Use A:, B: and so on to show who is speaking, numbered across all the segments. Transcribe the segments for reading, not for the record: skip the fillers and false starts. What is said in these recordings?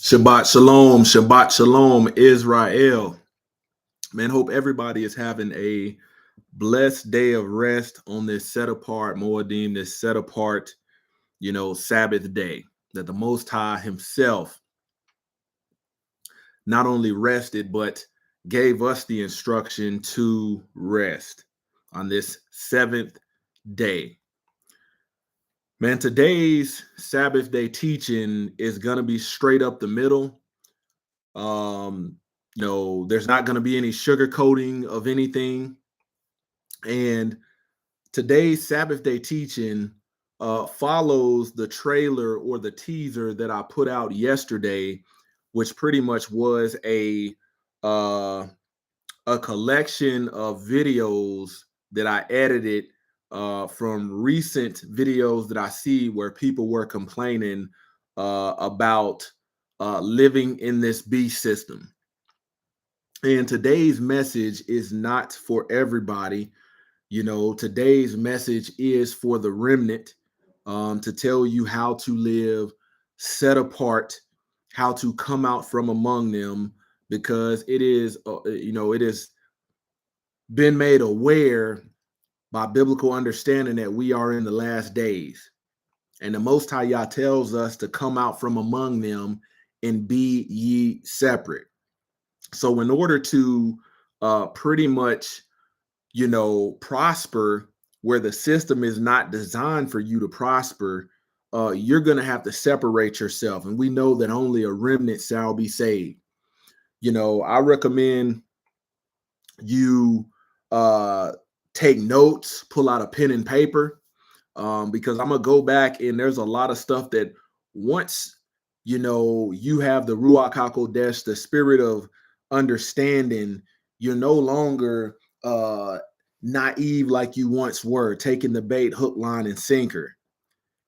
A: Shabbat Shalom, Israel. Man, hope everybody is having a blessed day of rest on this set apart Moedim, this set apart, Sabbath day that the Most High Himself not only rested, but gave us the instruction to rest on this seventh day. Man, today's Sabbath day teaching is going to be straight up the middle. There's not going to be any sugarcoating of anything. And today's Sabbath day teaching follows the trailer or the teaser that I put out yesterday, which pretty much was a collection of videos that I edited from recent videos that I see where people were complaining about living in this beast system. And today's message is not for everybody. Today's message is for the remnant, to tell you how to live set apart, how to come out from among them, because it is been made aware by biblical understanding that we are in the last days. And the Most High Yah tells us to come out from among them and be ye separate. So in order to pretty much, prosper where the system is not designed for you to prosper, you're going to have to separate yourself. And we know that only a remnant shall be saved. I recommend you take notes, pull out a pen and paper, because I'm going to go back and there's a lot of stuff that once, you have the Ruach HaKodesh, the spirit of understanding, you're no longer naive like you once were, taking the bait, hook, line, and sinker.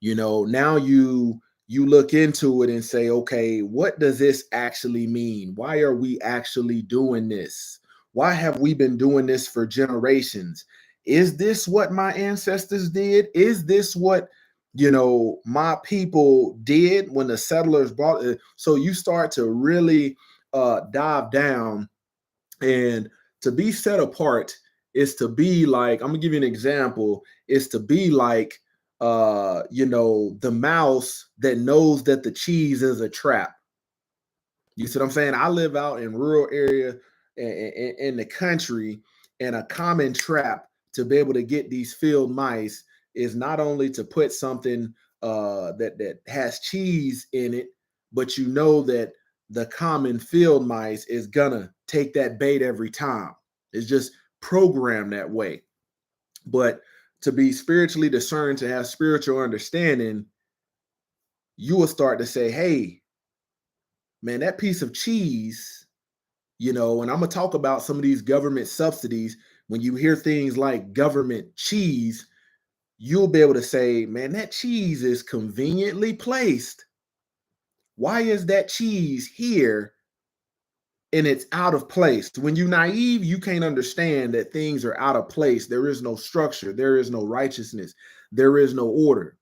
A: Now you look into it and say, okay, what does this actually mean? Why are we actually doing this? Why have we been doing this for generations? Is this what my ancestors did? Is this what my people did when the settlers brought it? So you start to really dive down, and to be set apart is to be like, I'm gonna give you an example, is to be like the mouse that knows that the cheese is a trap. You see what I'm saying? I live out in rural area in the country, and a common trap to be able to get these field mice is not only to put something that has cheese in it, but that the common field mice is gonna take that bait every time. It's just programmed that way. But to be spiritually discerned, to have spiritual understanding, you will start to say, hey, man, that piece of cheese, and I'm going to talk about some of these government subsidies. When you hear things like government cheese, you'll be able to say, man, that cheese is conveniently placed. Why is that cheese here and it's out of place? When you're naive, you can't understand that things are out of place. There is no structure. There is no righteousness. There is no order.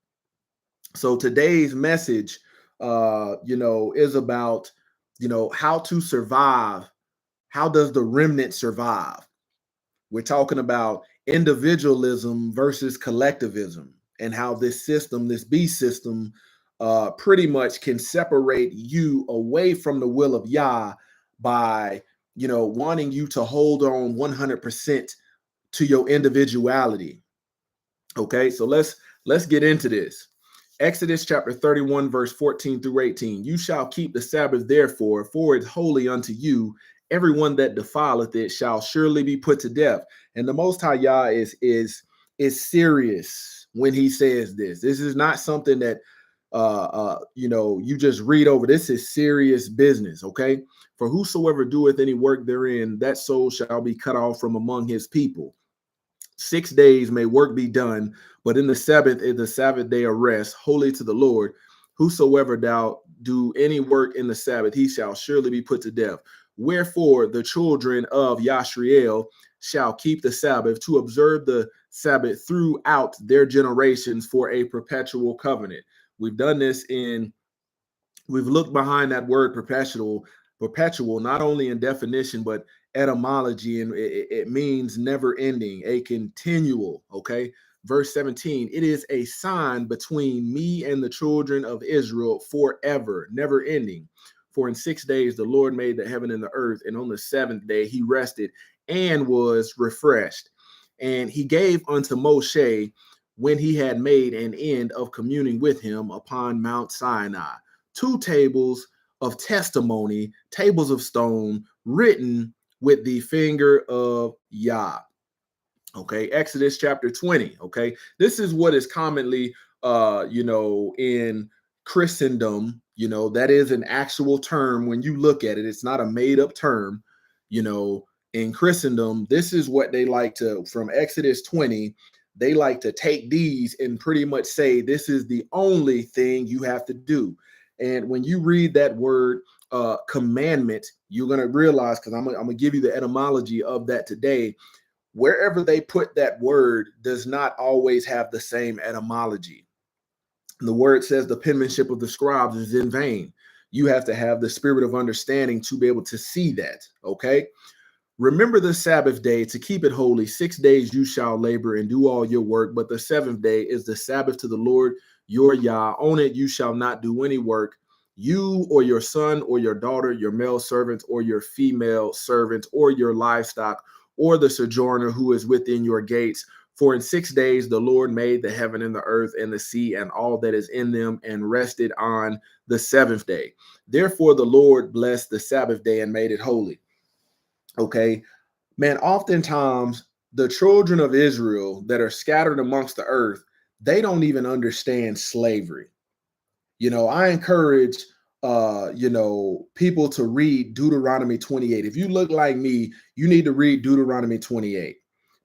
A: So today's message, is about, how to survive. How does the remnant survive? We're talking about individualism versus collectivism, and how this system, this beast system, pretty much can separate you away from the will of Yah by, wanting you to hold on 100% to your individuality. Okay, so let's get into this. Exodus chapter 31, verse 14 through 18. You shall keep the Sabbath, therefore, for it is holy unto you. Everyone that defileth it shall surely be put to death. And the Most High Yah is serious when he says this. This is not something that you just read over. This is serious business. Okay, for whosoever doeth any work therein, that soul shall be cut off from among his people. 6 days may work be done, but in the Sabbath is the Sabbath day of rest, holy to the Lord. Whosoever thou do any work in the Sabbath, he shall surely be put to death. Wherefore the children of Yashriel shall keep the Sabbath, to observe the Sabbath throughout their generations for a perpetual covenant. We've done this in We've looked behind that word perpetual, not only in definition, but etymology, and it means never ending, a continual. Okay. Verse 17, it is a sign between me and the children of Israel forever, never ending. For in 6 days the Lord made the heaven and the earth, and on the seventh day he rested and was refreshed. And he gave unto Moshe, when he had made an end of communing with him upon Mount Sinai, two tables of testimony, tables of stone, written with the finger of Yah. Okay, Exodus chapter 20. Okay, this is what is commonly, in Christendom, that is an actual term. When you look at it, it's not a made up term. In Christendom, this is what they like to, from Exodus 20, they like to take these and pretty much say this is the only thing you have to do. And when you read that word commandment, you're going to realize, because I'm going to give you the etymology of that today. Wherever they put that word does not always have the same etymology. The word says the penmanship of the scribes is in vain. You have to have the spirit of understanding to be able to see that. Okay. Remember the Sabbath day to keep it holy. 6 days you shall labor and do all your work, but the seventh day is the Sabbath to the Lord your Yah. On it you shall not do any work, you or your son or your daughter, your male servant or your female servant, or your livestock, or the sojourner who is within your gates. For in 6 days the Lord made the heaven and the earth and the sea and all that is in them, and rested on the seventh day. Therefore the Lord blessed the Sabbath day and made it holy. Okay, man, oftentimes the children of Israel that are scattered amongst the earth, they don't even understand slavery. I encourage people to read Deuteronomy 28. If you look like me, you need to read Deuteronomy 28,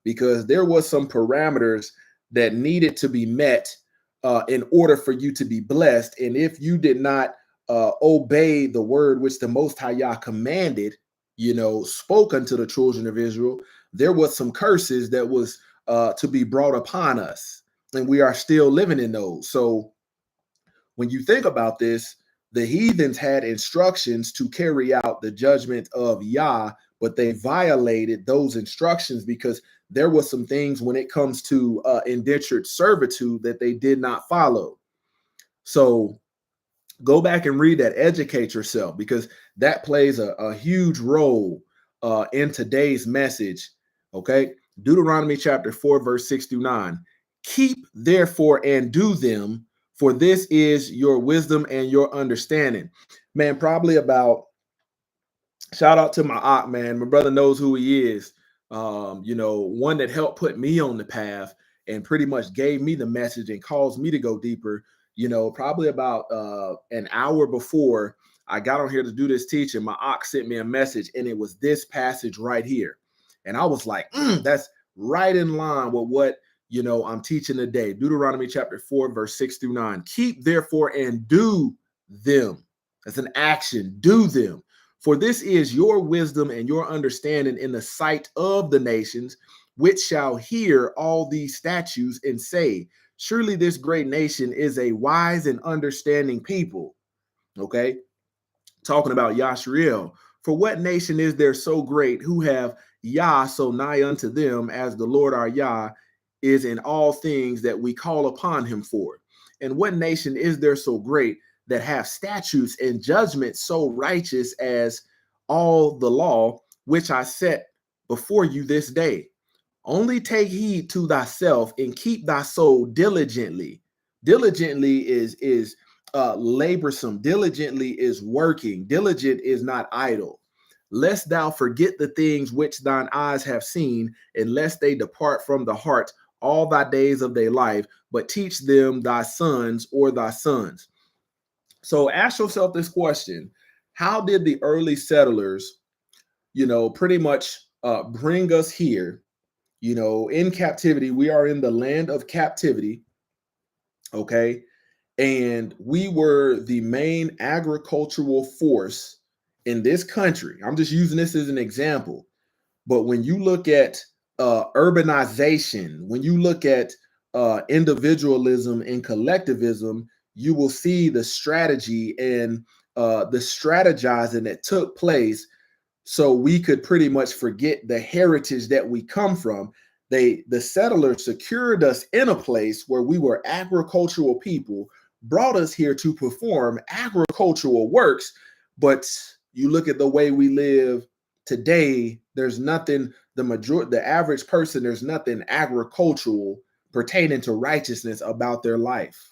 A: because there was some parameters that needed to be met in order for you to be blessed. And if you did not obey the word which the Most High Yah commanded, spoke unto the children of Israel, there was some curses that was to be brought upon us, and we are still living in those. So when you think about this, the heathens had instructions to carry out the judgment of Yah, but they violated those instructions because there were some things when it comes to indentured servitude that they did not follow. So go back and read that, educate yourself, because that plays a huge role in today's message. Okay. Deuteronomy chapter 4, verse 6-9. Keep therefore and do them, for this is your wisdom and your understanding. Man, probably about, shout out to my aunt, man. My brother knows who he is. One that helped put me on the path and pretty much gave me the message and caused me to go deeper. Probably about an hour before I got on here to do this teaching, my aunt sent me a message, and it was this passage right here. And I was like, that's right in line with what I'm teaching today. Deuteronomy chapter 4, verse 6-9. Keep therefore and do them. That's an action. Do them. For this is your wisdom and your understanding in the sight of the nations, which shall hear all these statutes and say, surely this great nation is a wise and understanding people. Okay. Talking about Yashriel. For what nation is there so great, who have Yah so nigh unto them, as the Lord our Yah is in all things that we call upon him for? And what nation is there so great, that have statutes and judgments so righteous as all the law which I set before you this day? Only take heed to thyself and keep thy soul diligently. Diligently is laborsome. Diligently is working. Diligent is not idle. Lest thou forget the things which thine eyes have seen, and lest they depart from the heart all thy days of thy life, but teach them thy sons or thy sons. So ask yourself this question: how did the early settlers, pretty much bring us here? In captivity. We are in the land of captivity. Okay. And we were the main agricultural force in this country. I'm just using this as an example. But when you look at urbanization, when you look at individualism and collectivism, you will see the strategy and the strategizing that took place so we could pretty much forget the heritage that we come from. The settlers secured us in a place where we were agricultural people, brought us here to perform agricultural works. But you look at the way we live today, there's nothing, the average person, there's nothing agricultural pertaining to righteousness about their life.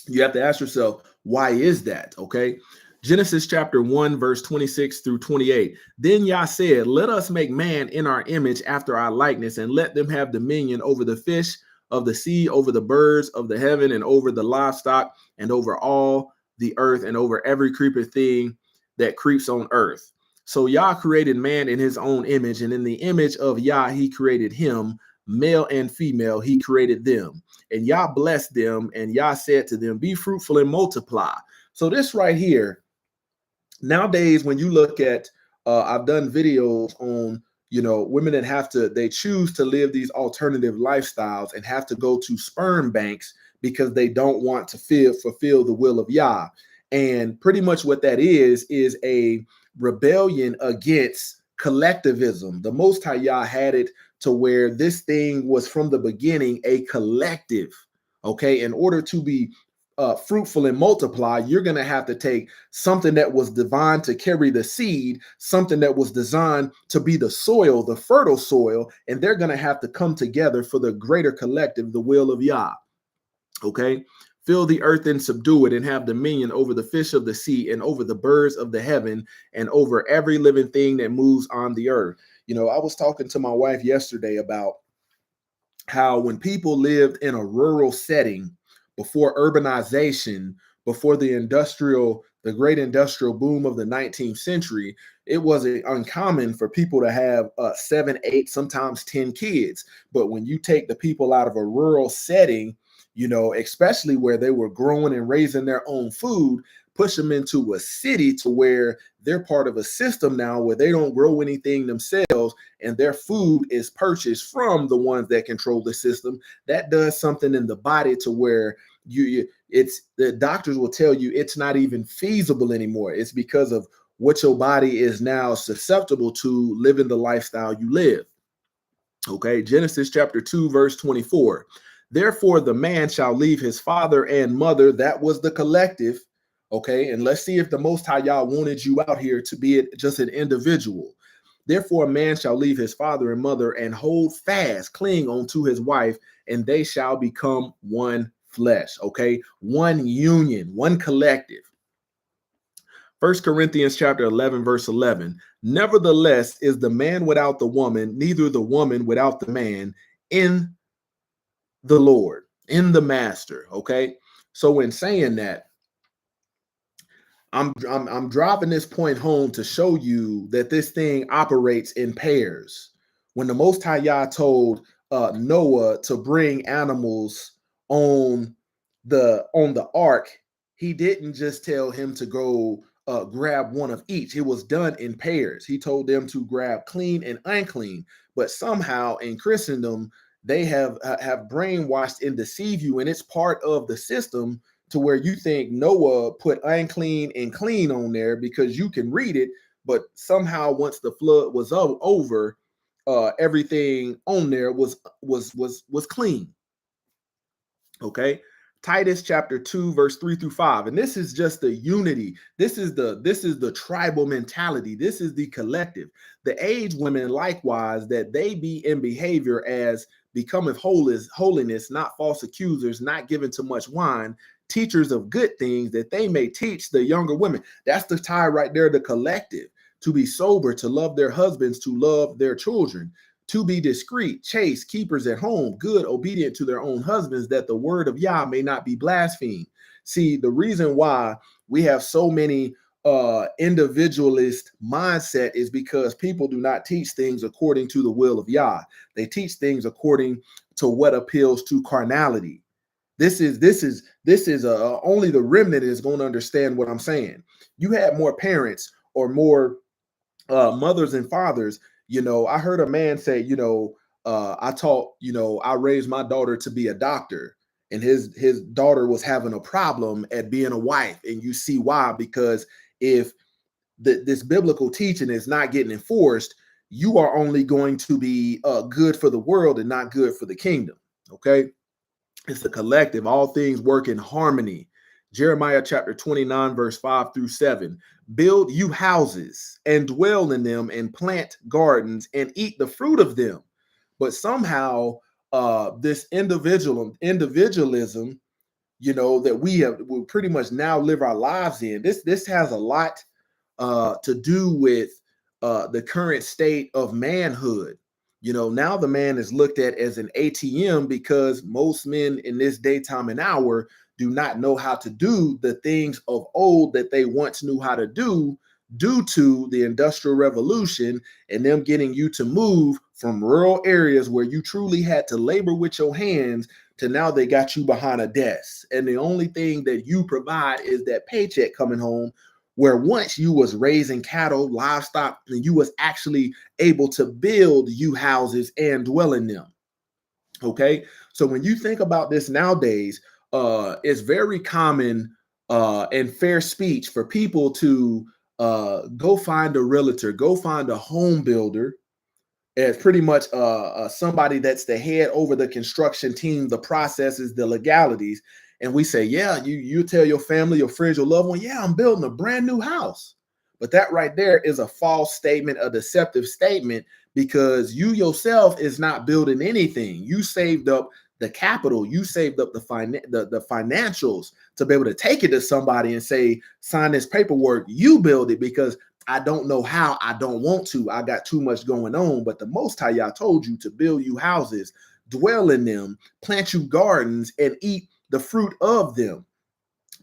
A: You have to ask yourself, why is that? Okay. Genesis chapter 1, verse 26 through 28. Then Yah said, let us make man in our image after our likeness, and let them have dominion over the fish of the sea, over the birds of the heaven, and over the livestock, and over all the earth, and over every creeper thing that creeps on earth. So Yah created man in his own image, and in the image of Yah, he created him, male and female, he created them. And Yah blessed them, and Yah said to them, be fruitful and multiply. So this right here, nowadays, when you look at, I've done videos on, women that they choose to live these alternative lifestyles and have to go to sperm banks because they don't want to fulfill the will of Yah. And pretty much what that is a rebellion against collectivism. The Most High Yah had it to where this thing was from the beginning a collective. Okay, in order to be fruitful and multiply, you're going to have to take something that was divine to carry the seed, something that was designed to be the soil, the fertile soil, and they're going to have to come together for the greater collective, the will of Yah. Okay. Fill the earth and subdue it, and have dominion over the fish of the sea, and over the birds of the heaven, and over every living thing that moves on the earth. I was talking to my wife yesterday about how when people lived in a rural setting before urbanization, before the great industrial boom of the 19th century, it wasn't uncommon for people to have 7, 8, sometimes 10 kids. But when you take the people out of a rural setting, especially where they were growing and raising their own food, push them into a city to where they're part of a system now where they don't grow anything themselves and their food is purchased from the ones that control the system. That does something in the body to where the doctors will tell you it's not even feasible anymore. It's because of what your body is now susceptible to living the lifestyle you live. Okay, Genesis chapter 2, verse 24. Therefore, the man shall leave his father and mother. That was the collective. Okay, and let's see if the Most High Yah wanted you out here to be just an individual. Therefore, a man shall leave his father and mother and hold fast, cling on to his wife, and they shall become one flesh. Okay, one union, one collective. 1 Corinthians chapter 11, verse 11. Nevertheless is the man without the woman, neither the woman without the man, in the Lord, in the master. Okay. So in saying that, I'm dropping this point home to show you that this thing operates in pairs. When the Most High Yah told Noah to bring animals on the ark, he didn't just tell him to go grab one of each. It was done in pairs. He told them to grab clean and unclean. But somehow in Christendom, they have brainwashed and deceived you, and it's part of the system to where you think Noah put unclean and clean on there because you can read it, but somehow once the flood was over, everything on there was clean. Okay. Titus chapter 2, verse 3 through 5. And this is just the unity. This is the tribal mentality. This is the collective. The aged women likewise, that they be in behavior as becometh holiness, not false accusers, not given to much wine, teachers of good things, that they may teach the younger women. That's the tie right there, the collective. To be sober, to love their husbands, to love their children, to be discreet, chaste, keepers at home, good, obedient to their own husbands, that the word of Yah may not be blasphemed. See, the reason why we have so many individualist mindset is because people do not teach things according to the will of Yah. They teach things according to what appeals to carnality. This is only the remnant is going to understand what I'm saying. You have more parents or more mothers and fathers. I heard a man say, I raised my daughter to be a doctor. and his daughter was having a problem at being a wife. And you see why, because if this biblical teaching is not getting enforced, you are only going to be good for the world and not good for the kingdom. Okay, it's a collective. All things work in harmony. Jeremiah chapter 29, verse 5 through 7. Build you houses and dwell in them, and plant gardens and eat the fruit of them. But somehow, this individualism, that we pretty much now live our lives in. This has a lot to do with the current state of manhood. Now the man is looked at as an ATM, because most men in this daytime and hour do not know how to do the things of old that they once knew how to do, due to the Industrial Revolution and them getting you to move from rural areas where you truly had to labor with your hands, to now they got you behind a desk. And the only thing that you provide is that paycheck coming home, where once you was raising cattle, livestock, and you was actually able to build you houses and dwell in them. Okay, so when you think about this nowadays, it's very common and fair speech for people to go find a realtor, go find a home builder as pretty much somebody that's the head over the construction team, the processes, the legalities. And we say, yeah, you tell your family, your friends, your loved one, yeah, I'm building a brand new house. But that right there is a false statement, a deceptive statement, because you yourself is not building anything. You saved up the capital, you saved up the financials to be able to take it to somebody and say, sign this paperwork, you build it, because I don't know how, I don't want to, I got too much going on. But the Most High Yah told you to build you houses, dwell in them, plant you gardens, and eat the fruit of them.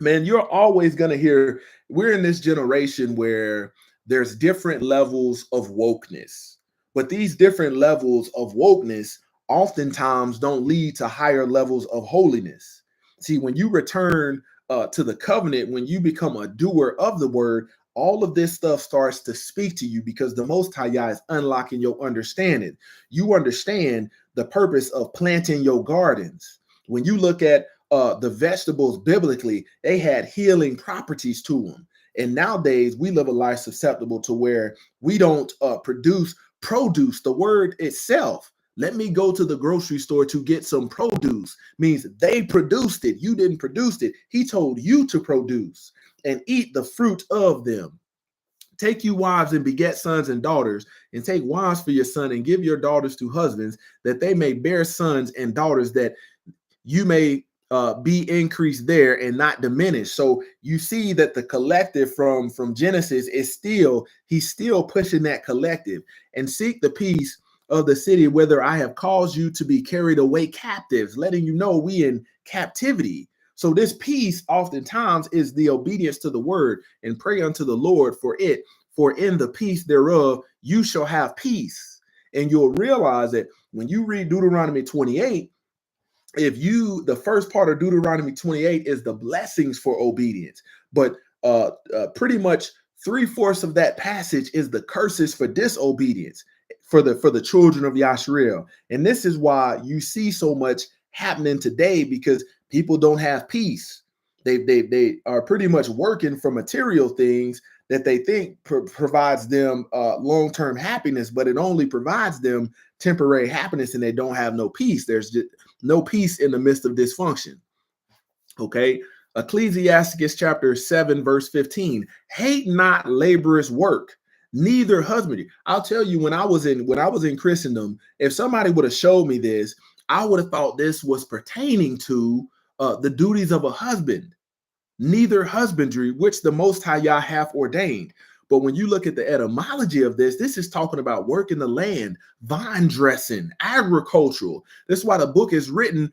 A: Man, you're always going to hear, we're in this generation where there's different levels of wokeness, but these different levels of wokeness oftentimes don't lead to higher levels of holiness. See, when you return to the covenant, when you become a doer of the word, all of this stuff starts to speak to you, because the Most High Yah is unlocking your understanding. You understand the purpose of planting your gardens. When you look at the vegetables biblically, they had healing properties to them. And nowadays we live a life susceptible to where we don't produce produce. The word itself, let me go to the grocery store to get some produce, means they produced it. You didn't produce it. He told you to produce and eat the fruit of them. Take you wives and beget sons and daughters, and take wives for your son, and give your daughters to husbands, that they may bear sons and daughters, that you may be increased there and not diminished. So you see that the collective from Genesis is still, he's still pushing that collective. And seek the peace of the city, whither I have caused you to be carried away captives, letting you know we in captivity. So this peace oftentimes is the obedience to the word, and pray unto the Lord for it, for in the peace thereof you shall have peace. And you'll realize that when you read Deuteronomy 28, the first part of Deuteronomy 28 is the blessings for obedience, but pretty much 3/4 of that passage is the curses for disobedience for the children of Yashriel. And this is why you see so much happening today, because people don't have peace. They are pretty much working for material things that they think provides them long-term happiness, but it only provides them temporary happiness, and they don't have no peace. There's just no peace in the midst of dysfunction. Okay. Ecclesiasticus chapter 7, verse 15. Hate not laborious work, neither husbandry. I'll tell you, when I was in Christendom, if somebody would have showed me this, I would have thought this was pertaining to the duties of a husband. Neither husbandry, which the Most High Yah hath ordained. But when you look at the etymology of this is talking about working the land, vine dressing, agricultural. This is why the book is written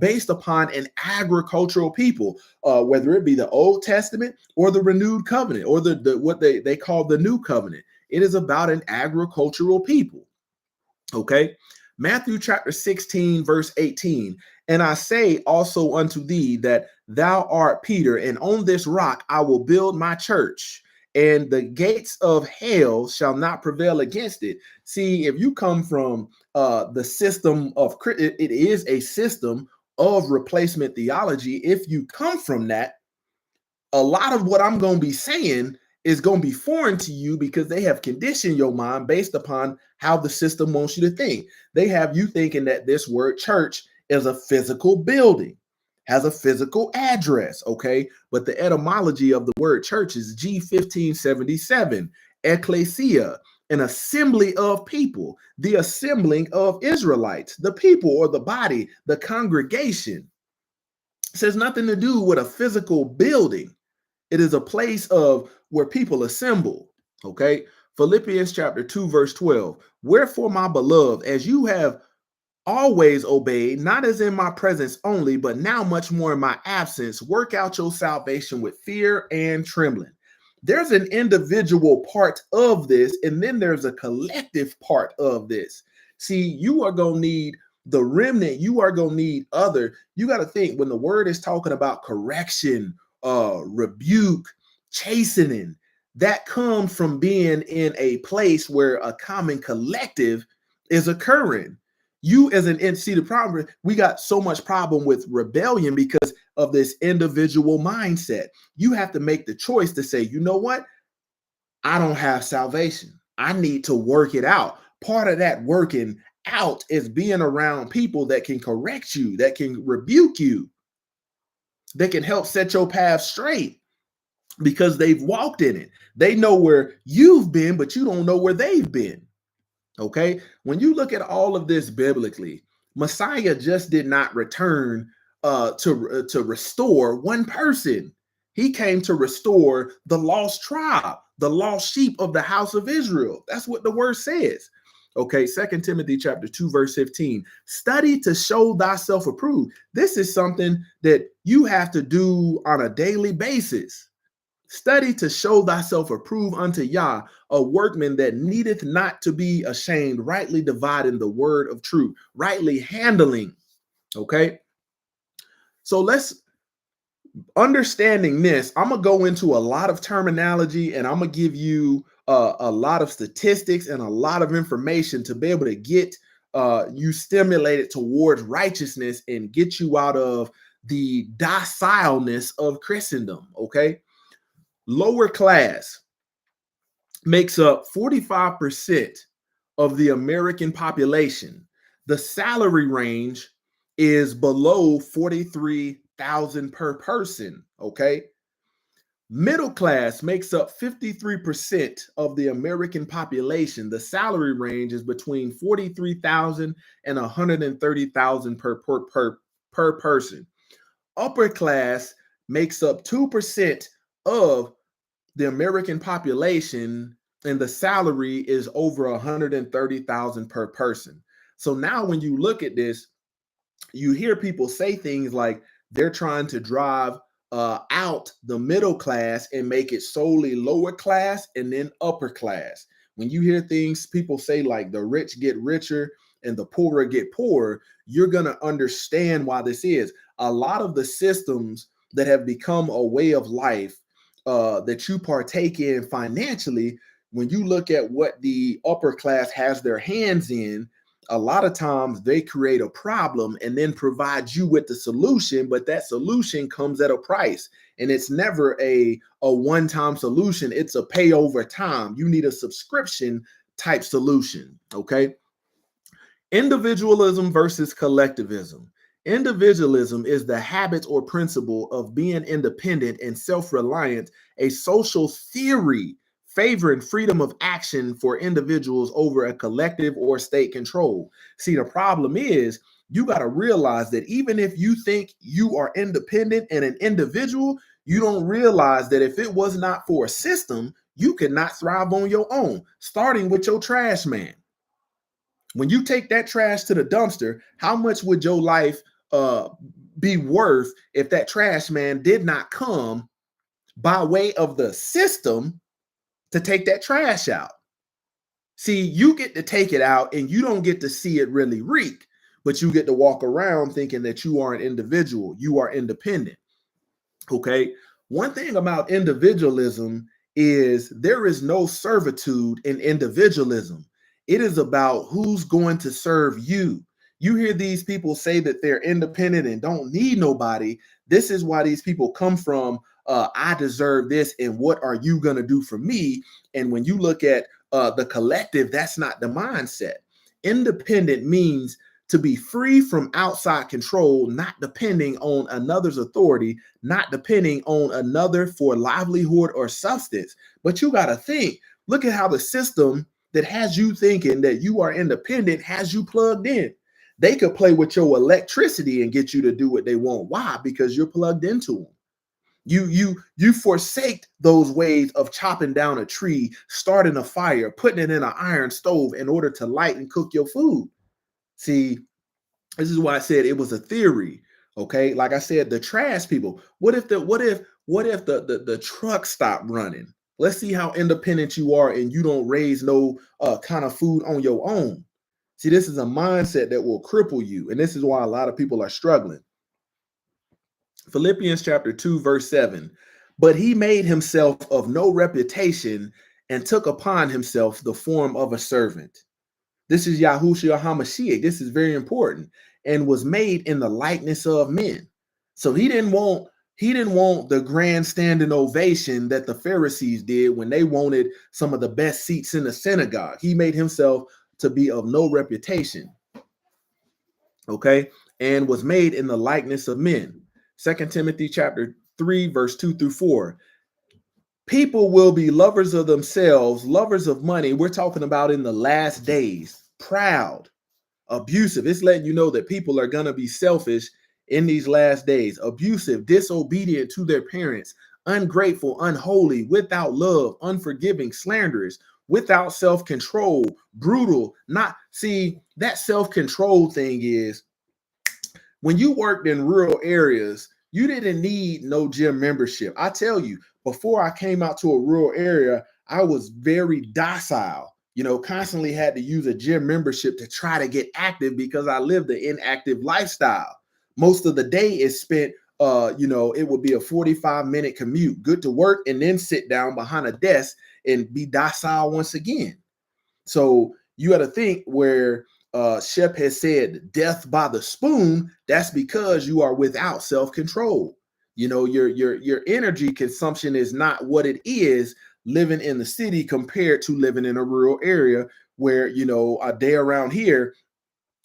A: based upon an agricultural people, whether it be the Old Testament or the renewed covenant, or the what they call the new covenant. It is about an agricultural people. Okay. Matthew chapter 16, verse 18. And I say also unto thee that thou art Peter, and on this rock I will build my church, and the gates of hell shall not prevail against it. See, if you come from the system of, it is a system of replacement theology, if you come from that, a lot of what I'm going to be saying is going to be foreign to you because they have conditioned your mind based upon how the system wants you to think. They have you thinking that this word church is a physical building, has a physical address, okay? But the etymology of the word church is G1577, ecclesia, an assembly of people, the assembling of Israelites, the people or the body, the congregation. It has nothing to do with a physical building. It is a place of where people assemble. Okay. Philippians chapter 2, verse 12. Wherefore, my beloved, as you have always obeyed, not as in my presence only, but now much more in my absence, work out your salvation with fear and trembling. There's an individual part of this, and then there's a collective part of this. See, you are going to need the remnant, you are going to need other. You got to think when the word is talking about correction, rebuke, chastening, that comes from being in a place where a common collective is occurring. You as an see the problem, we got so much problem with rebellion because of this individual mindset. You have to make the choice to say, you know what? I don't have salvation. I need to work it out. Part of that working out is being around people that can correct you, that can rebuke you, that can help set your path straight because they've walked in it. They know where you've been, but you don't know where they've been. Okay. When you look at all of this biblically, Messiah just did not return to restore one person. He came to restore the lost tribe, the lost sheep of the house of Israel. That's what the word says. Okay, 2 Timothy chapter 2, verse 15. Study to show thyself approved. This is something that you have to do on a daily basis. Study to show thyself approved unto Yah, a workman that needeth not to be ashamed, rightly dividing the word of truth, rightly handling. Okay. So let's understanding this. I'm going to go into a lot of terminology and I'm going to give you a lot of statistics and a lot of information to be able to get you stimulated towards righteousness and get you out of the docileness of Christendom. Okay. Lower class makes up 45% of the American population. The salary range is below 43,000 per person, okay? Middle class makes up 53% of the American population. The salary range is between 43,000 and 130,000 per person. Upper class makes up 2% of the American population, and the salary is over 130,000 per person. So now when you look at this, you hear people say things like they're trying to drive out the middle class and make it solely lower class and then upper class. When you hear things people say like the rich get richer and the poorer get poorer, you're going to understand why this is. A lot of the systems that have become a way of life that you partake in financially, when you look at what the upper class has their hands in, a lot of times they create a problem and then provide you with the solution, but that solution comes at a price. And it's never a one-time solution. It's a pay over time. You need a subscription type solution. Okay. Individualism versus collectivism. Individualism is the habit or principle of being independent and self-reliant, a social theory favoring freedom of action for individuals over a collective or state control. See, the problem is you got to realize that even if you think you are independent and an individual, you don't realize that if it was not for a system, you could not thrive on your own, starting with your trash man. When you take that trash to the dumpster, how much would your life uh, be worth if that trash man did not come by way of the system to take that trash out? See, you get to take it out and you don't get to see it really reek, but you get to walk around thinking that you are an individual, you are independent. Okay. One thing about individualism is there is no servitude in individualism. It is about who's going to serve you. You hear these people say that they're independent and don't need nobody. This is why these people come from, I deserve this, and what are you going to do for me? And when you look at the collective, that's not the mindset. Independent means to be free from outside control, not depending on another's authority, not depending on another for livelihood or substance. But you got to think, look at how the system that has you thinking that you are independent has you plugged in. They could play with your electricity and get you to do what they want. Why? Because you're plugged into them. You forsake those ways of chopping down a tree, starting a fire, putting it in an iron stove in order to light and cook your food. See, this is why I said it was a theory. Okay, like I said, the trash people. What if the truck stopped running? Let's see how independent you are and you don't raise no kind of food on your own. See, this is a mindset that will cripple you, and this is why a lot of people are struggling. Philippians chapter 2, verse 7. But he made himself of no reputation and took upon himself the form of a servant. This is Yahushua HaMashiach. This is very important. And was made in the likeness of men. So he didn't want the grandstanding ovation that the Pharisees did when they wanted some of the best seats in the synagogue. He made himself to be of no reputation. Okay, and was made in the likeness of men. 2 Timothy chapter 3, verse 2 through 4. People will be lovers of themselves, lovers of money. We're talking about in the last days, proud, abusive. It's letting you know that people are going to be selfish in these last days, abusive, disobedient to their parents, ungrateful, unholy, without love, unforgiving, slanderous, without self-control, brutal. Not see that self-control thing is when you worked in rural areas, you didn't need no gym membership. I tell you, before I came out to a rural area, I was very docile, constantly had to use a gym membership to try to get active because I lived the inactive lifestyle. Most of the day is spent, it would be a 45-minute commute, good to work, and then sit down behind a desk and be docile once again. So you got to think where Shep has said death by the spoon, that's because you are without self-control. Your energy consumption is not what it is living in the city compared to living in a rural area where, a day around here,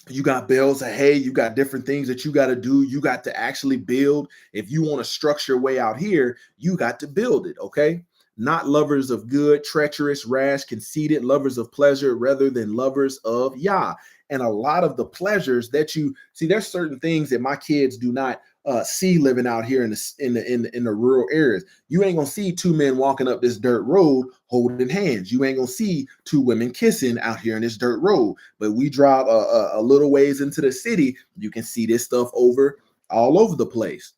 A: you got bales of hay, you got different things that you got to do. You got to actually build. If you want to structure way out here, you got to build it. Okay. Not lovers of good, treacherous, rash, conceited, lovers of pleasure rather than lovers of Yah. And a lot of the pleasures that you see, there's certain things that my kids do not see living out here in the rural areas. You ain't gonna see two men walking up this dirt road holding hands. You ain't gonna see two women kissing out here in this dirt road. But we drive a little ways into the city, you can see this stuff all over the place.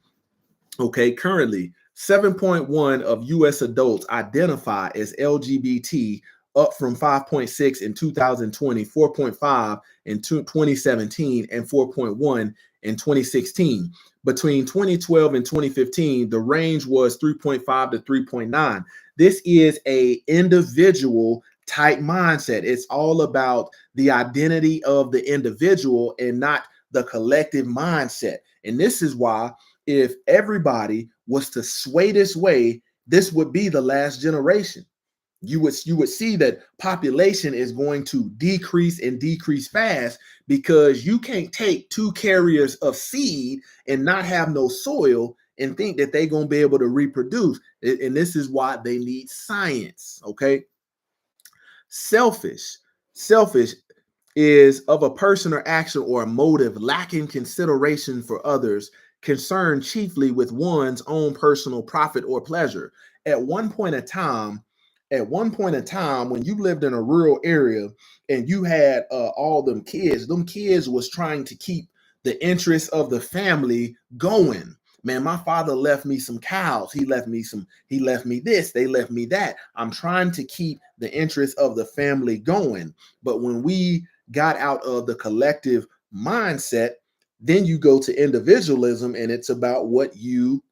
A: Okay, currently 7.1 of US adults identify as LGBT, up from 5.6 in 2020, 4.5 in 2017, and 4.1 in 2016. Between 2012 and 2015, the range was 3.5 to 3.9. This is a individual type mindset. It's all about the identity of the individual and not the collective mindset. And this is why if everybody was to sway this way, this would be the last generation. You would see that population is going to decrease and decrease fast because you can't take two carriers of seed and not have no soil and think that they're going to be able to reproduce. And this is why they need science. Okay. Selfish is of a person or action or a motive lacking consideration for others, concerned chiefly with one's own personal profit or pleasure. At one point in time, when you lived in a rural area and you had all them kids was trying to keep the interests of the family going. Man, my father left me some cows. He left me this, they left me that. I'm trying to keep the interests of the family going. But when we got out of the collective mindset, then you go to individualism and it's about what you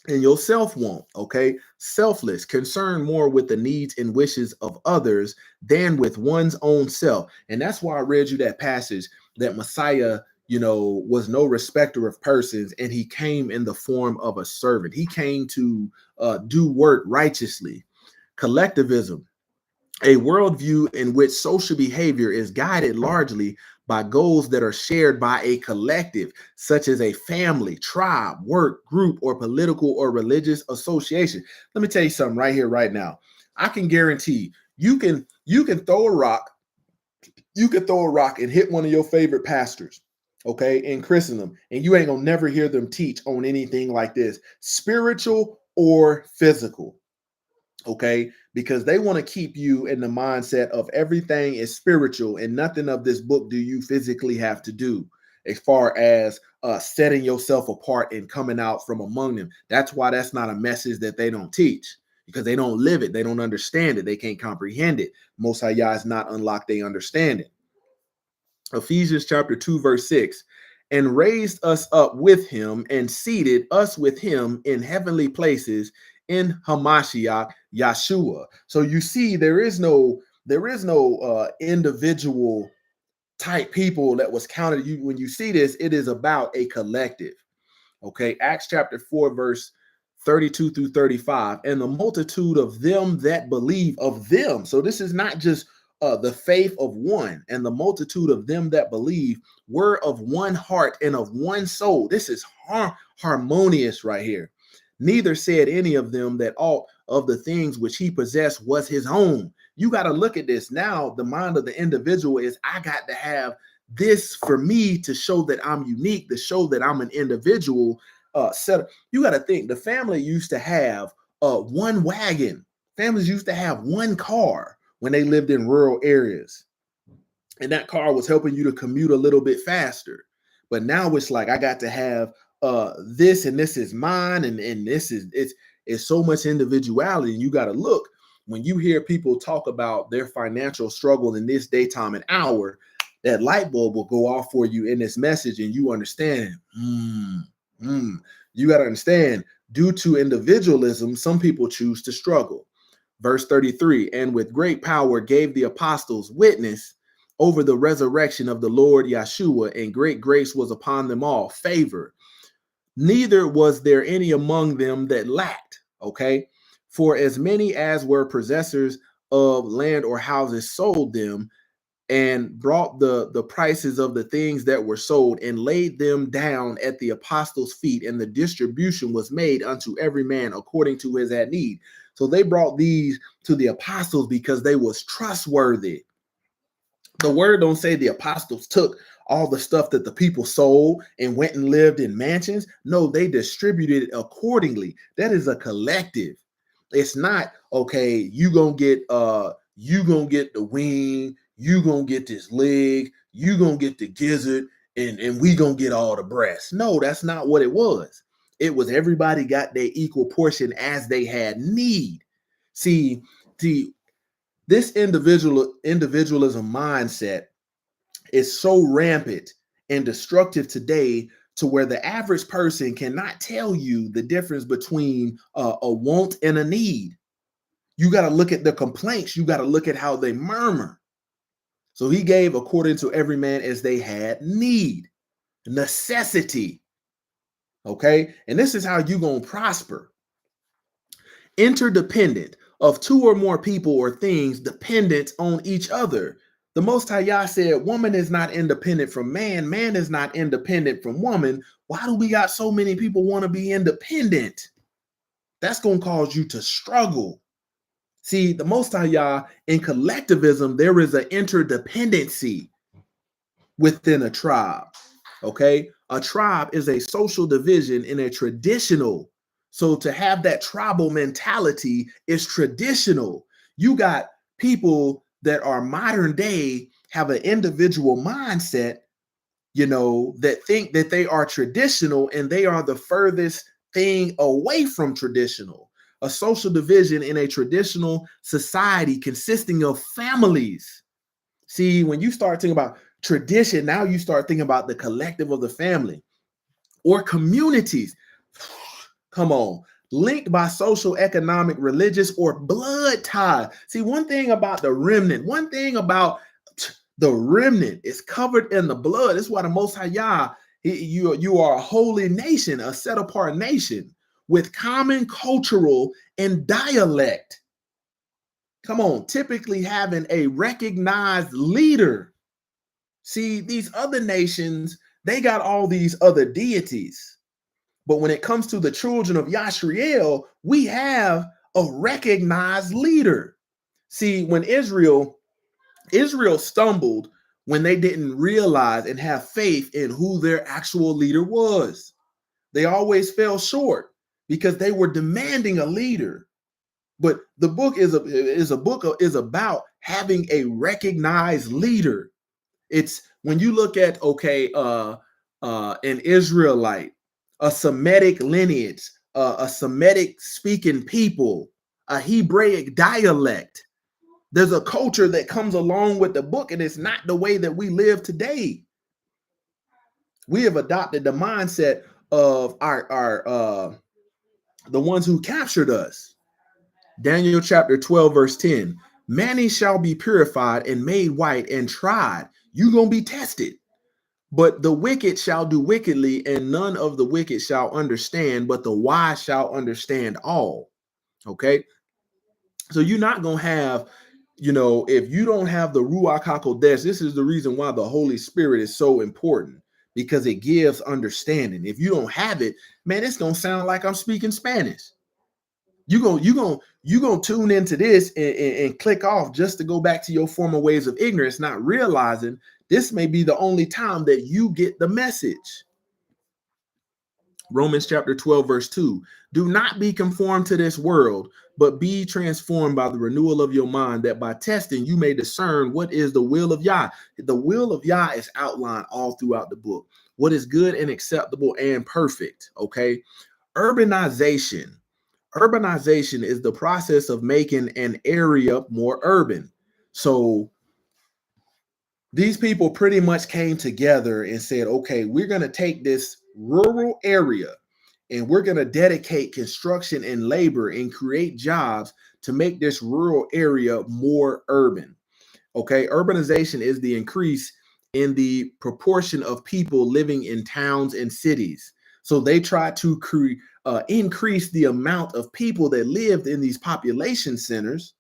A: and yourself want. Okay. Selfless, concerned more with the needs and wishes of others than with one's own self. And that's why I read you that passage that Messiah, was no respecter of persons, and he came in the form of a servant. He came to do work righteously. Collectivism, a worldview in which social behavior is guided largely by goals that are shared by a collective, such as a family, tribe, work, group, or political or religious association. Let me tell you something right here, right now. I can guarantee you can throw a rock, and hit one of your favorite pastors, okay, in Christendom, and you ain't gonna never hear them teach on anything like this, spiritual or physical. Okay, because they want to keep you in the mindset of everything is spiritual and nothing of this book do you physically have to do as far as setting yourself apart and coming out from among them. That's why that's not a message that they don't teach, because they don't live it, they don't understand it, they can't comprehend it. Most High Yah is not unlocked they understanding. Ephesians chapter 2 verse 6, and raised us up with him and seated us with him in heavenly places in Hamashiach Yahshua. So you see, there is no individual type people that was counted. You when you see this, it is about a collective. Okay, Acts chapter 4 verse 32 through 35, and the multitude of them that believe, of them. So this is not just the faith of one, and the multitude of them that believe were of one heart and of one soul. This is harmonious right here. Neither said any of them that aught of the things which he possessed was his own. You got to look at this now. The mind of the individual is, I got to have this for me to show that I'm unique, to show that I'm an individual. You got to think, the family used to have one wagon. Families used to have one car when they lived in rural areas, and that car was helping you to commute a little bit faster. But now it's like, I got to have this, and this is mine, and this is it's so much individuality. And you got to look, when you hear people talk about their financial struggle in this daytime and hour, that light bulb will go off for you in this message, and you understand. You got to understand, due to individualism, some people choose to struggle. Verse 33, and with great power gave the apostles witness over the resurrection of the Lord Yeshua, and great grace was upon them all, favor. Neither was there any among them that lacked. Okay, for as many as were possessors of land or houses sold them, and brought the prices of the things that were sold, and laid them down at the apostles' feet, and the distribution was made unto every man according to his had need. So they brought these to the apostles because they was trustworthy. The word don't say the apostles took all the stuff that the people sold and went and lived in mansions. No, they distributed it accordingly. That is a collective. It's not, okay, you gonna get the wing, you gonna get this leg, you gonna get the gizzard, and we gonna get all the breasts. No, that's not what it was. It was everybody got their equal portion as they had need. See, this individualism mindset is so rampant and destructive today, to where the average person cannot tell you the difference between a want and a need. You got to look at the complaints. You got to look at how they murmur. So he gave according to every man as they had need, necessity. Okay, and this is how you gonna prosper. Interdependent, of two or more people or things dependent on each other. The Most High Yah said, woman is not independent from man, man is not independent from woman. Why do we got so many people want to be independent? That's going to cause you to struggle. See, the Most High Yah, in collectivism, there is an interdependency within a tribe. Okay, a tribe is a social division in a traditional. So to have that tribal mentality is traditional. You got people that are modern day, have an individual mindset, that think that they are traditional, and they are the furthest thing away from traditional. A social division in a traditional society consisting of families. See, when you start thinking about tradition, now you start thinking about the collective of the family or communities. Come on, linked by social, economic, religious, or blood tie. See, one thing about the remnant, one thing about The remnant is covered in the blood. That's why the Most High Yah, you are a holy nation, a set apart nation with common cultural and dialect. Come on, typically having a recognized leader. See, these other nations, they got all these other deities. But when it comes to the children of Yashriel, we have a recognized leader. See, when Israel stumbled when they didn't realize and have faith in who their actual leader was. They always fell short because they were demanding a leader. But the book is about having a recognized leader. It's when you look at an Israelite, a Semitic lineage, a Semitic speaking people, a Hebraic dialect. There's a culture that comes along with the book, and it's not the way that we live today. We have adopted the mindset of our the ones who captured us. Daniel chapter 12, verse 10. Many shall be purified and made white and tried. You're gonna be tested. But the wicked shall do wickedly, and none of the wicked shall understand, but the wise shall understand all. Okay. So you're not gonna have, if you don't have the Ruach HaKodesh, this is the reason why the Holy Spirit is so important, because it gives understanding. If you don't have it, man, it's gonna sound like I'm speaking Spanish. You gonna tune into this and click off just to go back to your former ways of ignorance, not realizing this may be the only time that you get the message. Romans chapter 12, verse 2. Do not be conformed to this world, but be transformed by the renewal of your mind, that by testing you may discern what is the will of Yah. The will of Yah is outlined all throughout the book. What is good and acceptable and perfect. Okay. Urbanization. Urbanization is the process of making an area more urban. So these people pretty much came together and said, okay, we're going to take this rural area and we're going to dedicate construction and labor and create jobs to make this rural area more urban. Okay, urbanization is the increase in the proportion of people living in towns and cities. So they try to increase the amount of people that lived in these population centers,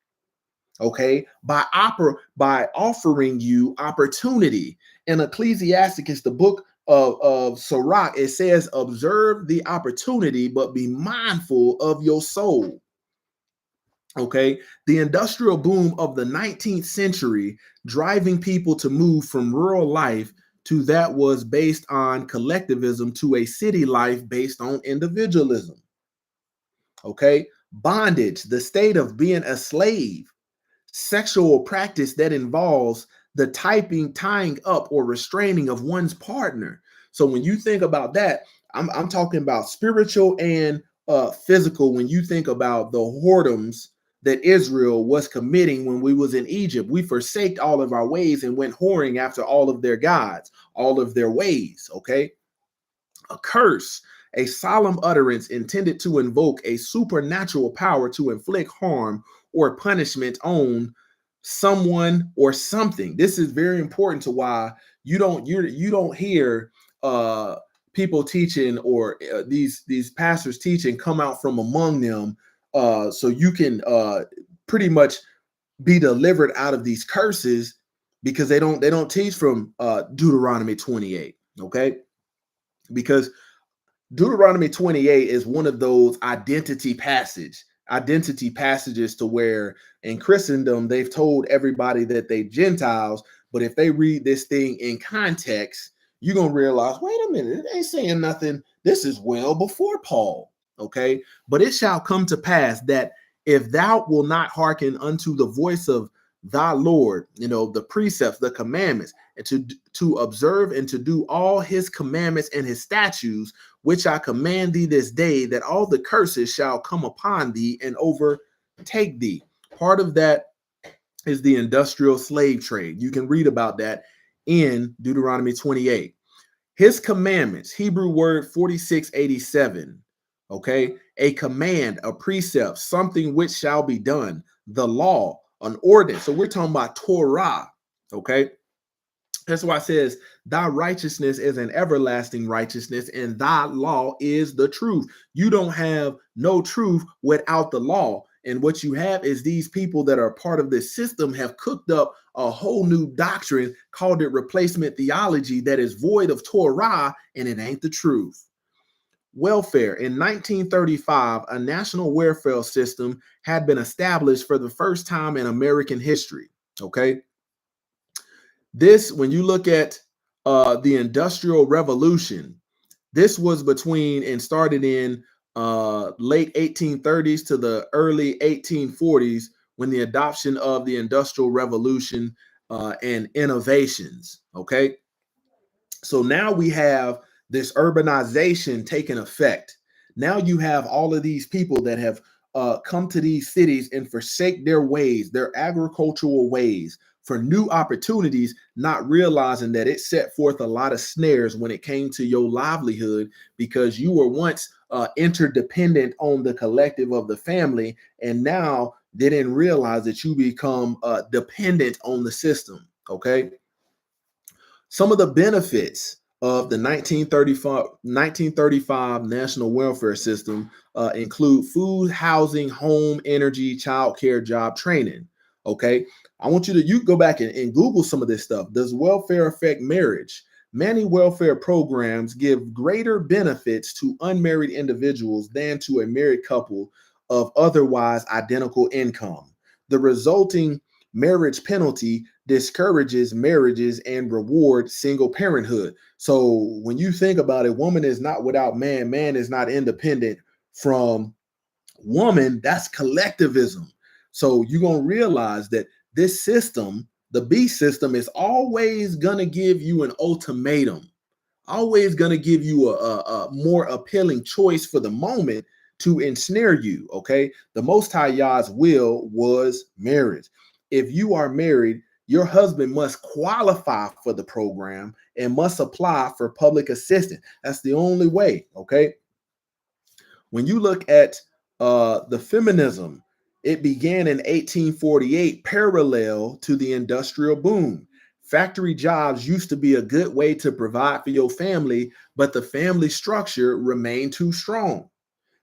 A: okay, by offering you opportunity. In Ecclesiasticus, the book of Sirach, it says, observe the opportunity, but be mindful of your soul. Okay, the industrial boom of the 19th century, driving people to move from rural life to that was based on collectivism to a city life based on individualism. Okay, bondage, the state of being a slave, sexual practice that involves the tying up or restraining of one's partner. So when you think about that, I'm talking about spiritual and physical. When you think about the whoredoms that Israel was committing when we was in Egypt, we forsaked all of our ways and went whoring after all of their gods, all of their ways. Okay, a curse, a solemn utterance intended to invoke a supernatural power to inflict harm or punishment on someone or something. This is very important to why you don't hear people teaching or these pastors teaching come out from among them, so you can pretty much be delivered out of these curses, because they don't teach from Deuteronomy 28. Okay, because Deuteronomy 28 is one of those identity passages to where in Christendom they've told everybody that they Gentiles, but if they read this thing in context, you're gonna realize, wait a minute, it ain't saying nothing. This is well before Paul. Okay, but it shall come to pass that if thou will not hearken unto the voice of thy Lord, the precepts, the commandments, and to observe and to do all his commandments and his statutes, which I command thee this day, that all the curses shall come upon thee and overtake thee. Part of that is the industrial slave trade. You can read about that in Deuteronomy 28. His commandments, Hebrew word 4687. Okay, a command, a precept, something which shall be done, the law, an ordinance. So we're talking about Torah. Okay, That's why it says, thy righteousness is an everlasting righteousness, and thy law is the truth. You don't have no truth without the law. And what you have is these people that are part of this system have cooked up a whole new doctrine, called it replacement theology, that is void of Torah, and it ain't the truth. Welfare. In 1935, a national welfare system had been established for the first time in American history. Okay. This, when you look at the Industrial Revolution, this was between and started in late 1830s to the early 1840s, when the adoption of the Industrial Revolution and innovations. Okay. So now we have this urbanization taking effect. Now you have all of these people that have come to these cities and forsake their ways, their agricultural ways, for new opportunities, not realizing that it set forth a lot of snares when it came to your livelihood, because you were once interdependent on the collective of the family, and now they didn't realize that you become dependent on the system. Okay. Some of the benefits of the 1935 National Welfare System include food, housing, home, energy, child care, job training. Okay. I want you go back and Google some of this stuff. Does welfare affect marriage? Many welfare programs give greater benefits to unmarried individuals than to a married couple of otherwise identical income. The resulting marriage penalty discourages marriages and rewards single parenthood. So when you think about it, woman is not without man, man is not independent from woman. That's collectivism. So you're going to realize that this system, the B system, is always going to give you an ultimatum, always going to give you a more appealing choice for the moment to ensnare you. Okay. The Most High Yah's will was marriage. If you are married, your husband must qualify for the program and must apply for public assistance. That's the only way. Okay. When you look at the feminism, it began in 1848, parallel to the industrial boom. Factory jobs used to be a good way to provide for your family, but the family structure remained too strong.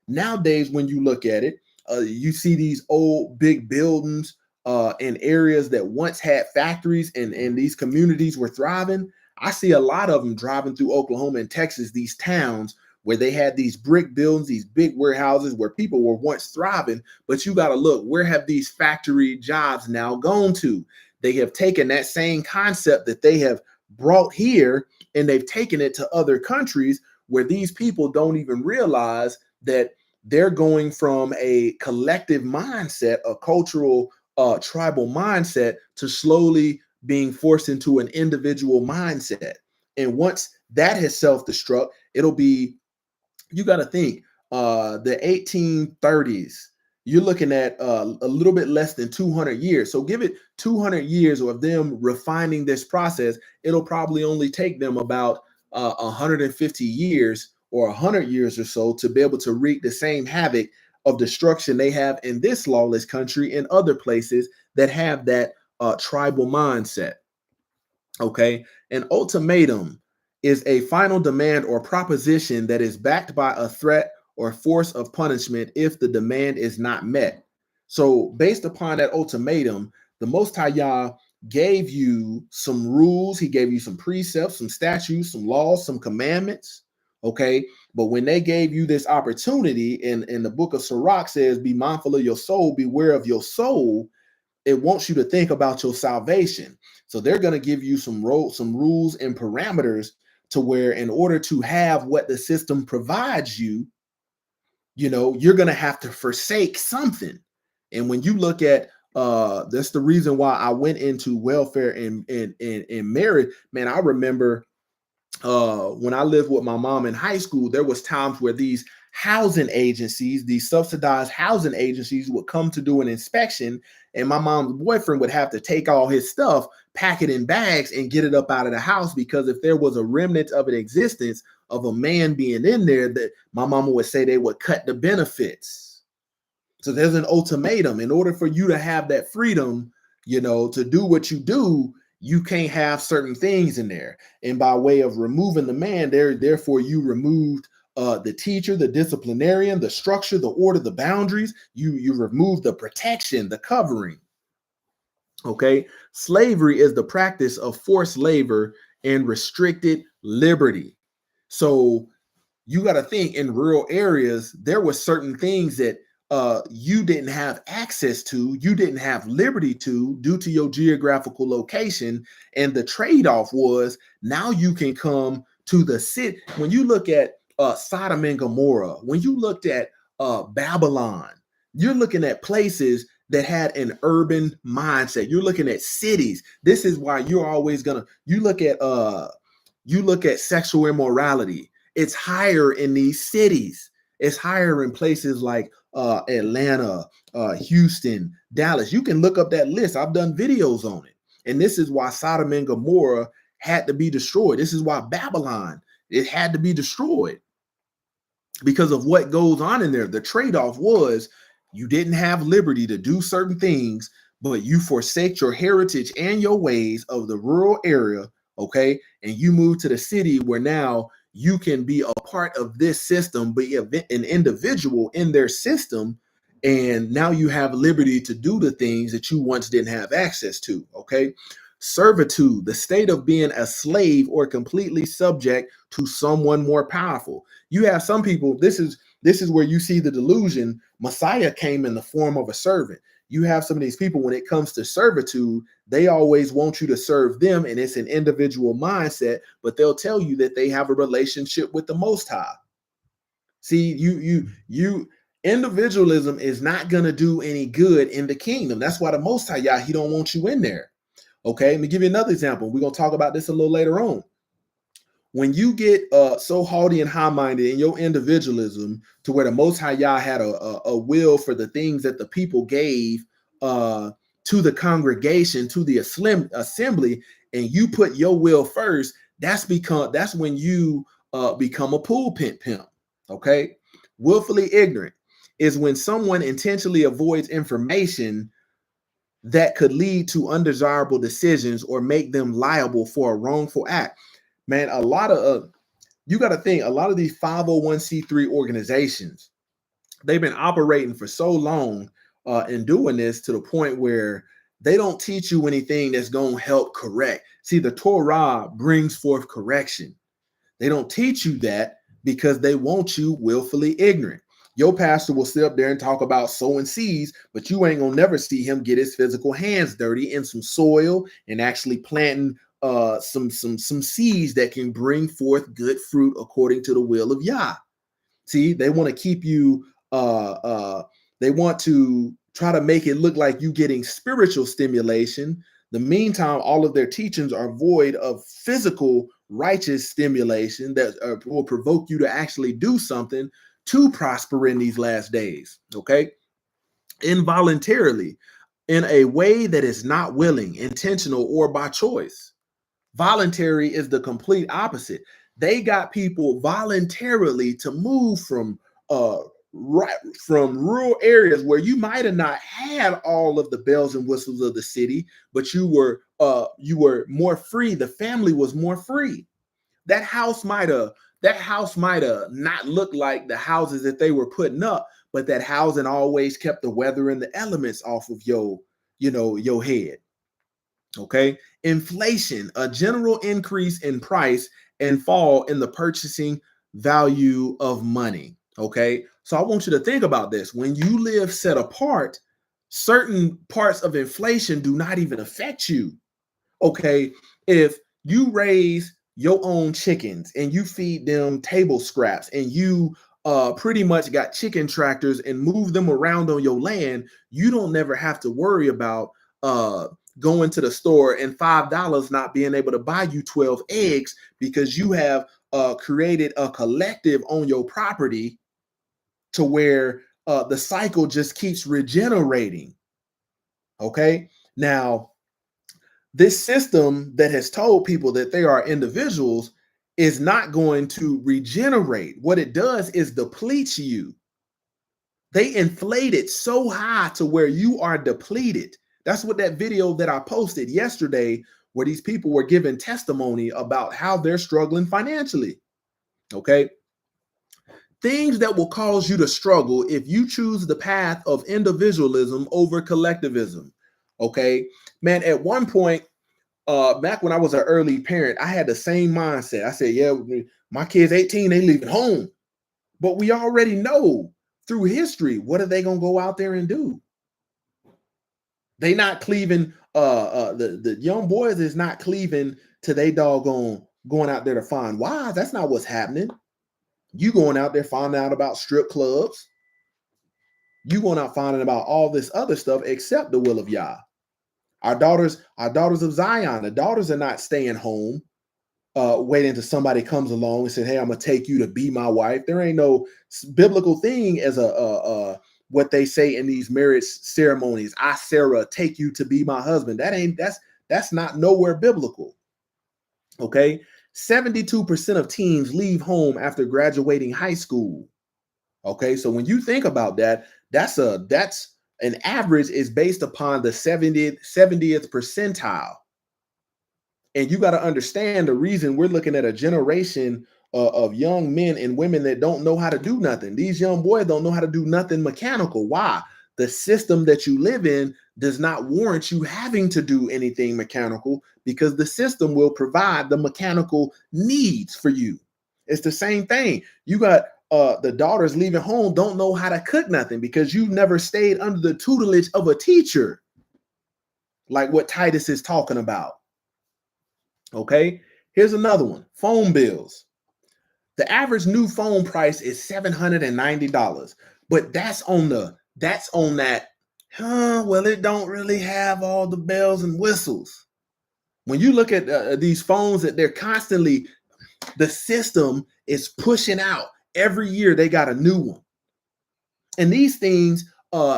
A: Nowadays, when you look at it, you see these old big buildings in areas that once had factories, and these communities were thriving. I see a lot of them driving through Oklahoma and Texas, these towns where they had these brick buildings, these big warehouses where people were once thriving. But you got to look, where have these factory jobs now gone to? They have taken that same concept that they have brought here, and they've taken it to other countries where these people don't even realize that they're going from a collective mindset, a cultural tribal mindset, to slowly being forced into an individual mindset. And once that has self-destruct, it'll be, you got to think, the 1830s, you're looking at a little bit less than 200 years. So give it 200 years of them refining this process. It'll probably only take them about 150 years or 100 years or so to be able to wreak the same havoc of destruction they have in this lawless country and other places that have that tribal mindset. Okay. An ultimatum is a final demand or proposition that is backed by a threat or force of punishment if the demand is not met. So, based upon that ultimatum, the Most High Yah gave you some rules, He gave you some precepts, some statutes, some laws, some commandments. Okay. But when they gave you this opportunity, in the book of Sirach says, be mindful of your soul, beware of your soul. It wants you to think about your salvation. So they're going to give you some rules and parameters to where, in order to have what the system provides you, you're going to have to forsake something. And when you look at that's the reason why I went into welfare and marriage. Man, I remember when I lived with my mom in high school, there was times where these housing agencies, these subsidized housing agencies, would come to do an inspection, and my mom's boyfriend would have to take all his stuff, pack it in bags, and get it up out of the house, because if there was a remnant of an existence of a man being in there, that my mama would say they would cut the benefits. So there's an ultimatum. In order for you to have that freedom, to do what you do, you can't have certain things in there. And by way of removing the man, therefore you removed the teacher, the disciplinarian, the structure, the order, the boundaries. You remove the protection, the covering. Okay, slavery is the practice of forced labor and restricted liberty. So you got to think, in rural areas, there were certain things that you didn't have access to, you didn't have liberty to, due to your geographical location. And the trade-off was, now you can come to the city. When you look at Sodom and Gomorrah, when you looked at Babylon, you're looking at places that had an urban mindset. You're looking at cities. This is why you're always gonna, you look at sexual immorality. It's higher in these cities. It's higher in places like Atlanta, Houston, Dallas. You can look up that list. I've done videos on it. And this is why Sodom and Gomorrah had to be destroyed. This is why Babylon, it had to be destroyed, because of what goes on in there. The trade-off was, you didn't have liberty to do certain things, but you forsake your heritage and your ways of the rural area, okay? And you move to the city where now you can be a part of this system, be an individual in their system, and now you have liberty to do the things that you once didn't have access to, okay? Servitude, the state of being a slave or completely subject to someone more powerful. You have some people, this is where you see the delusion. Messiah came in the form of a servant. You have some of these people, when it comes to servitude, they always want you to serve them, and it's an individual mindset, but they'll tell you that they have a relationship with the Most High. See, you individualism is not going to do any good in the kingdom. That's why the Most High, Yah, he don't want you in there. Okay, let me give you another example. We're going to talk about this a little later on. When you get so haughty and high-minded in your individualism, to where the Most High Yah had a will for the things that the people gave to the congregation, to the assembly, and you put your will first, that's when you become a pulpit pimp. Okay, willfully ignorant is when someone intentionally avoids information that could lead to undesirable decisions or make them liable for a wrongful act. Man, a lot of you got to think, a lot of these 501c3 organizations, they've been operating for so long and doing this to the point where they don't teach you anything that's going to help correct. See, the Torah brings forth correction. They don't teach you that because they want you willfully ignorant. Your pastor will sit up there and talk about sowing seeds, but you ain't gonna never see him get his physical hands dirty in some soil and actually planting some seeds that can bring forth good fruit according to the will of Yah. See, they want to keep you they want to try to make it look like you getting spiritual stimulation. The meantime, all of their teachings are void of physical righteous stimulation that will provoke you to actually do something to prosper in these last days. Okay, involuntarily, in a way that is not willing, intentional, or by choice. Voluntary is the complete opposite. They got people voluntarily to move from from rural areas where you might have not had all of the bells and whistles of the city, but you were more free. The family was more free. That house might have not looked like the houses that they were putting up, but that housing always kept the weather and the elements off of your head. Okay, inflation, a general increase in price and fall in the purchasing value of money. Okay, so I want you to think about this. When you live set apart, certain parts of inflation do not even affect you. Okay, if you raise your own chickens and you feed them table scraps and you pretty much got chicken tractors and move them around on your land, you don't never have to worry about going to the store and $5 not being able to buy you 12 eggs, because you have created a collective on your property to where the cycle just keeps regenerating. Okay, now this system that has told people that they are individuals is not going to regenerate. What it does is depletes you. They inflate it so high to where you are depleted. That's what that video that I posted yesterday where these people were giving testimony about how they're struggling financially. Okay. Things that will cause you to struggle if you choose the path of individualism over collectivism. Okay. Man, at one point, back when I was an early parent, I had the same mindset. I said, yeah, my kid's 18, they leaving home. But we already know through history, what are they gonna go out there and do? They not cleaving, the young boys is not cleaving to they doggone going out there to find wives. That's not what's happening. You going out there finding out about strip clubs. You going out finding about all this other stuff except the will of Yah. Our daughters of Zion, the daughters are not staying home, waiting until somebody comes along and said, hey, I'm gonna take you to be my wife. There ain't no biblical thing as a what they say in these marriage ceremonies. I, Sarah, take you to be my husband. That's not nowhere biblical. Okay. 72% of teens leave home after graduating high school. Okay. So when you think about that, that's an average is based upon the 70th percentile. And you got to understand the reason we're looking at a generation of young men and women that don't know how to do nothing. These young boys don't know how to do nothing mechanical. Why? The system that you live in does not warrant you having to do anything mechanical because the system will provide the mechanical needs for you. It's the same thing. You got the daughters leaving home don't know how to cook nothing because you never stayed under the tutelage of a teacher, like what Titus is talking about. Okay, here's another one. Phone bills. The average new phone price is $790, but that's on that. Well, it don't really have all the bells and whistles. When you look at these phones that they're constantly, the system is pushing out every year. They got a new one, and these things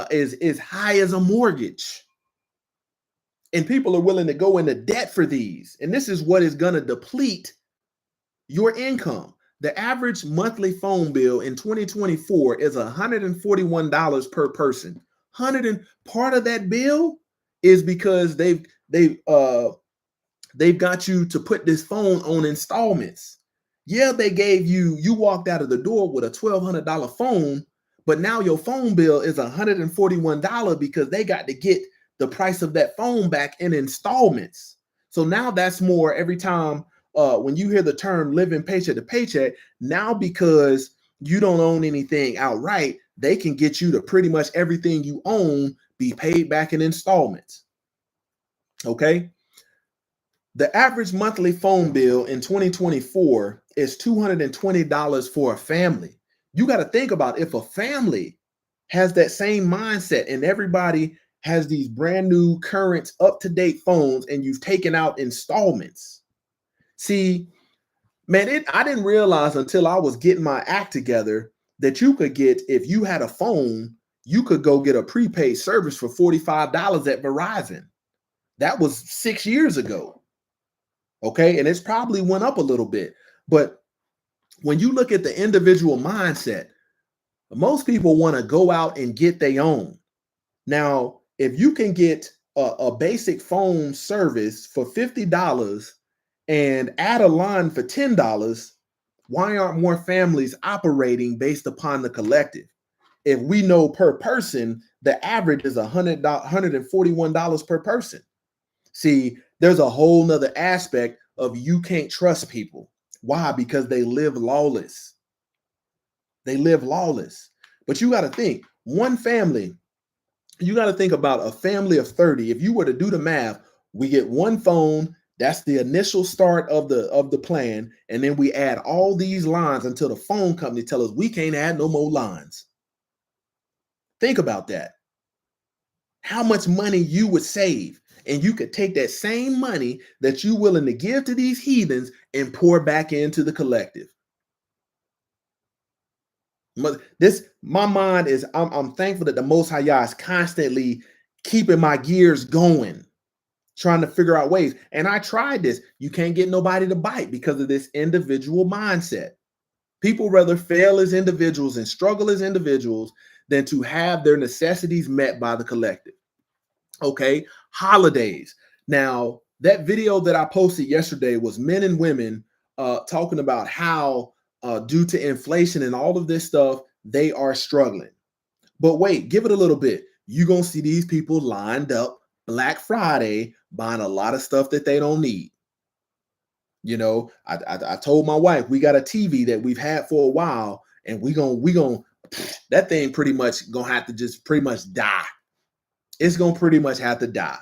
A: is high as a mortgage. And people are willing to go into debt for these. And this is what is going to deplete your income. The average monthly phone bill in 2024 is $141 per person. Part of that bill is because they've got you to put this phone on installments. Yeah, they gave you walked out of the door with a $1,200 phone, but now your phone bill is $141 because they got to get the price of that phone back in installments. So now that's more every time when you hear the term living paycheck to paycheck, now because you don't own anything outright, they can get you to pretty much everything you own be paid back in installments. Okay. The average monthly phone bill in 2024 is $220 for a family. You got to think about if a family has that same mindset and everybody has these brand new, current, up-to-date phones and you've taken out installments. See, man, I didn't realize until I was getting my act together that you could get, if you had a phone, you could go get a prepaid service for $45 at Verizon. That was 6 years ago. Okay. And it's probably went up a little bit. But when you look at the individual mindset, most people want to go out and get their own. Now, if you can get a basic phone service for $50 and add a line for $10, why aren't more families operating based upon the collective? If we know per person, the average is $141 per person. See, there's a whole nother aspect of you can't trust people. Why? Because they live lawless. They live lawless. But you got to think, one family, you got to think about a family of 30. If you were to do the math, we get one phone. That's the initial start of the plan. And then we add all these lines until the phone company tell us we can't add no more lines. Think about that. How much money you would save. And you could take that same money that you're willing to give to these heathens and pour back into the collective. My mind is, I'm thankful that the Most High Yah is constantly keeping my gears going, trying to figure out ways. And I tried this. You can't get nobody to bite because of this individual mindset. People rather fail as individuals and struggle as individuals than to have their necessities met by the collective. Okay, holidays. Now, That video that I posted yesterday was men and women talking about how, due to inflation and all of this stuff, they are struggling. But wait, give it a little bit. You're going to see these people lined up Black Friday buying a lot of stuff that they don't need. You know, I told my wife we got a TV that we've had for a while, and we gonna that thing pretty much gonna have to just pretty much die. It's gonna pretty much have to die.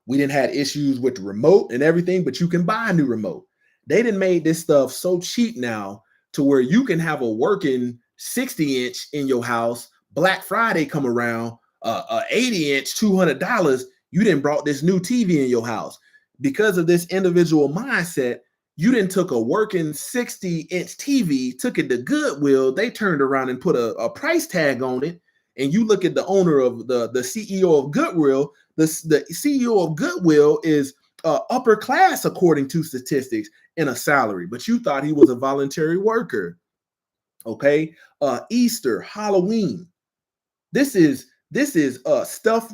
A: We didn't had issues with the remote and everything, but you can buy a new remote. They done made this stuff so cheap now to where you can have a working 60-inch in your house. Black Friday come around, 80-inch, $200. You didn't brought this new TV in your house because of this individual mindset. You didn't took a working 60-inch TV, took it to Goodwill. They turned around and put a price tag on it. And you look at the owner of the CEO of Goodwill. The CEO of Goodwill is upper class according to statistics in a salary, but you thought he was a voluntary worker. Okay, Easter, Halloween. This is stuff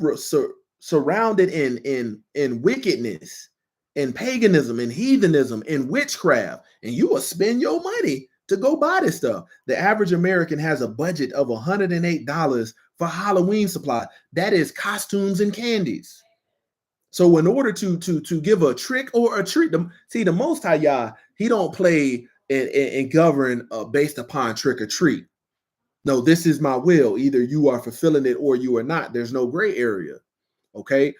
A: surrounded in wickedness, in paganism, in heathenism, in witchcraft, and you will spend your money to go buy this stuff. The average American has a budget of $108 for Halloween supply. That is costumes and candies. So in order to give a trick or a treat, see the Most High Yah, he don't play and govern based upon trick or treat. No, this is my will. Either you are fulfilling it or you are not. There's no gray area. Okay.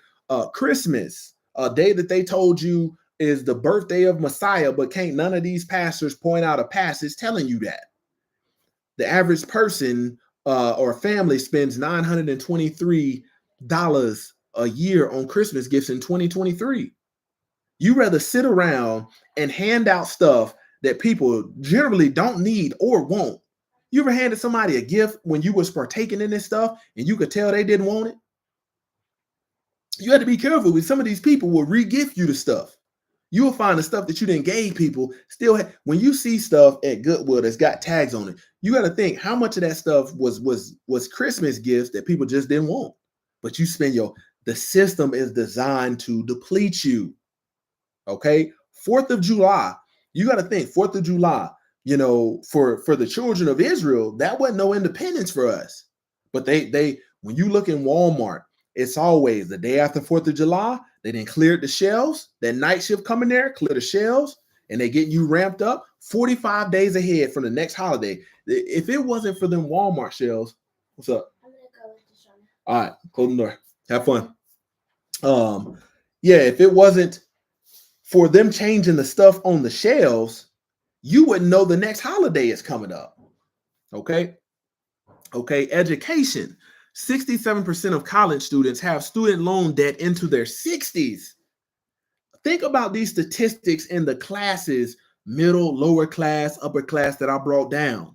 A: Christmas, a day that they told you is the birthday of Messiah, but can't none of these pastors point out a passage telling you that. The average person or family spends $923 a year on Christmas gifts in 2023. You rather sit around and hand out stuff that people generally don't need or want. You ever handed somebody a gift when you was partaking in this stuff and you could tell they didn't want it? You had to be careful with some of these people will re-gift you the stuff. You will find the stuff that you didn't gave people still when you see stuff at Goodwill that's got tags on it. You got to think how much of that stuff was Christmas gifts that people just didn't want. But you spend the system is designed to deplete you. Okay, 4th of July. You got to think 4th of July. You know, for the children of Israel, that wasn't no independence for us. But they when you look in Walmart, it's always the day after 4th of July. They didn't clear the shelves. That night shift coming there, clear the shelves, and they get you ramped up 45 days ahead from the next holiday. If it wasn't for them Walmart shelves, what's up? I'm gonna go with this one. All right, close the door. Have fun. Yeah, if it wasn't for them changing the stuff on the shelves, you wouldn't know the next holiday is coming up. Okay. Okay. Education. 67% of college students have student loan debt into their 60s. Think about these statistics in the classes, middle, lower class, upper class that I brought down.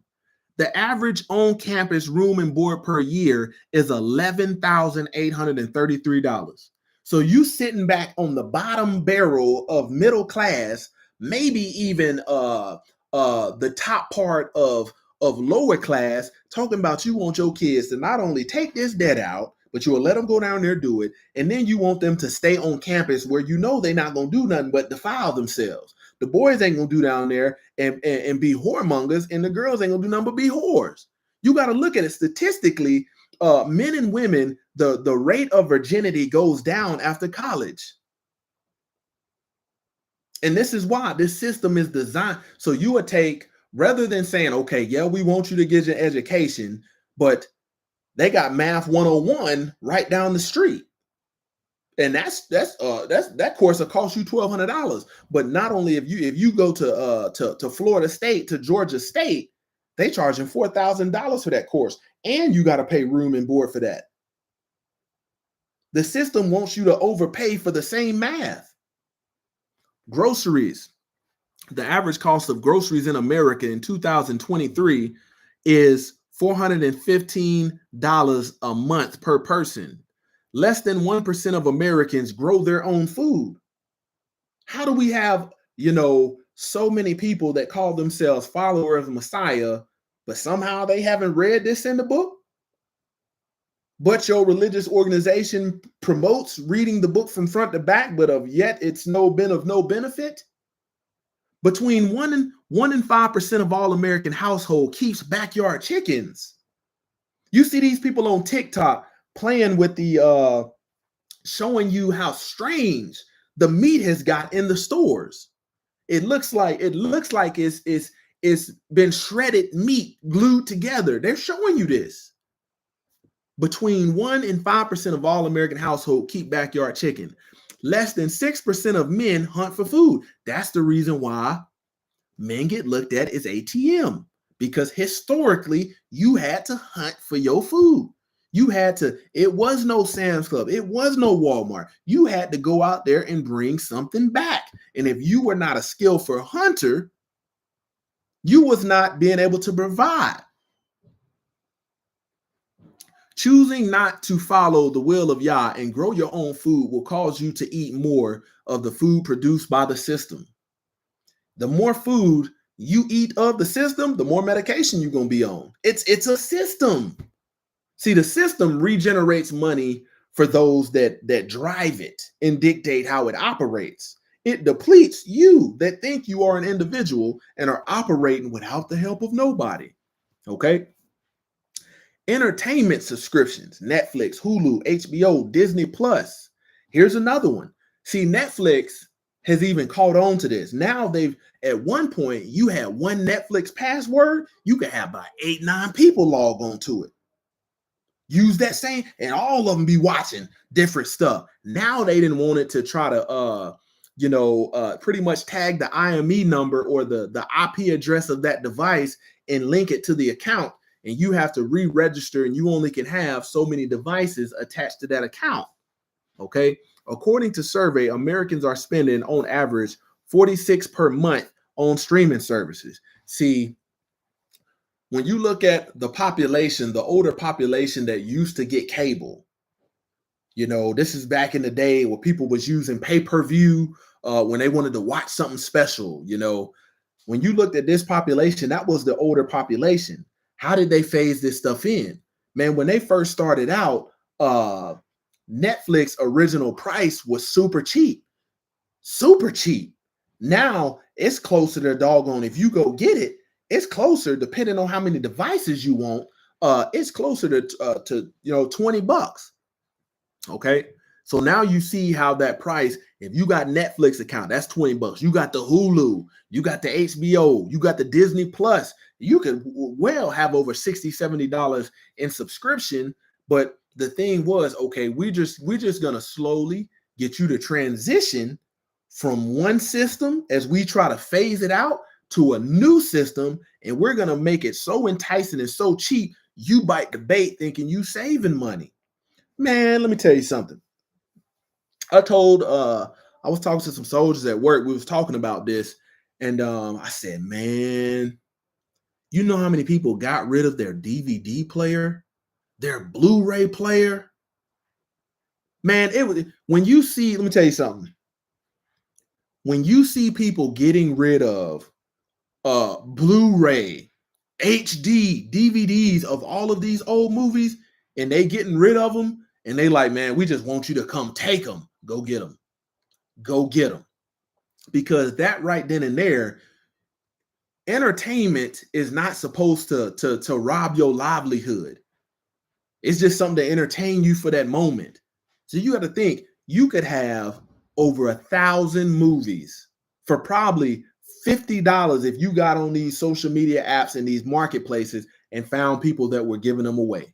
A: The average on-campus room and board per year is $11,833. So you sitting back on the bottom barrel of middle class, maybe even the top part of lower class, talking about you want your kids to not only take this debt out, but you will let them go down there do it, and then you want them to stay on campus where you know they're not gonna do nothing but defile themselves. The boys ain't gonna do down there and be whoremongers, and the girls ain't gonna do nothing but be whores. You got to look at it statistically. Men and women, the rate of virginity goes down after college. And this is why this system is designed. So you would take, rather than saying, okay, yeah, we want you to get your education, but they got math 101 right down the street. And that course will cost you $1,200. But not only if you go to Florida State, to Georgia State, they charging $4,000 for that course, and you got to pay room and board for that. The system wants you to overpay for the same math. Groceries. The average cost of groceries in America in 2023 is $415 a month per person. Less than 1% of Americans grow their own food. How do we have, so many people that call themselves followers of Messiah, but somehow they haven't read this in the book? but your religious organization promotes reading the book from front to back, but of yet it's of no benefit. Between 1 and 5% of all American household keeps backyard chickens. You see these people on TikTok playing with the showing you how strange the meat has got in the stores. It looks like it's been shredded meat glued together. They're showing you this. Between 1 and 5% of all American households keep backyard chicken. Less than 6% of men hunt for food. That's the reason why men get looked at as ATM, because historically you had to hunt for your food. It was no Sam's Club, it was no Walmart. You had to go out there and bring something back. And if you were not a skillful hunter, you was not being able to provide. Choosing not to follow the will of Yah and grow your own food will cause you to eat more of the food produced by the system. The more food you eat of the system, the more medication you're going to be on. It's a system. See, the system regenerates money for those that drive it and dictate how it operates. It depletes you that think you are an individual and are operating without the help of nobody. Okay? Entertainment subscriptions, Netflix, Hulu, HBO, Disney Plus. Here's another one. See, Netflix has even caught on to this. Now at one point, you had one Netflix password, you could have about 8-9 people log on to it. Use that same, and all of them be watching different stuff. Now they didn't want it to try to pretty much tag the IME number or the IP address of that device and link it to the account. And you have to re-register, and you only can have so many devices attached to that account. Okay. According to survey, Americans are spending on average $46 per month on streaming services. See, when you look at the population, the older population that used to get cable, this is back in the day where people was using pay-per-view when they wanted to watch something special. When you looked at this population, that was the older population. How did they phase this stuff in? Man, when they first started out, Netflix original price was super cheap. Super cheap. Now it's closer to doggone. If you go get it, it's closer, depending on how many devices you want. It's closer to $20. Okay. So now you see how that price, if you got Netflix account, that's $20. You got the Hulu, you got the HBO, you got the Disney Plus. You could well have over $60, $70 in subscription. But the thing was, okay, we're just gonna slowly get you to transition from one system as we try to phase it out to a new system, and we're gonna make it so enticing and so cheap, you bite the bait thinking you saving money. Man, let me tell you something. I was talking to some soldiers at work. We was talking about this, and I said, man, you know how many people got rid of their DVD player, their Blu-ray player? Man, it was when you see, let me tell you something. When you see people getting rid of Blu-ray, HD, DVDs of all of these old movies, and they getting rid of them, and they like, man, we just want you to come take them. Go get them. Go get them. Because that right then and there, entertainment is not supposed to rob your livelihood. It's just something to entertain you for that moment. So you got to think, you could have over 1,000 movies for probably $50 if you got on these social media apps and these marketplaces and found people that were giving them away.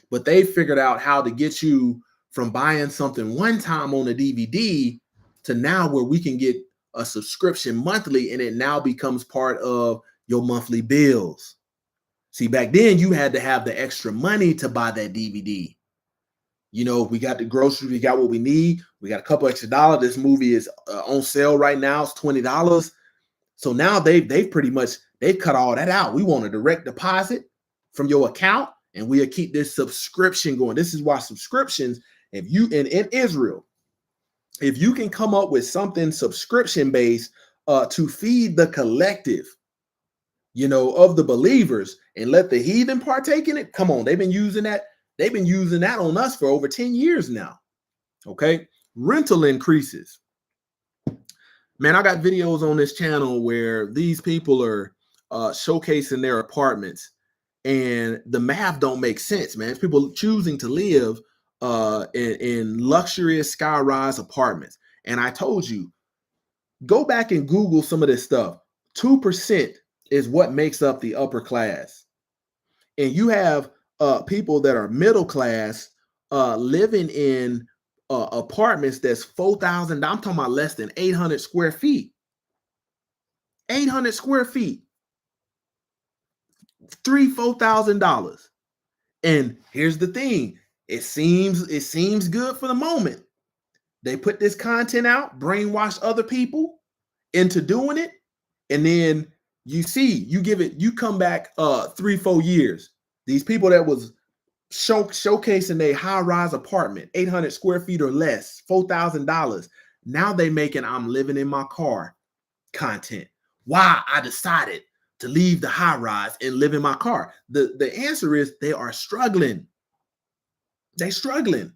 A: But they figured out how to get you from buying something one time on a DVD to now where we can get a subscription monthly, and it now becomes part of your monthly bills. See, back then you had to have the extra money to buy that DVD. We got the groceries, we got what we need. We got a couple extra dollars. This movie is on sale right now. It's $20. So now they've cut all that out. We want a direct deposit from your account, and we'll keep this subscription going. This is why subscriptions, if you in Israel, if you can come up with something subscription based to feed the collective, of the believers and let the heathen partake in it. Come on, they've been using that. They've been using that on us for over 10 years now. Okay. Rental increases. Man, I got videos on this channel where these people are showcasing their apartments, and the math don't make sense, man. It's people choosing to live in luxurious sky-rise apartments. And I told you, go back and Google some of this stuff. 2% is what makes up the upper class. And you have people that are middle class living in apartments that's 4,000. I'm talking about less than 800 square feet. 800 square feet, $4,000. And here's the thing: it seems good for the moment. They put this content out, brainwash other people into doing it, and then you come back 3-4 years. These people that was showcasing a high-rise apartment, 800 square feet or less, $4,000. Now they making I'm living in my car content. Why I decided to leave the high rise and live in my car. The answer is they are struggling. They're struggling.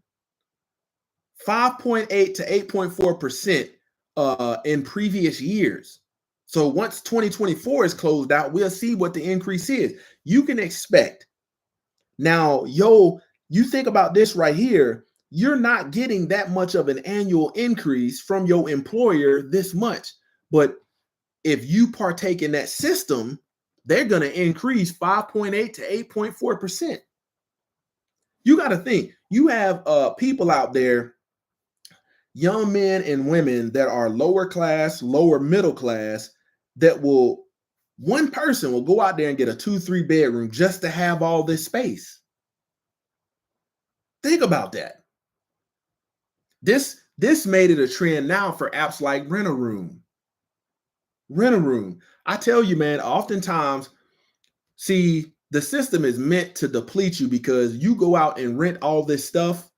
A: 5.8 to 8.4% in previous years. So once 2024 is closed out, we'll see what the increase is. You can expect. Now, you think about this right here. You're not getting that much of an annual increase from your employer this much. But if you partake in that system, they're going to increase 5.8 to 8.4%. You got to think, you have people out there, young men and women that are lower class, lower middle class, that one person will go out there and get a 2-3 bedroom just to have all this space. Think about that. This made it a trend now for apps like Rent-A-Room. Rent-A-Room. I tell you, man, oftentimes, see, the system is meant to deplete you because you go out and rent all this stuff,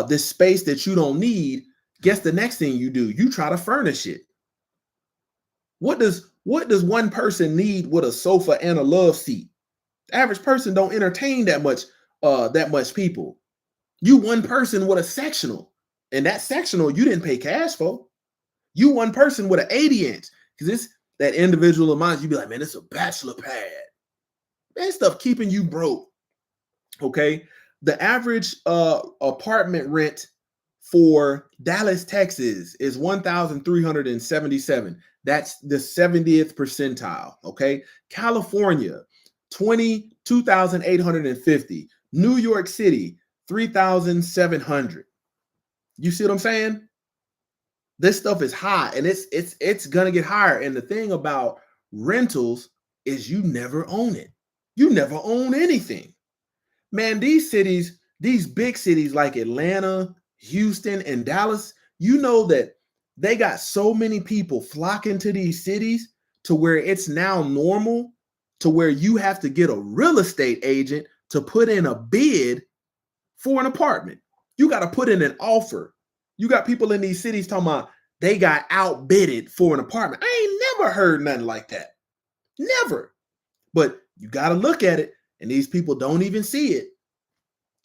A: this space that you don't need. Guess the next thing you do? You try to furnish it. What does one person need with a sofa and a love seat? The average person don't entertain that much people. You one person with a sectional, and that sectional you didn't pay cash for. You one person with an 80-inch, because it's that individual of mine. You be like, man, it's a bachelor pad. Man, stuff keeping you broke. Okay, the average apartment rent for Dallas, Texas, is $1,377. That's the 70th percentile. Okay, California, $22,850. New York City, $3,700. You see what I'm saying? This stuff is high, and it's gonna get higher. And the thing about rentals is you never own it. You never own anything. Man, these cities, these big cities like Atlanta, Houston, and Dallas, you know that they got so many people flocking to these cities to where it's now normal to where you have to get a real estate agent to put in a bid for an apartment. You got to put in an offer. You got people in these cities talking about they got outbidded for an apartment. I ain't never heard nothing like that. Never. But you got to look at it, and these people don't even see it.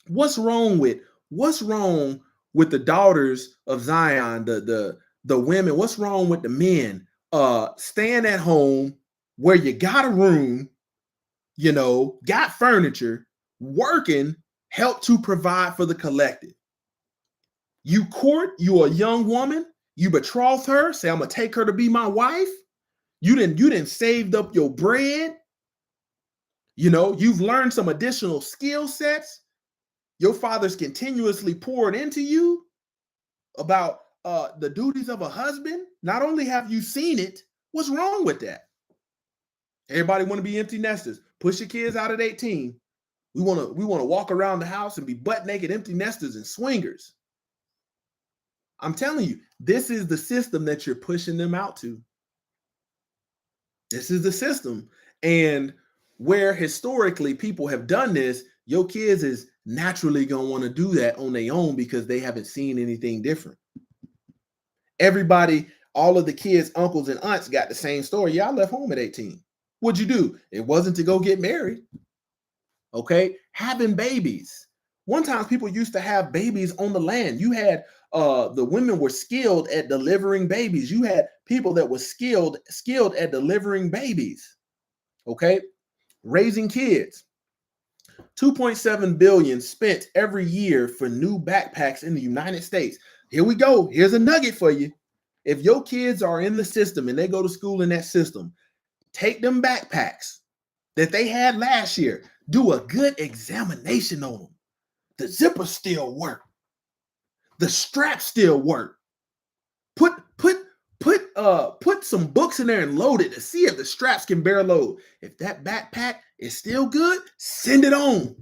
A: What's wrong with the daughters of Zion, the women? What's wrong with the men staying at home where you got a room, got furniture, working, help to provide for the collective? You a young woman, you betroth her, say, I'm gonna take her to be my wife. You didn't saved up your bread. You've learned some additional skill sets. Your father's continuously poured into you about the duties of a husband. Not only have you seen it, what's wrong with that? Everybody want to be empty nesters. Push your kids out at 18. We want to walk around the house and be butt naked empty nesters and swingers. I'm telling you, this is the system that you're pushing them out to. This is the system. And where historically people have done this, your kids is naturally going to want to do that on their own because they haven't seen anything different. Everybody, all of the kids' uncles and aunts got the same story. Yeah, I left home at 18. What'd you do? It wasn't to go get married. Okay? Having babies. One time people used to have babies on the land. You had the women were skilled at delivering babies. You had people that were skilled at delivering babies. Okay, raising kids. 2.7 billion spent every year for new backpacks in the United States. Here we go. Here's a nugget for you. If your kids are in the system and they go to school in that system, take them backpacks that they had last year, do a good examination on them. The zippers still work. The straps still work. Put some books in there and load it to see if the straps can bear load. If that backpack is still good, send it on.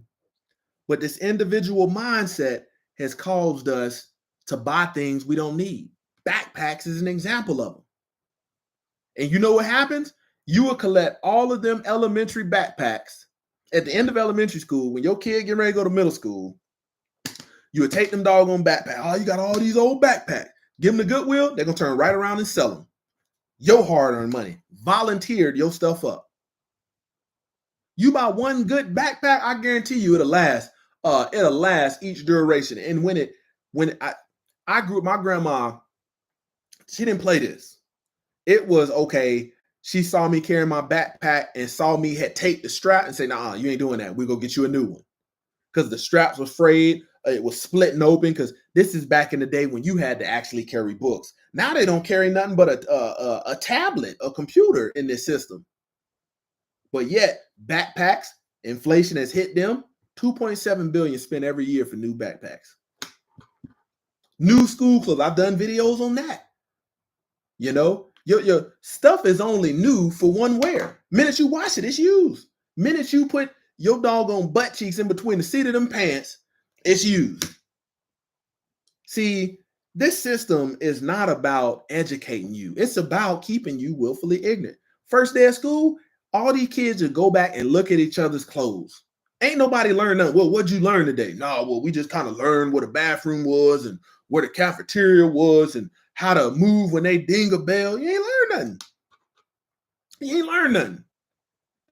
A: But this individual mindset has caused us to buy things we don't need. Backpacks is an example of them. And you know what happens? You will collect all of them elementary backpacks at the end of elementary school. When your kid get ready to go to middle school, you would take them doggone backpacks. Oh, you got all these old backpacks. Give them the Goodwill, they're going to turn right around and sell them. Your hard-earned money. Volunteered your stuff up. You buy one good backpack, I guarantee you it'll last. It'll last each duration. And when I grew up, my grandma, she didn't play this. It was okay. She saw me carrying my backpack and saw me had taped the strap and say, "Nah, you ain't doing that. We're gonna get you a new one." Because the straps were frayed, it was splitting open. Because this is back in the day when you had to actually carry books. Now they don't carry nothing but a tablet, a computer in this system. But yet, backpacks, inflation has hit them. 2.7 billion spent every year for new backpacks. New school clothes. I've done videos on that. You know, your stuff is only new for one wear. Minute you wash it, it's used. Minute you put your doggone butt cheeks in between the seat of them pants, it's used. See, this system is not about educating you. It's about keeping you willfully ignorant. First day of school, all these kids just go back and look at each other's clothes. Ain't nobody learned nothing. Well, what'd you learn today? No, well, we just kind of learned what a bathroom was and where the cafeteria was and how to move when they ding a bell. You ain't learned nothing. You ain't learned nothing.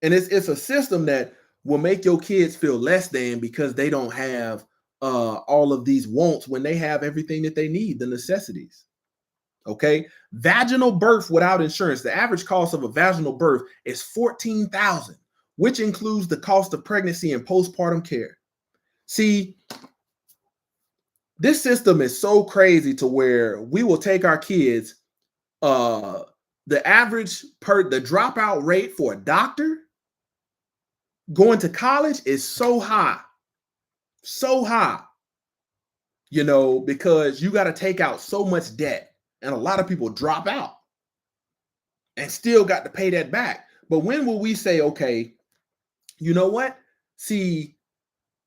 A: And it's a system that will make your kids feel less than because they don't have all of these wants when they have everything that they need, the necessities. Okay, vaginal birth without insurance. The average cost of a vaginal birth is $14,000, which includes the cost of pregnancy and postpartum care. See, this system is so crazy to where we will take our kids. The dropout rate for a doctor going to college is so high, you know, because you got to take out so much debt. And a lot of people drop out and still got to pay that back. But when will we say, okay, you know what? See,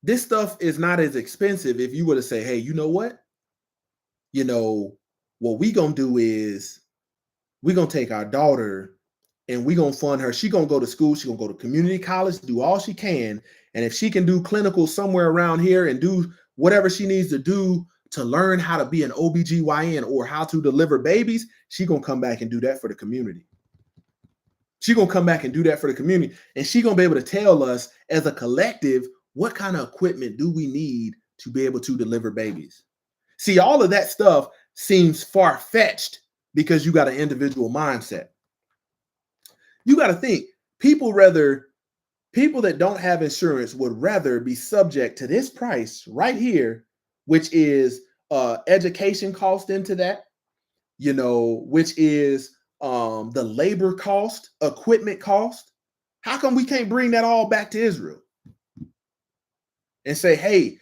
A: this stuff is not as expensive if you were to say, hey, you know what? You know, what we going to do is we're going to take our daughter and we're going to fund her. She's going to go to school. She's going to go to community college, do all she can. And if she can do clinical somewhere around here and do whatever she needs to do to learn how to be an OBGYN or how to deliver babies, she's going to come back and do that for the community. She's going to come back and do that for the community. And she's going to be able to tell us as a collective, what kind of equipment do we need to be able to deliver babies? See, all of that stuff seems far-fetched because you got an individual mindset. You got to think, people that don't have insurance would rather be subject to this price right here, which is education cost into that, you know, which is the labor cost, equipment cost. How come we can't bring that all back to Israel and say, hey,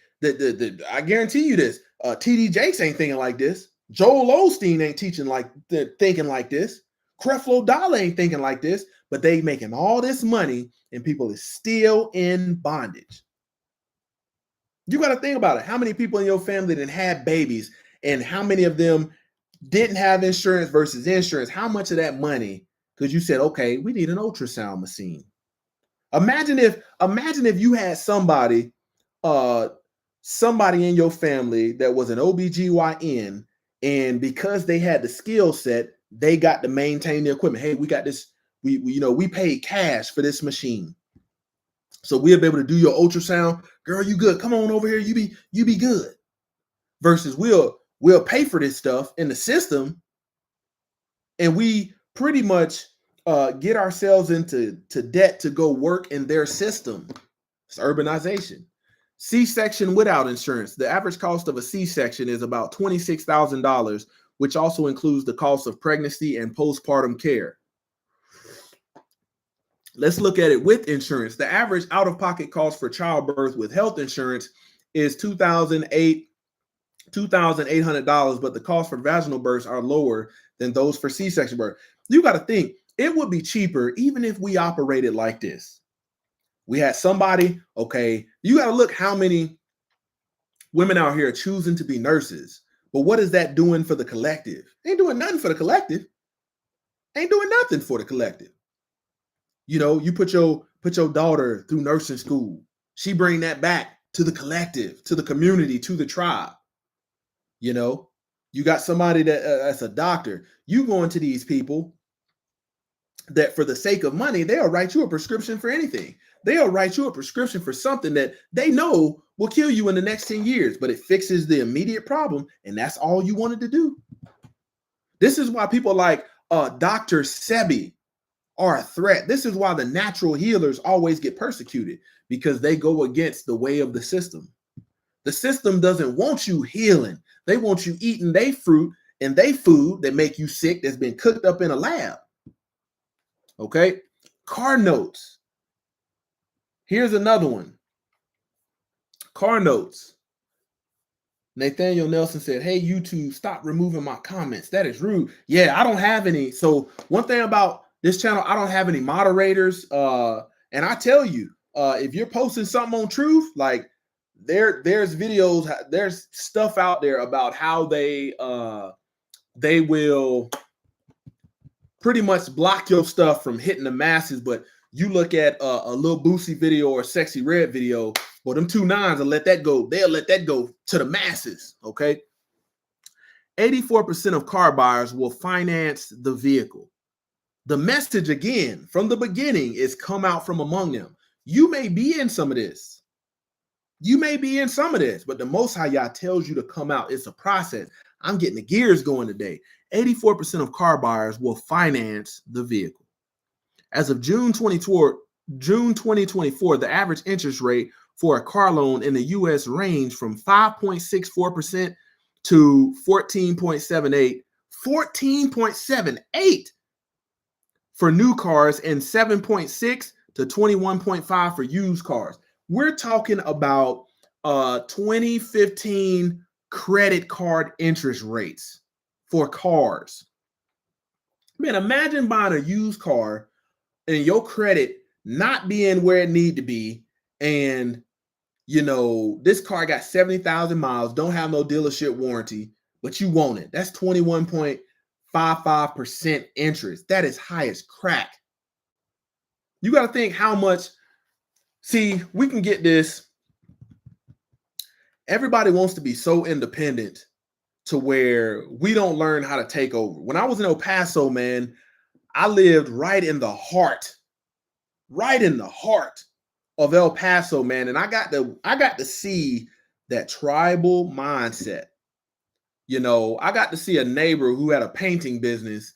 A: I guarantee you this, TD Jakes ain't thinking like this. Joel Osteen ain't thinking like this. Creflo Dollar ain't thinking like this, but they making all this money and people is still in bondage. You got to think about it. How many people in your family that had babies and how many of them didn't have insurance versus insurance? How much of that money? Because you said, okay, we need an ultrasound machine. Imagine if you had somebody in your family that was an OBGYN, and because they had the skill set, they got to maintain the equipment. Hey, we got this. We paid cash for this machine. So we'll be able to do your ultrasound. Girl, you good. Come on over here. You be good. Versus we'll pay for this stuff in the system, and we pretty much get ourselves into debt to go work in their system. It's urbanization. C-section without insurance. The average cost of a C-section is about $26,000, which also includes the cost of pregnancy and postpartum care. Let's look at it with insurance. The average out-of-pocket cost for childbirth with health insurance is $2,800, but the cost for vaginal births are lower than those for C-section birth. You got to think it would be cheaper even if we operated like this. We had somebody, okay, you got to look how many women out here are choosing to be nurses. But what is that doing for the collective? Ain't doing nothing for the collective. Ain't doing nothing for the collective. You know, you put your daughter through nursing school. She bring that back to the collective, to the community, to the tribe. You know, you got somebody that's a doctor. You going to these people that for the sake of money, they'll write you a prescription for anything. They'll write you a prescription for something that they know will kill you in the next 10 years, but it fixes the immediate problem, and that's all you wanted to do. This is why people like Dr. Sebi are a threat. This is why the natural healers always get persecuted, because they go against the way of the system. The system doesn't want you healing. They want you eating their fruit and their food that make you sick, that's been cooked up in a lab. Okay? Car notes. Here's another one. Car notes. Nathaniel Nelson said, "Hey, YouTube, stop removing my comments. That is rude." Yeah, I don't have any. So one thing about this channel, I don't have any moderators. And I tell you, if you're posting something on truth, like there's videos, there's stuff out there about how they will pretty much block your stuff from hitting the masses. But you look at a Lil Boosie video or a Sexy Red video, well, them 2 9s will let that go. They'll let that go to the masses, okay? 84% of car buyers will finance the vehicle. The message, again, from the beginning is come out from among them. You may be in some of this. You may be in some of this, but the Most High Yah tells you to come out. It's a process. I'm getting the gears going today. 84% of car buyers will finance the vehicle. As of June 2024, the average interest rate for a car loan in the U.S. ranged from 5.64% to 14.78, 14.78 for new cars, and 7.6 to 21.5 for used cars. We're talking about 2015 credit card interest rates for cars. Man, imagine buying a used car and your credit not being where it need to be, and you know this car got 70,000 miles, don't have no dealership warranty, but you want it. That's 21.55% interest. That is high as crack. You got to think how much. See, we can get this. Everybody wants to be so independent to where we don't learn how to take over. When I was in El Paso, man, I lived right in the heart of El Paso, man. And I got to see that tribal mindset. You know, I got to see a neighbor who had a painting business.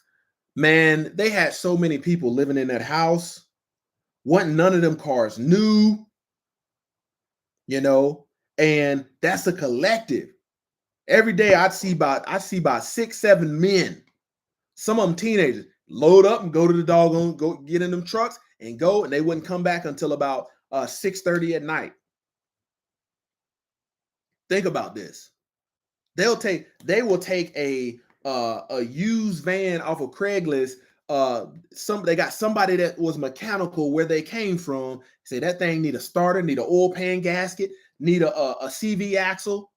A: Man, they had so many people living in that house. Wasn't none of them cars new, you know, and that's a collective. Every day I see about 6, 7 men, some of them teenagers, load up and go to the doggone, go get in them trucks and go, and they wouldn't come back until about 6:30 at night. Think about this. They will take a used van off of Craigslist. They got somebody that was mechanical where they came from. Say that thing need a starter, need an oil pan gasket, need a CV axle,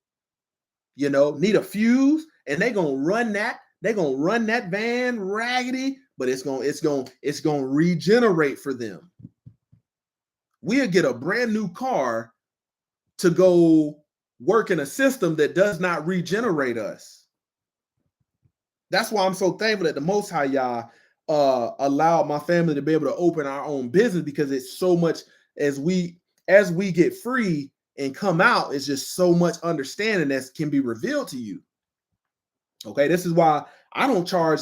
A: you know, need a fuse, and they're gonna run that. They're gonna run that van raggedy, but it's gonna regenerate for them. We'll get a brand new car to go work in a system that does not regenerate us. That's why I'm so thankful that the Most High Yah allowed my family to be able to open our own business, because it's so much. as we get free and come out, it's just so much understanding that can be revealed to you. Okay, this is why I don't charge.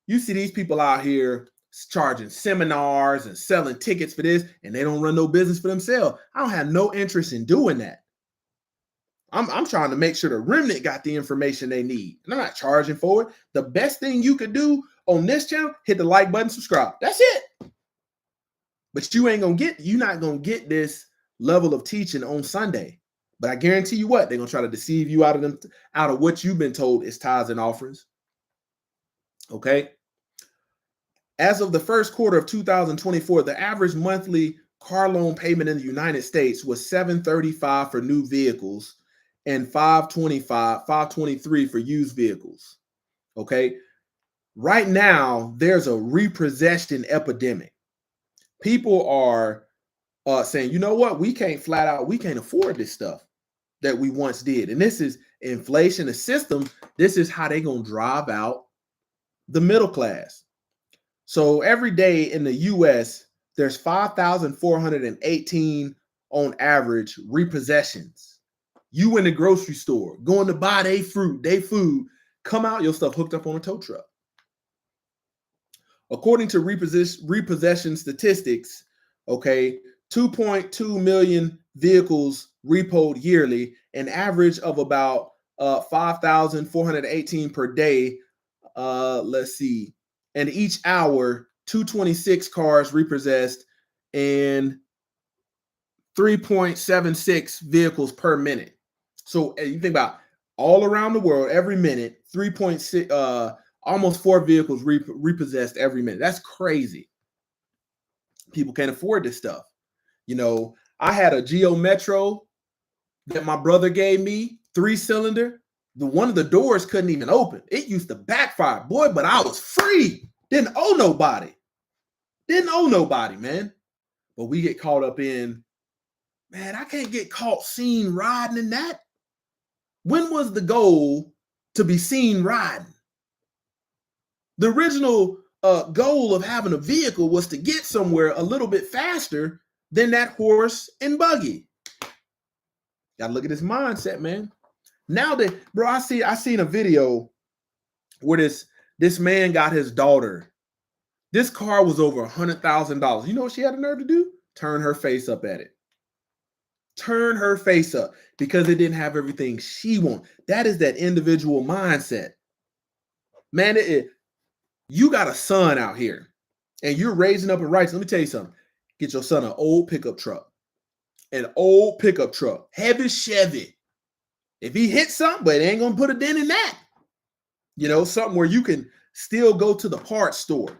A: You see these people out here charging seminars and selling tickets for this, and they don't run no business for themselves. I don't have no interest in doing that. I'm trying to make sure the remnant got the information they need, and I'm not charging for it. The best thing you could do on this channel, hit the like button, subscribe. That's it. But you're not gonna get this level of teaching on Sunday. But I guarantee you what, they're gonna try to deceive you out of what you've been told is tithes and offerings. Okay. As of the first quarter of 2024, the average monthly car loan payment in the United States was $735 for new vehicles and $523 for used vehicles. Okay. Right now, there's a repossession epidemic. People are saying, you know what, we can't afford this stuff that we once did. And this is inflation, the system. This is how they're going to drive out the middle class. So every day in the US, there's 5,418 on average repossessions. You in the grocery store, going to buy their fruit, their food, come out, your stuff hooked up on a tow truck. According to repossession statistics, okay, 2.2 million vehicles repoed yearly, an average of about 5,418 per day. Let's see. And each hour, 226 cars repossessed and 3.76 vehicles per minute. So you think about all around the world, every minute, 3.6, almost 4 vehicles repossessed every minute. That's crazy. People can't afford this stuff. You know, I had a Geo Metro that my brother gave me, 3-cylinder. One of the doors couldn't even open. It used to backfire, boy, but I was free. Didn't owe nobody, man. But we get caught up in, man, I can't get caught seen riding in that. When was the goal to be seen riding? The original goal of having a vehicle was to get somewhere a little bit faster than that horse and buggy. Gotta look at this mindset, man. Now that, bro, I seen a video where this man got his daughter. This car was over $100,000. You know what she had the nerve to do? Turn her face up at it. Turn her face up because it didn't have everything she wanted. That is that individual mindset. Man, you got a son out here and you're raising up in righteousness. Let me tell you something. Get your son an old pickup truck. Heavy Chevy. If he hits something, but it ain't gonna put a dent in that. You know, something where you can still go to the parts store,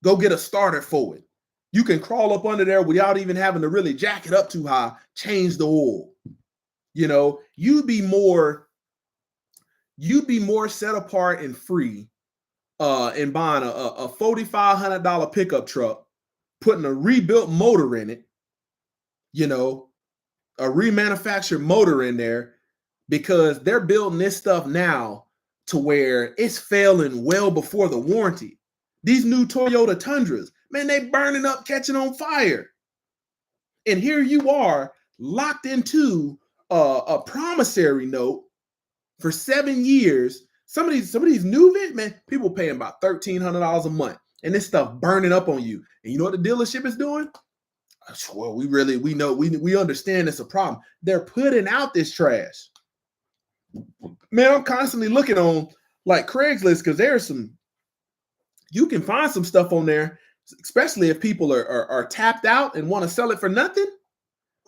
A: go get a starter for it. You can crawl up under there without even having to really jack it up too high, change the oil. You know, you'd be more set apart and free in buying a $4,500 pickup truck, putting a rebuilt motor in it, you know, a remanufactured motor in there, because they're building this stuff now to where it's failing well before the warranty. These new Toyota Tundras, man, they burning up, catching on fire. And here you are locked into a promissory note for 7 years. Some of these new man, people paying about $1,300 a month, and this stuff burning up on you. And you know what the dealership is doing? Well, we understand it's a problem. They're putting out this trash. Man, I'm constantly looking on like Craigslist because you can find some stuff on there, especially if people are tapped out and want to sell it for nothing.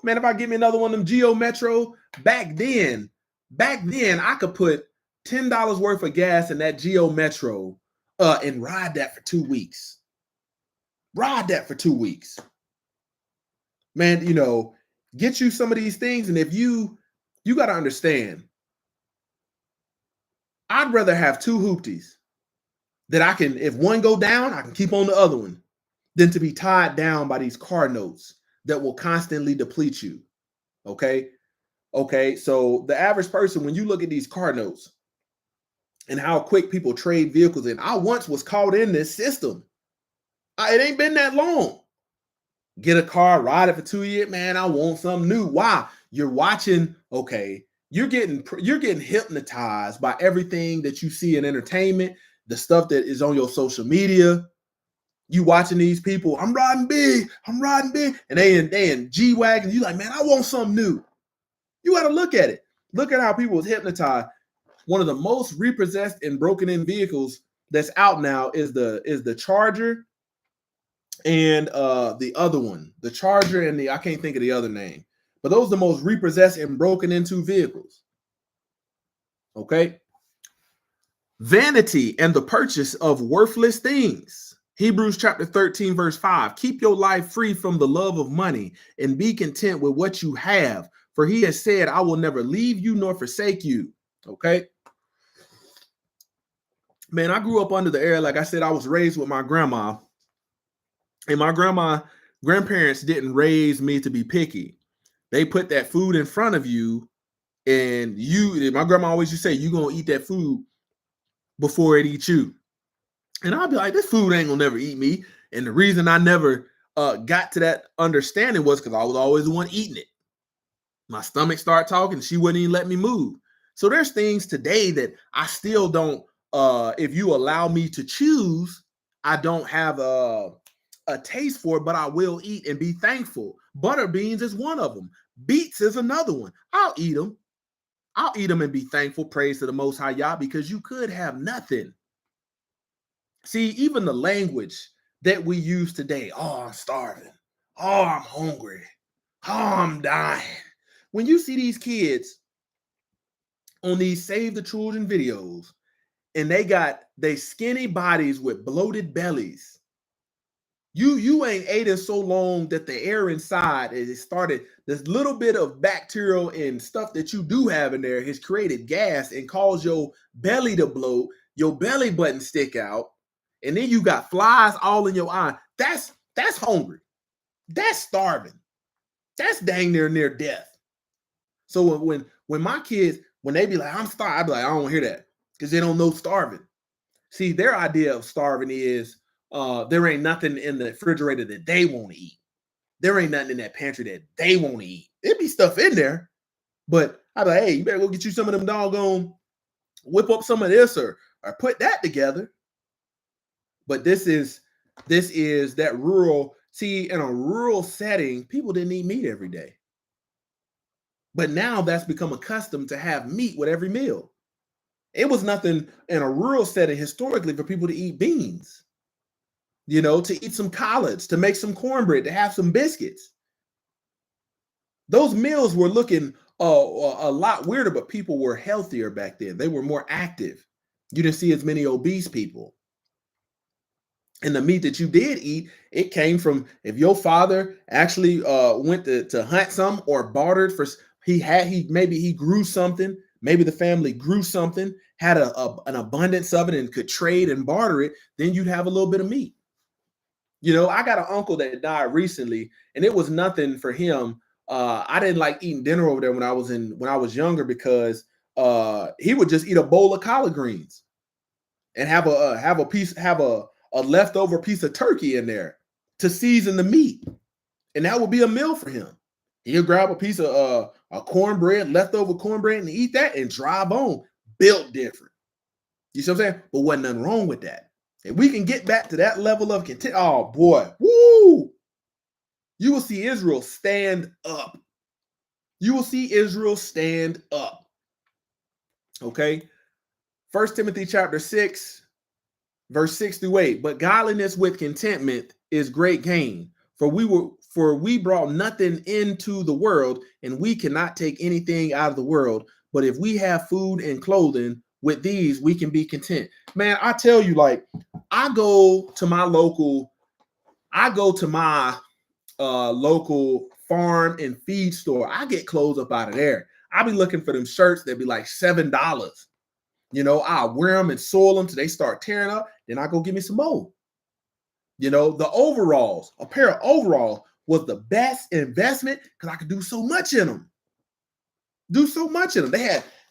A: Man, if I give me another one of them Geo Metro, back then I could put $10 worth of gas in that Geo Metro and ride that for 2 weeks. Man, you know, get you some of these things, and if you got to understand, I'd rather have 2 hoopties that I can, if one go down, I can keep on the other one, than to be tied down by these car notes that will constantly deplete you. Okay. So the average person, when you look at these car notes and how quick people trade vehicles in, I once was caught in this system. It ain't been that long. Get a car, ride it for 2 years. Man, I want something new. Why? You're watching, okay, you're getting hypnotized by everything that you see in entertainment, the stuff that is on your social media. You watching these people, I'm riding big, and they in G-Wagon. You like, man, I want something new. You got to look at it. Look at how people is hypnotized. One of the most repossessed and broken in vehicles that's out now is the Charger and the other one, the Charger and I can't think of the other name, but those are the most repossessed and broken into vehicles. Okay. Vanity and the purchase of worthless things. Hebrews chapter 13, verse 5. Keep your life free from the love of money and be content with what you have. For he has said, I will never leave you nor forsake you. Okay. Man, I grew up under the era. Like I said, I was raised with my grandma. And my grandparents didn't raise me to be picky. They put that food in front of you. And my grandma always used to say, you're going to eat that food before it eats you. And I'll be like, this food ain't gonna never eat me. And the reason I never got to that understanding was because I was always the one eating it. My stomach started talking. She wouldn't even let me move. So there's things today that I still don't, if you allow me to choose, I don't have a taste for it, but I will eat and be thankful. Butter beans is one of them. Beets is another one. I'll eat them. I'll eat them and be thankful. Praise to the Most High Yah, because you could have nothing. See, even the language that we use today, oh, I'm starving. Oh, I'm hungry. Oh, I'm dying. When you see these kids on these Save the Children videos, and they skinny bodies with bloated bellies, you ain't ate in so long that the air inside it started, this little bit of bacterial and stuff that you do have in there has created gas and caused your belly to bloat, your belly button stick out, and then you got flies all in your eye. That's hungry. That's starving. That's dang near death. So when my kids, when they be like, I'm starving, I be like, I don't hear that, because they don't know starving. See, their idea of starving is there ain't nothing in the refrigerator that they want to eat. There ain't nothing in that pantry that they want to eat. There'd be stuff in there, but I'd be like, hey, you better go get you some of them doggone, whip up some of this or put that together. But this is that rural. See, in a rural setting, people didn't eat meat every day. But now that's become accustomed to have meat with every meal. It was nothing in a rural setting historically for people to eat beans, to eat some collards, to make some cornbread, to have some biscuits. Those meals were looking a lot weirder, but people were healthier back then. They were more active. You didn't see as many obese people. And the meat that you did eat, it came from, if your father actually went to hunt some or bartered for, maybe he grew something, maybe the family grew something, had an abundance of it and could trade and barter it, then you'd have a little bit of meat. I got an uncle that died recently, and it was nothing for him. I didn't like eating dinner over there when I was younger, because he would just eat a bowl of collard greens and have a leftover piece of turkey in there to season the meat, and that would be a meal for him. He'll grab a piece of leftover cornbread, and eat that and drive on. Built different. You see what I'm saying? But wasn't nothing wrong with that. If we can get back to that level of content, oh boy, woo! You will see Israel stand up. You will see Israel stand up. Okay? 1 Timothy chapter 6, verse 6 through 8. But godliness with contentment is great gain. For we brought nothing into the world, and we cannot take anything out of the world. But if we have food and clothing, with these we can be content. Man, I tell you, like, I go to my local farm and feed store. I get clothes up out of there. I be looking for them shirts that be like $7. I wear them and soil them till they start tearing up. Then I go get me some more. The overalls, a pair of overalls was the best investment because I could do so much in them.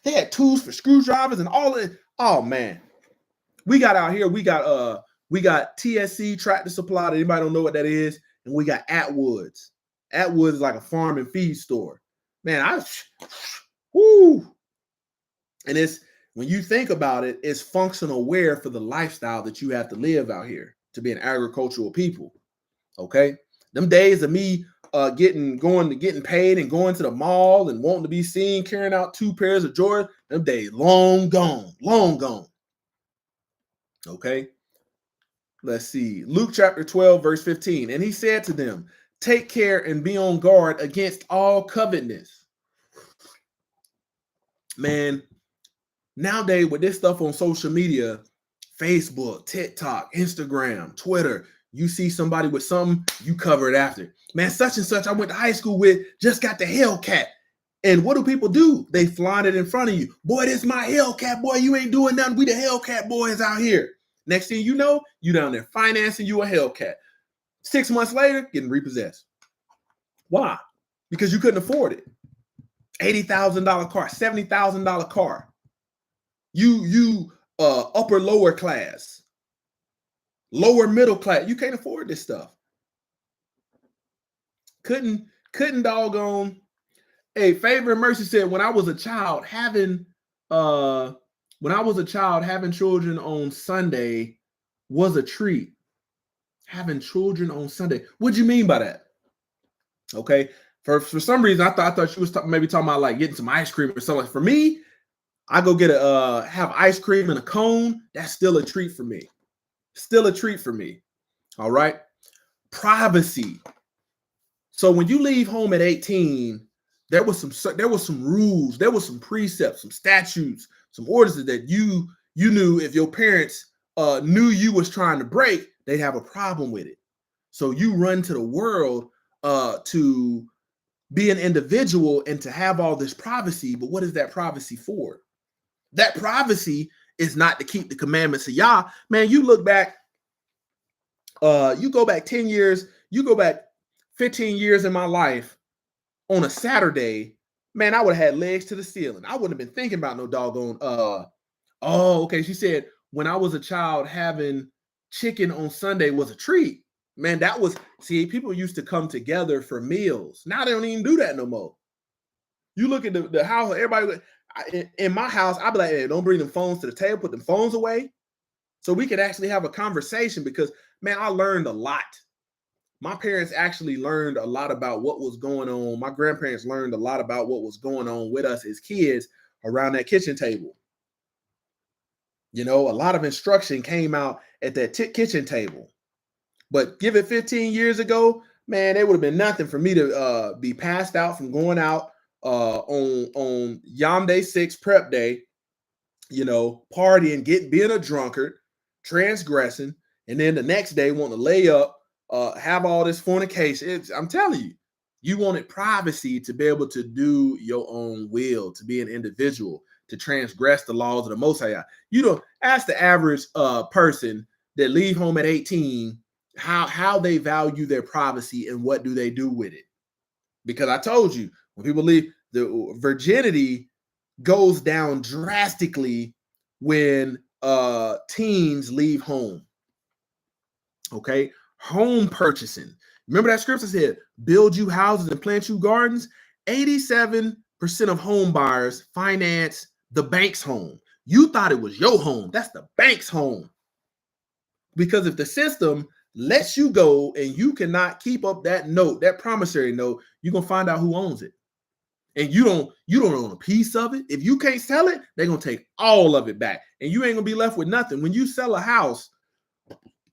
A: They had tools for screwdrivers and all of it. Oh man. We got out here, we got TSC Tractor Supply. Anybody don't know what that is? and we got Atwoods. Atwoods is like a farm and feed store. Man, whoo. And it's, when you think about it, it's functional wear for the lifestyle that you have to live out here to be an agricultural people. Okay. Them days of me getting paid and going to the mall and wanting to be seen carrying out 2 pairs of Jordans, them days long gone, long gone. Okay. Let's see. Luke chapter 12, verse 15. And he said to them, take care and be on guard against all covetousness. Man, nowadays with this stuff on social media, Facebook, TikTok, Instagram, Twitter, you see somebody with something, you cover it after. Man, such and such I went to high school with just got the Hellcat. And what do people do? They flaunt it in front of you. Boy, this is my Hellcat. Boy, you ain't doing nothing. We the Hellcat boys out here. Next thing you know, you down there financing you a Hellcat. 6 months later, getting repossessed. Why? Because you couldn't afford it. $80,000 car, $70,000 car. You upper lower class, lower middle class. You can't afford this stuff. Couldn't doggone. Hey, Favor and Mercy said, when I was a child having children on Sunday was a treat. Having children on Sunday. What do you mean by that? Okay. For some reason, I thought she was maybe talking about like getting some ice cream or something. For me, I go get have ice cream in a cone. That's still a treat for me. Still a treat for me. All right. Privacy. So when you leave home at 18, there was some rules, there was some precepts, some statutes, some orders that you knew if your parents knew you was trying to break, they'd have a problem with it. So you run to the world to be an individual and to have all this privacy. But what is that privacy for? That privacy is not to keep the commandments of Yah. Man, you look back, you go back 10 years, you go back 15 years in my life on a Saturday, man, I would have had legs to the ceiling. I wouldn't have been thinking about no doggone, okay. She said, when I was a child, having chicken on Sunday was a treat. Man, that was, see, people used to come together for meals. Now they don't even do that no more. You look at the house, everybody, in my house, I'd be like, hey, don't bring them phones to the table, put them phones away so we could actually have a conversation because, man, I learned a lot. My parents actually learned a lot about what was going on. My grandparents learned a lot about what was going on with us as kids around that kitchen table. You know, a lot of instruction came out at that kitchen table. But give it 15 years ago, man, it would have been nothing for me to be passed out from going out on Yom Day 6 prep day, you know, partying, being a drunkard, transgressing, and then the next day wanting to lay up, have all this fornication. I'm telling you, you wanted privacy to be able to do your own will, to be an individual, to transgress the laws of the Most High. You know, ask the average person that leave home at 18 how they value their privacy and what do they do with it. Because I told you, when people leave, the virginity goes down drastically when teens leave home. Okay, home purchasing. Remember that scripture said, build you houses and plant you gardens? 87% of home buyers finance the bank's home. You thought it was your home. That's the bank's home. Because if the system lets you go and you cannot keep up that note, that promissory note, you're going to find out who owns it. And you don't own a piece of it. If you can't sell it, they're going to take all of it back. And you ain't going to be left with nothing. When you sell a house,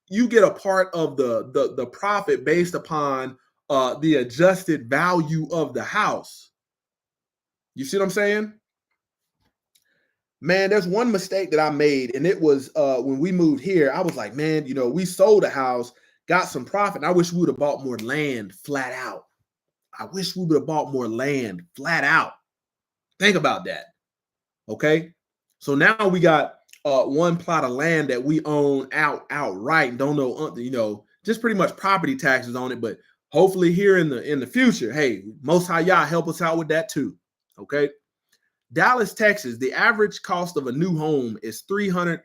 A: you get a part of the profit based upon the adjusted value of the house. You see what I'm saying? Man, there's one mistake that I made, and it was when we moved here. I was like, man, you know, we sold a house, got some profit. And I wish we would have bought more land flat out. I wish we would have bought more land flat out. Think about that. Okay. So now we got one plot of land that we own outright and don't know, you know, just pretty much property taxes on it. But hopefully here in the future, hey, Most High Yah help us out with that too. Okay. Dallas, Texas, the average cost of a new home is $318,000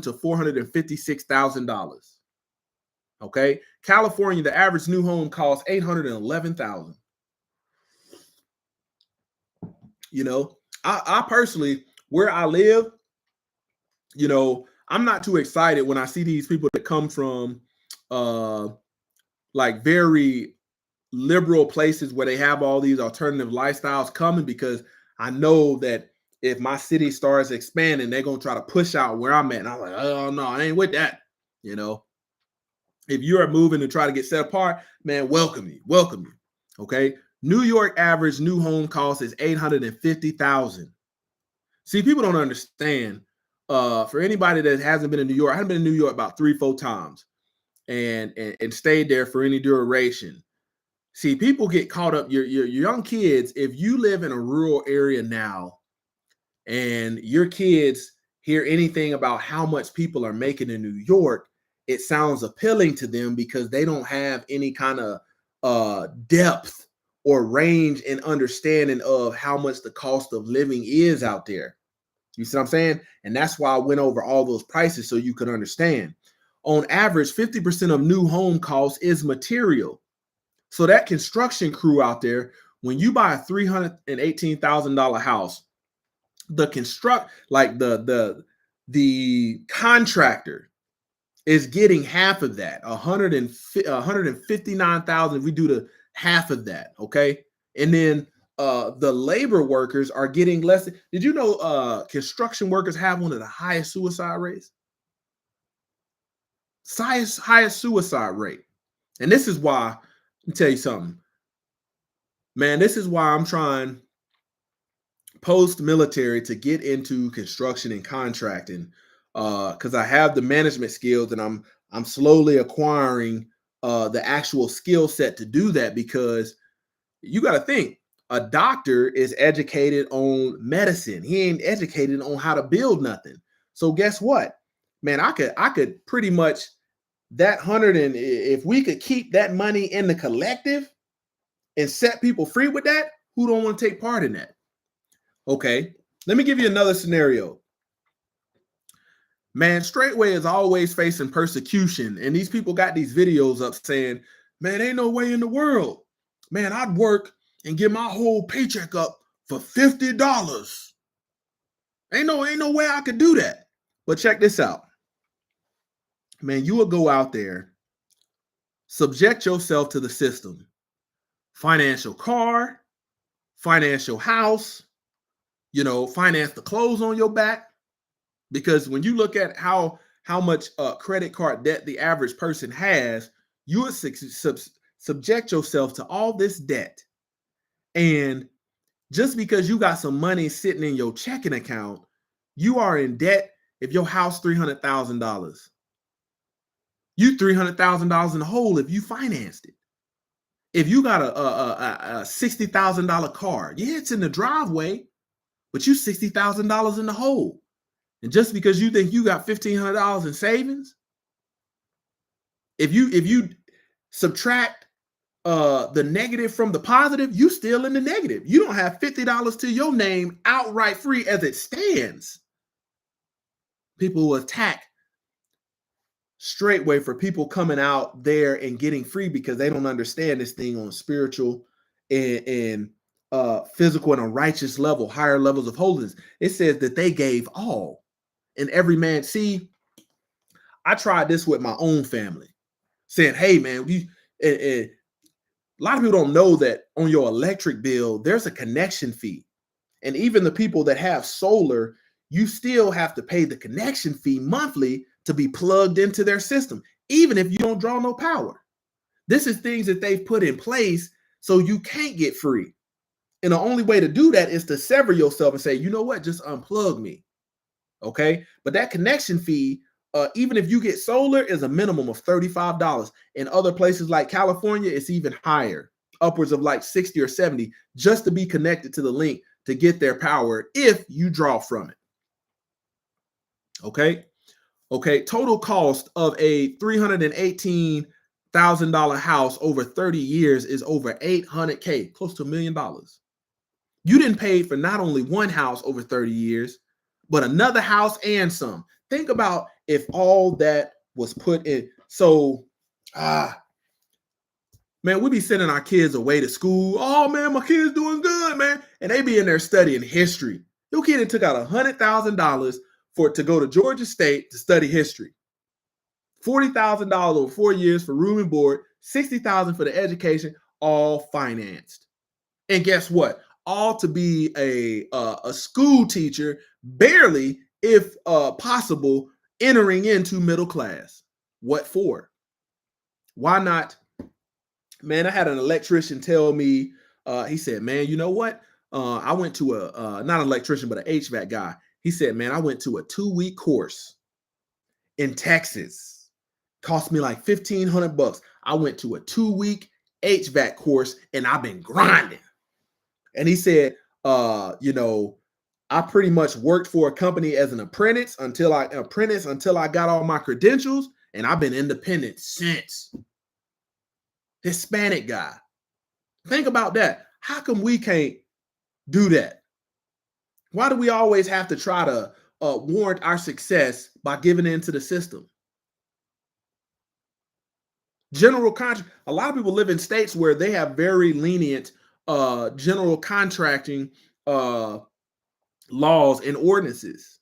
A: to $456,000. Okay. California, the average new home costs 811,000. You know, I personally, where I live, you know, I'm not too excited when I see these people that come from uh like very liberal places where they have all these alternative lifestyles coming, because I know that if my city starts expanding, they're gonna try to push out where I'm at. And I'm like, oh no, I ain't with that. You know, if you are moving to try to get set apart, man, welcome you, welcome you. Okay. New York average new home cost is 850,000. See, people don't understand. For anybody that hasn't been in New York, I haven't been in New York about 3, 4 times and stayed there for any duration. See, people get caught up. Your young kids, if you live in a rural area now and your kids hear anything about how much people are making in New York, it sounds appealing to them because they don't have any kind of depth or range and understanding of how much the cost of living is out there. You see what I'm saying? And that's why I went over all those prices so you could understand. On average, 50% of new home costs is material. So that construction crew out there, when you buy a $318,000 house, the contractor is getting half of that, 159,000. We do the half of that, okay? And then the labor workers are getting less. Did you know construction workers have one of the highest suicide rates? Highest suicide rate. And this is why, let me tell you something, man, this is why I'm trying post-military to get into construction and contracting, because I have the management skills and I'm slowly acquiring the actual skill set to do that. Because you got to think, a doctor is educated on medicine. He ain't educated on how to build nothing. So guess what, man? I could pretty much that hundred, and if we could keep that money in the collective and set people free with that, who don't want to take part in that? Okay, let me give you another scenario. Man, Straightway is always facing persecution, and these people got these videos up saying, man, ain't no way in the world. Man, I'd work and get my whole paycheck up for $50. Ain't no way I could do that. But check this out. Man, you will go out there, subject yourself to the system. Financial car, financial house, finance the clothes on your back. Because when you look at how much credit card debt the average person has, you would subject yourself to all this debt. And just because you got some money sitting in your checking account, you are in debt. If your house $300,000, you $300,000 in the hole if you financed it. If you got a $60,000 car, yeah, it's in the driveway, but you $60,000 in the hole. And just because you think you got $1,500 in savings, if you subtract the negative from the positive, you still in the negative. You don't have $50 to your name outright free as it stands. People will attack Straightway for people coming out there and getting free because they don't understand this thing on spiritual and physical and a righteous level, higher levels of holiness. It says that they gave all. And every man, see, I tried this with my own family, saying, hey, man, a lot of people don't know that on your electric bill, there's a connection fee. And even the people that have solar, you still have to pay the connection fee monthly to be plugged into their system, even if you don't draw no power. This is things that they've put in place so you can't get free. And the only way to do that is to sever yourself and say, you know what, just unplug me. Okay. But that connection fee, even if you get solar, is a minimum of $35. In other places like California, it's even higher, upwards of like 60 or 70, just to be connected to the link to get their power if you draw from it. Okay. Okay. Total cost of a $318,000 house over 30 years is over $800K, close to $1 million. You didn't pay for not only one house over 30 years, but another house and some. Think about if all that was put in. So Ah, man, we be sending our kids away to school. Oh man, my kid's doing good, man. And they be in there studying history. Your kid had took out $100,000 for to go to Georgia State to study history. $40,000 over 4 years for room and board, $60,000 for the education, all financed. And guess what? All to be a school teacher, barely, if possible, entering into middle class. What for? Why not? Man, I had an electrician tell me, he said, man, you know what? I went to not an electrician, but an HVAC guy. He said, man, I went to a 2-week course in Texas. Cost me like $1,500. I went to a 2-week HVAC course and I've been grinding. And he said, I pretty much worked for a company as an apprentice until I got all my credentials, and I've been independent since. Hispanic guy. Think about that. How come we can't do that? Why do we always have to try to warrant our success by giving in to the system? General contract. A lot of people live in states where they have very lenient general contracting laws and ordinances.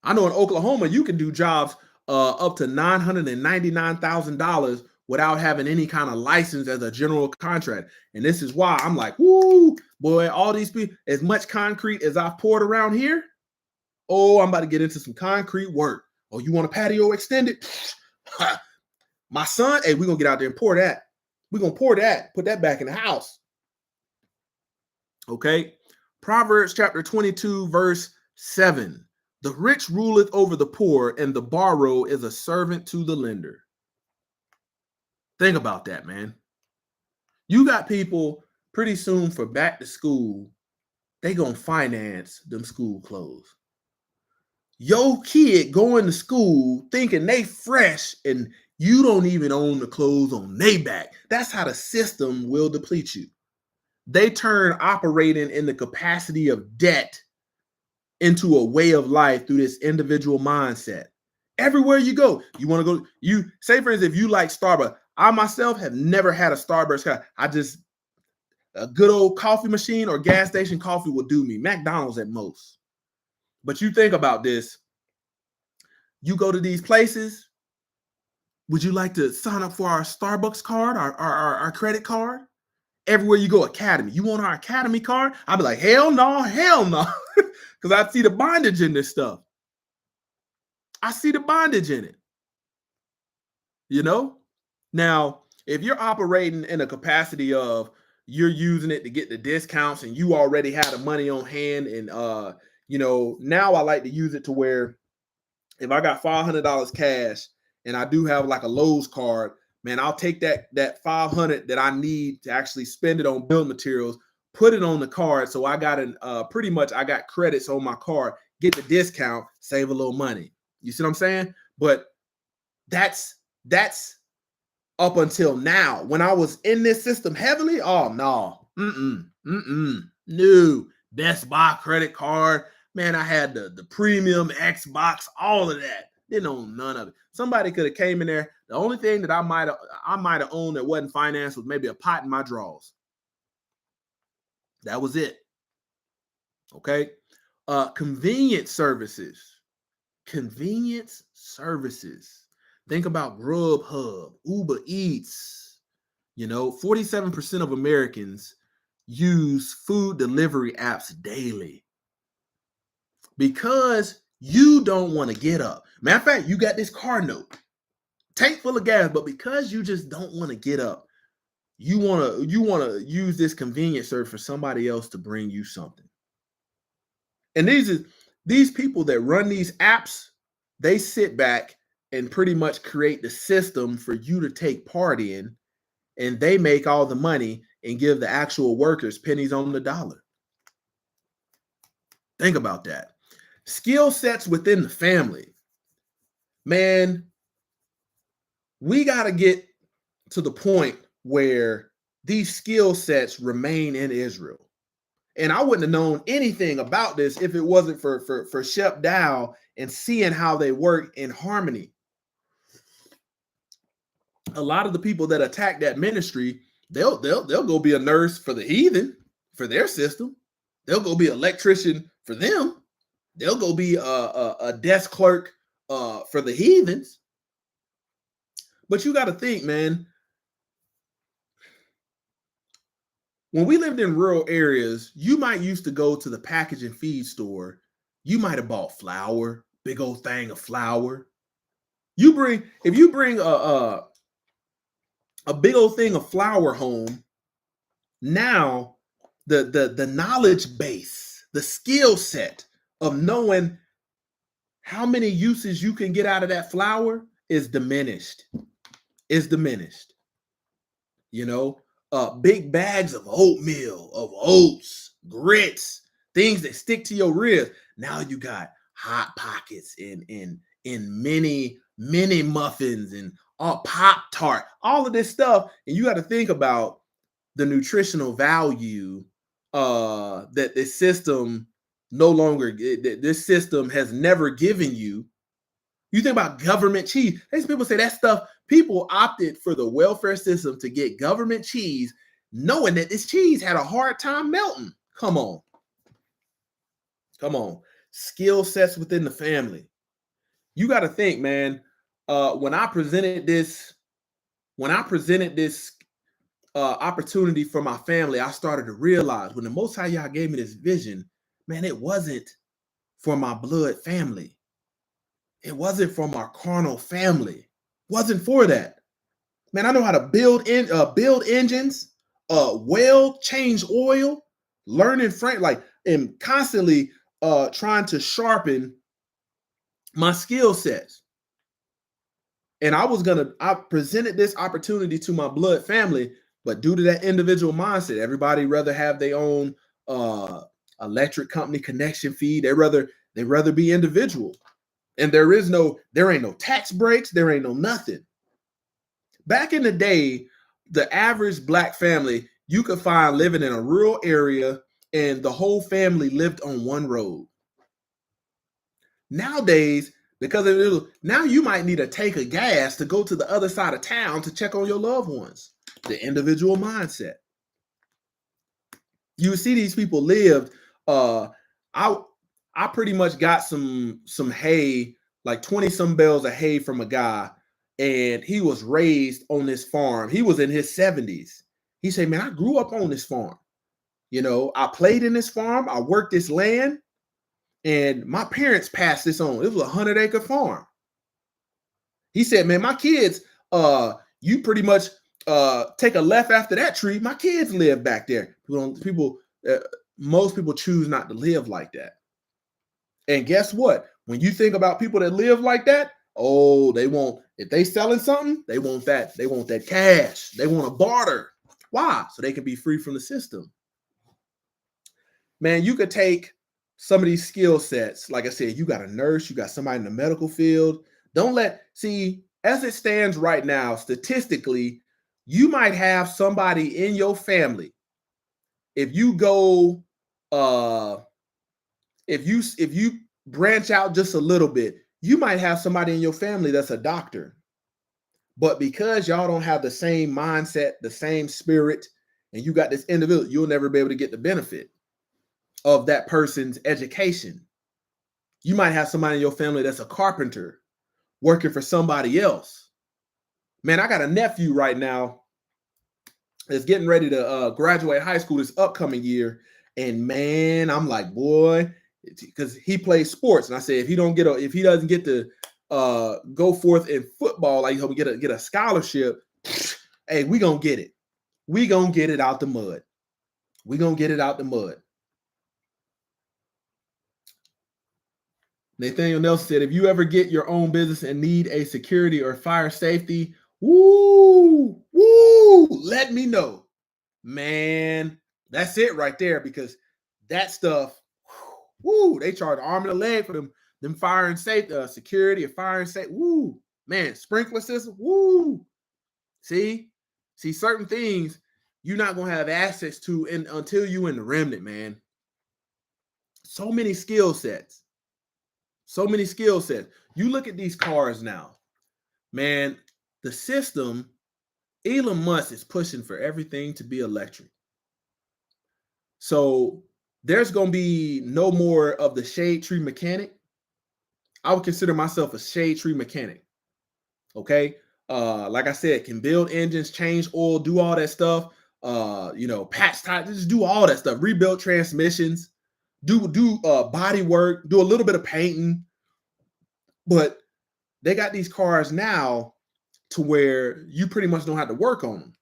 A: I know in Oklahoma, you can do jobs up to $999,000 without having any kind of license as a general contract. And this is why I'm like, woo, boy, all these people, as much concrete as I've poured around here, oh, I'm about to get into some concrete work. Oh, you want a patio extended? My son, hey, we're going to get out there and pour that. We're going to pour that, put that back in the house. Okay. Proverbs chapter 22, verse 7. The rich ruleth over the poor, and the borrower is a servant to the lender. Think about that, man. You got people pretty soon for back to school, they gonna finance them school clothes. Your kid going to school thinking they fresh and you don't even own the clothes on their back. That's how the system will deplete you. They turn operating in the capacity of debt into a way of life through this individual mindset. Everywhere you go, you want to go. You say, for instance, if you like Starbucks, I myself have never had a Starbucks. A good old coffee machine or gas station coffee will do me. McDonald's at most. But you think about this. You go to these places. Would you like to sign up for our Starbucks card, our credit card? Everywhere you go, Academy. You want our Academy card? I'd be like, hell no, hell no. Because I see the bondage in this stuff. I see the bondage in it. You know? Now, if you're operating in a capacity of you're using it to get the discounts and you already had the money on hand, and now I like to use it to where if I got $500 cash and I do have like a Lowe's card, man, I'll take that 500 that I need to actually spend it on building materials, put it on the card. So I got pretty much I got credits on my card, get the discount, save a little money. You see what I'm saying? But that's up until now. When I was in this system heavily, oh no, no. Best Buy credit card, man. I had the premium Xbox, all of that. Didn't own none of it. Somebody could have came in there. The only thing that I might have owned that wasn't financed was maybe a pot in my drawers. That was it. Okay. Convenience services. Convenience services. Think about Grubhub, Uber Eats. 47% of Americans use food delivery apps daily because you don't want to get up. Matter of fact, you got this car note, tank full of gas, but because you just don't want to get up, you want to use this convenience service for somebody else to bring you something. And these people that run these apps, they sit back and pretty much create the system for you to take part in, and they make all the money and give the actual workers pennies on the dollar. Think about that. Skill sets within the family. Man, we got to get to the point where these skill sets remain in Israel. And I wouldn't have known anything about this if it wasn't for Shep Dow and seeing how they work in harmony. A lot of the people that attack that ministry, they'll go be a nurse for the heathen, for their system. They'll go be an electrician for them. They'll go be a desk clerk for the heathens. But you got to think, man, when we lived in rural areas, you might used to go to the package and feed store. You might have bought flour, big old thing of flour. If you bring a big old thing of flour home, now the knowledge base, the skill set of knowing how many uses you can get out of that flour is diminished. Is diminished. You know, big bags of oatmeal, of oats, grits, things that stick to your ribs. Now you got hot pockets in mini muffins and all Pop-Tart, all of this stuff. And you got to think about the nutritional value that this system this system has never given you. You think about government cheese. These people say that stuff, people opted for the welfare system to get government cheese, knowing that this cheese had a hard time melting. Come on. Come on. Skill sets within the family. You got to think, man, when I presented this opportunity for my family, I started to realize when the Most High Yah gave me this vision, man, it wasn't for my blood family. It wasn't for my carnal family. Wasn't for that. Man, I know how to build engines, weld, change oil, learning French, and constantly trying to sharpen my skill sets. And I presented this opportunity to my blood family, but due to that individual mindset, everybody rather have their own electric company connection fee. They rather be individual. And there ain't no tax breaks. There ain't no nothing. Back in the day, the average Black family you could find living in a rural area and the whole family lived on one road. Nowadays, now you might need to take a gas to go to the other side of town to check on your loved ones. The individual mindset. You see these people lived. I pretty much got some hay, like 20 some bales of hay from a guy, and he was raised on this farm. He was in his 70s. He said, man, I grew up on this farm. You know, I played in this farm. I worked this land, and my parents passed this on. It was a 100-acre farm. He said, man, my kids, you pretty much take a left after that tree. My kids live back there. Most people choose not to live like that. And guess what? When you think about people that live like that, if they selling something, they want that cash. They want to barter. Why? So they can be free from the system. Man, you could take some of these skill sets. Like I said, you got a nurse, you got somebody in the medical field. As it stands right now, statistically, you might have somebody in your family. If you go, if you branch out just a little bit, you might have somebody in your family that's a doctor. But because y'all don't have the same mindset, the same spirit, and you got this individual, you'll never be able to get the benefit of that person's education. You might have somebody in your family that's a carpenter working for somebody else. Man, I got a nephew right now that's getting ready to graduate high school this upcoming year. And man, I'm like, boy, because he plays sports. And I said, if he doesn't get to go forth in football, like he'll get a scholarship, hey, we gonna get it. We gonna get it out the mud. We gonna get it out the mud. Nathaniel Nelson said, if you ever get your own business and need a security or fire safety, woo, let me know. Man, that's it right there, because that stuff, they charge arm and a leg for them fire and safety, security or fire and safety. Woo, man, sprinkler system, woo. See, certain things you're not going to have access to until you in the remnant, man. So many skill sets. So many skill sets. You look at these cars now, man, the system Elon Musk is pushing for everything to be electric. So there's going to be no more of the shade tree mechanic. I would consider myself a shade tree mechanic. Okay. Like I said, can build engines, change oil, do all that stuff. Patch tires, just do all that stuff. Rebuild transmissions, do body work, do a little bit of painting. But they got these cars now to where you pretty much don't have to work on them.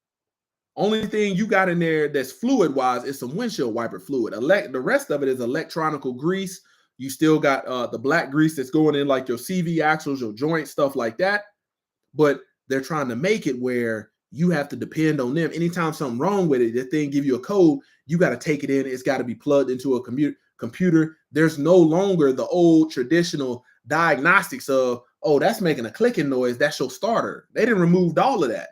A: Only thing you got in there that's fluid wise is some windshield wiper fluid. The rest of it is electronical grease. You still got the black grease that's going in like your CV axles, your joints, stuff like that. But they're trying to make it where you have to depend on them. Anytime something wrong with it, the thing give you a code, you got to take it in. It's got to be plugged into a computer. There's no longer the old traditional diagnostics of, oh, that's making a clicking noise. That's your starter. They didn't remove all of that.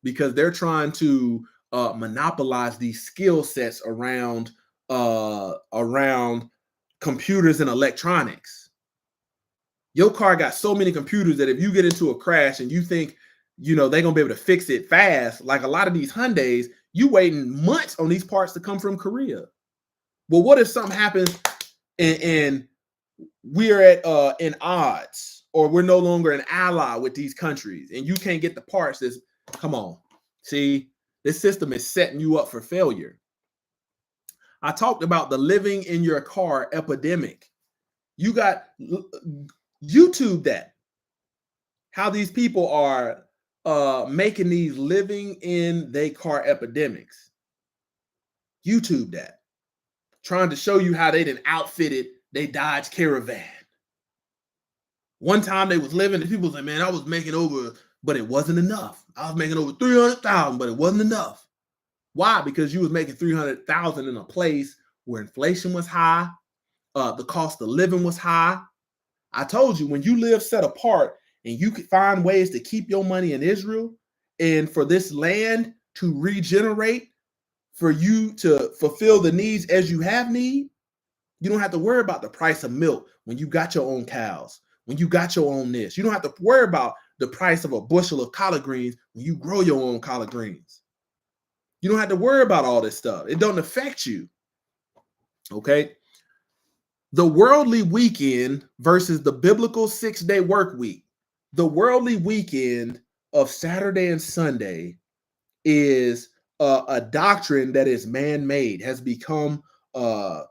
A: Because they're trying to monopolize these skill sets around computers and electronics. Your car got so many computers that if you get into a crash and you think, they're going to be able to fix it fast, like a lot of these Hyundais, you waiting months on these parts to come from Korea. Well, what if something happens and we're at in odds, or we're no longer an ally with these countries and you can't get the parts? Come on. See, this system is setting you up for failure. I talked about the living in your car epidemic. You got YouTube that. How these people are making these living in their car epidemics. YouTube that. Trying to show you how they done outfitted they Dodge Caravan. One time they was living and people said, man, I was making over, but it wasn't enough. I was making over 300,000, but it wasn't enough. Why? Because you was making 300,000 in a place where inflation was high, the cost of living was high. I told you, when you live set apart and you can find ways to keep your money in Israel and for this land to regenerate, for you to fulfill the needs as you have need, you don't have to worry about the price of milk when you got your own cows, when you got your own this. You don't have to worry about the price of a bushel of collard greens when you grow your own collard greens. You don't have to worry about all this stuff. It doesn't affect you. Okay. The worldly weekend versus the biblical 6-day work week. The worldly weekend of Saturday and Sunday is a doctrine that is man-made, has become a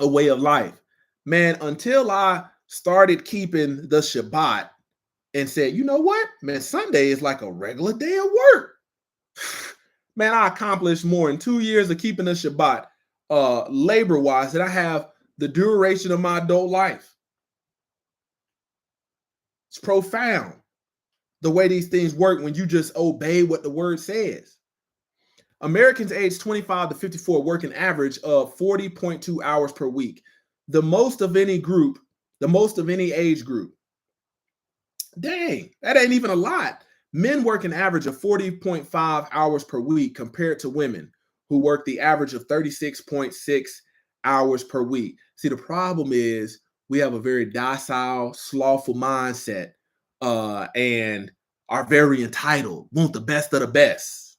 A: way of life. Man, until I started keeping the Shabbat and said, you know what, man, Sunday is like a regular day of work. Man, I accomplished more in 2 years of keeping the Shabbat labor-wise than I have the duration of my adult life. It's profound the way these things work when you just obey what the word says. Americans aged 25 to 54 work an average of 40.2 hours per week, the most of any group, the most of any age group. Dang, that ain't even a lot. Men work an average of 40.5 hours per week compared to women who work the average of 36.6 hours per week. See, the problem is we have a very docile, slothful mindset and are very entitled, want the best of the best.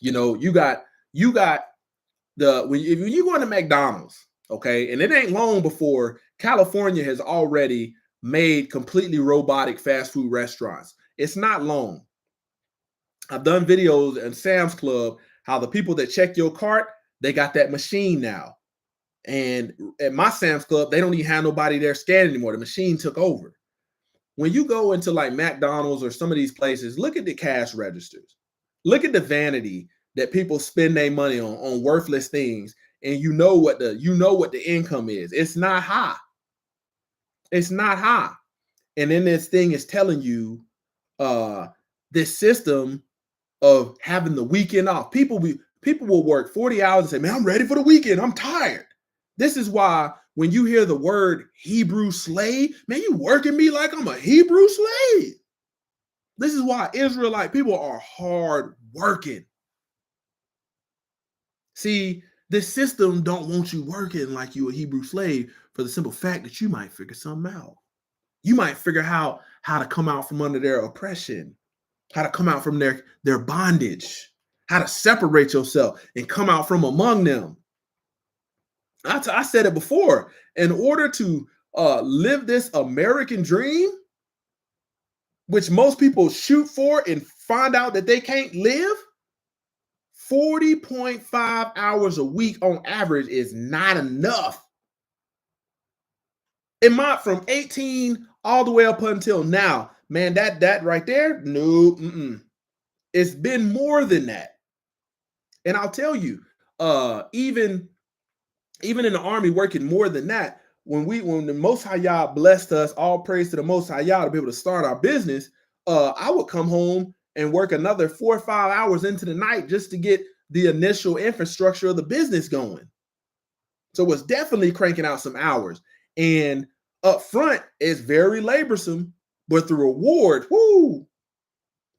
A: You got when you go into McDonald's, okay, and it ain't long before California has already made completely robotic fast food restaurants. It's not long. I've done videos in Sam's Club, how the people that check your cart, they got that machine now. And at my Sam's Club, they don't even have nobody there scanning anymore. The machine took over. When you go into like McDonald's or some of these places, look at the cash registers. Look at the vanity that people spend their money on worthless things. And you know what the income is. It's not high. It's not high. And then this thing is telling you this system of having the weekend off. People will work 40 hours and say, man, I'm ready for the weekend. I'm tired. This is why when you hear the word Hebrew slave, man, you working me like I'm a Hebrew slave. This is why Israelite people are hard working. See, this system don't want you working like you a Hebrew slave for the simple fact that you might figure something out. You might figure out how to come out from under their oppression, how to come out from their bondage, how to separate yourself and come out from among them. I said it before. In order to live this American dream, which most people shoot for and find out that they can't live, 40.5 hours a week on average is not enough. From 18 all the way up until now, man, that right there, no, it's been more than that. And I'll tell you, even in the army, working more than that, when the Most High Yah blessed us, all praise to the Most High Yah, to be able to start our business, I would come home and work another 4 or 5 hours into the night just to get the initial infrastructure of the business going. So it's definitely cranking out some hours. And up front, it's very laborsome, but the reward, whoo,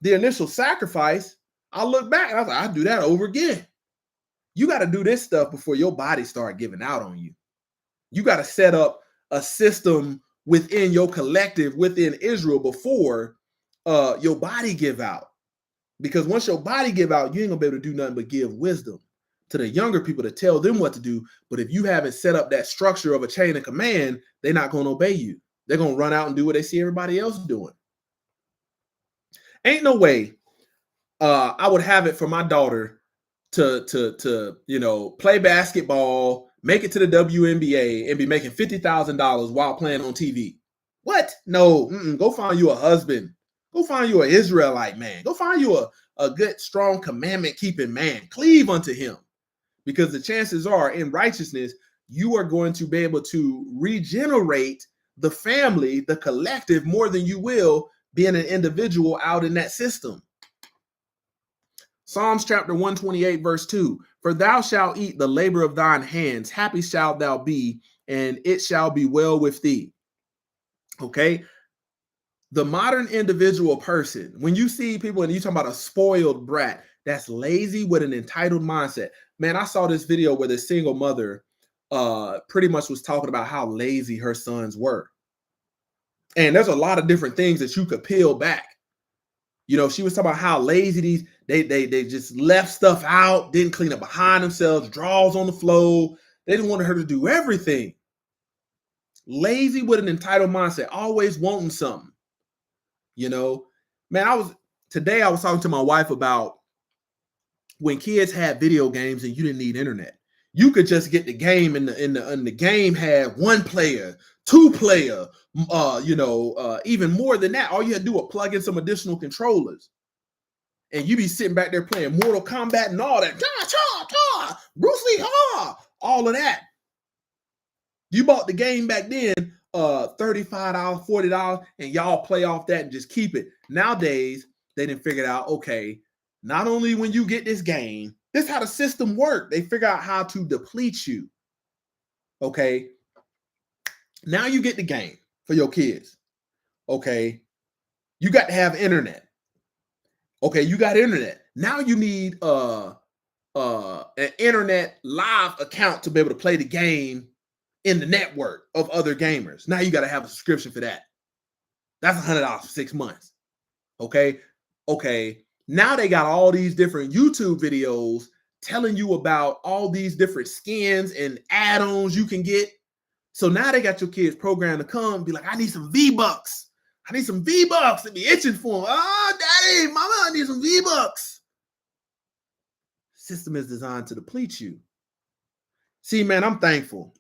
A: the initial sacrifice, I look back and I was like, I'd do that over again. You got to do this stuff before your body start giving out on you. You got to set up a system within your collective, within Israel, before your body give out. Because once your body give out, you ain't gonna be able to do nothing but give wisdom to the younger people to tell them what to do. But if you haven't set up that structure of a chain of command, they're not gonna obey you. They're gonna run out and do what they see everybody else doing. Ain't no way I would have it for my daughter to play basketball, make it to the WNBA, and be making $50,000 while playing on TV. What? No, go find you a husband. Go find you an Israelite man. Go find you a good, strong, commandment-keeping man. Cleave unto him. Because the chances are, in righteousness, you are going to be able to regenerate the family, the collective, more than you will being an individual out in that system. Psalms chapter 128, verse 2. For thou shalt eat the labor of thine hands. Happy shalt thou be, and it shall be well with thee. Okay? The modern individual person, when you see people and you talk about a spoiled brat, that's lazy with an entitled mindset. Man, I saw this video where the single mother pretty much was talking about how lazy her sons were. And there's a lot of different things that you could peel back. You know, she was talking about how lazy they just left stuff out, didn't clean up behind themselves, drawers on the floor. They didn't want her to do everything. Lazy with an entitled mindset, always wanting something. You know, man, today I was talking to my wife about when kids had video games and you didn't need internet. You could just get the game and the game had 1 player, 2 player, even more than that. All you had to do was plug in some additional controllers. And you be sitting back there playing Mortal Kombat and all that. Bruce Lee, all of that. You bought the game back then, $35, $40, and y'all play off that and just keep it. Nowadays, they didn't figure out, okay, not only when you get this game, this is how the system works. They figure out how to deplete you. Okay. Now you get the game for your kids. Okay. You got to have internet. Okay, you got internet. Now you need an internet live account to be able to play the game in the network of other gamers. Now you got to have a subscription for that. That's $100 for 6 months. Okay. Now they got all these different YouTube videos telling you about all these different skins and add-ons you can get. So now they got your kids programmed to come and be like, I need some V-Bucks. I need some V-Bucks. They be itching for them. Oh, daddy, mama, I need some V-Bucks. System is designed to deplete you. See, man, I'm thankful.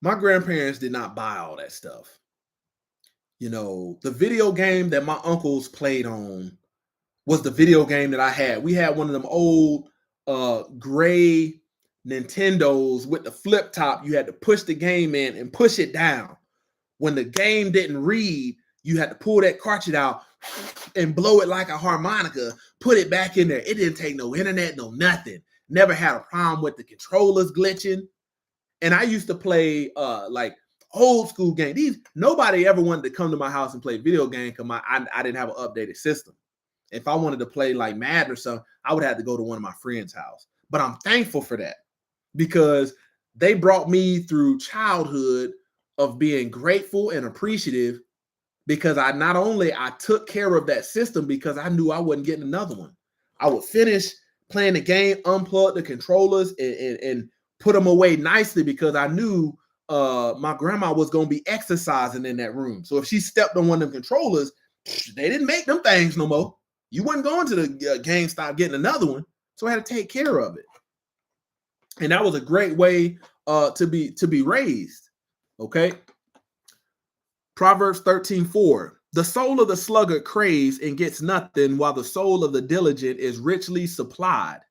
A: My grandparents did not buy all that stuff. You know, the video game that my uncles played on was the video game that I had. We had one of them old gray Nintendos with the flip top. You had to push the game in and push it down. When the game didn't read, you had to pull that cartridge out and blow it like a harmonica, put it back in there. It didn't take no internet, no nothing. Never had a problem with the controllers glitching. And I used to play like old school games. Nobody ever wanted to come to my house and play video game because I didn't have an updated system. If I wanted to play like Madden or something, I would have to go to one of my friends' house. But I'm thankful for that because they brought me through childhood of being grateful and appreciative because I took care of that system because I knew I wasn't getting another one. I would finish playing the game, unplug the controllers, and put them away nicely because I knew my grandma was going to be exercising in that room. So if she stepped on one of them controllers, they didn't make them things no more. You wasn't going to the GameStop getting another one. So I had to take care of it. And that was a great way to be raised. Okay. Proverbs 13:4. The soul of the sluggard craves and gets nothing, while the soul of the diligent is richly supplied.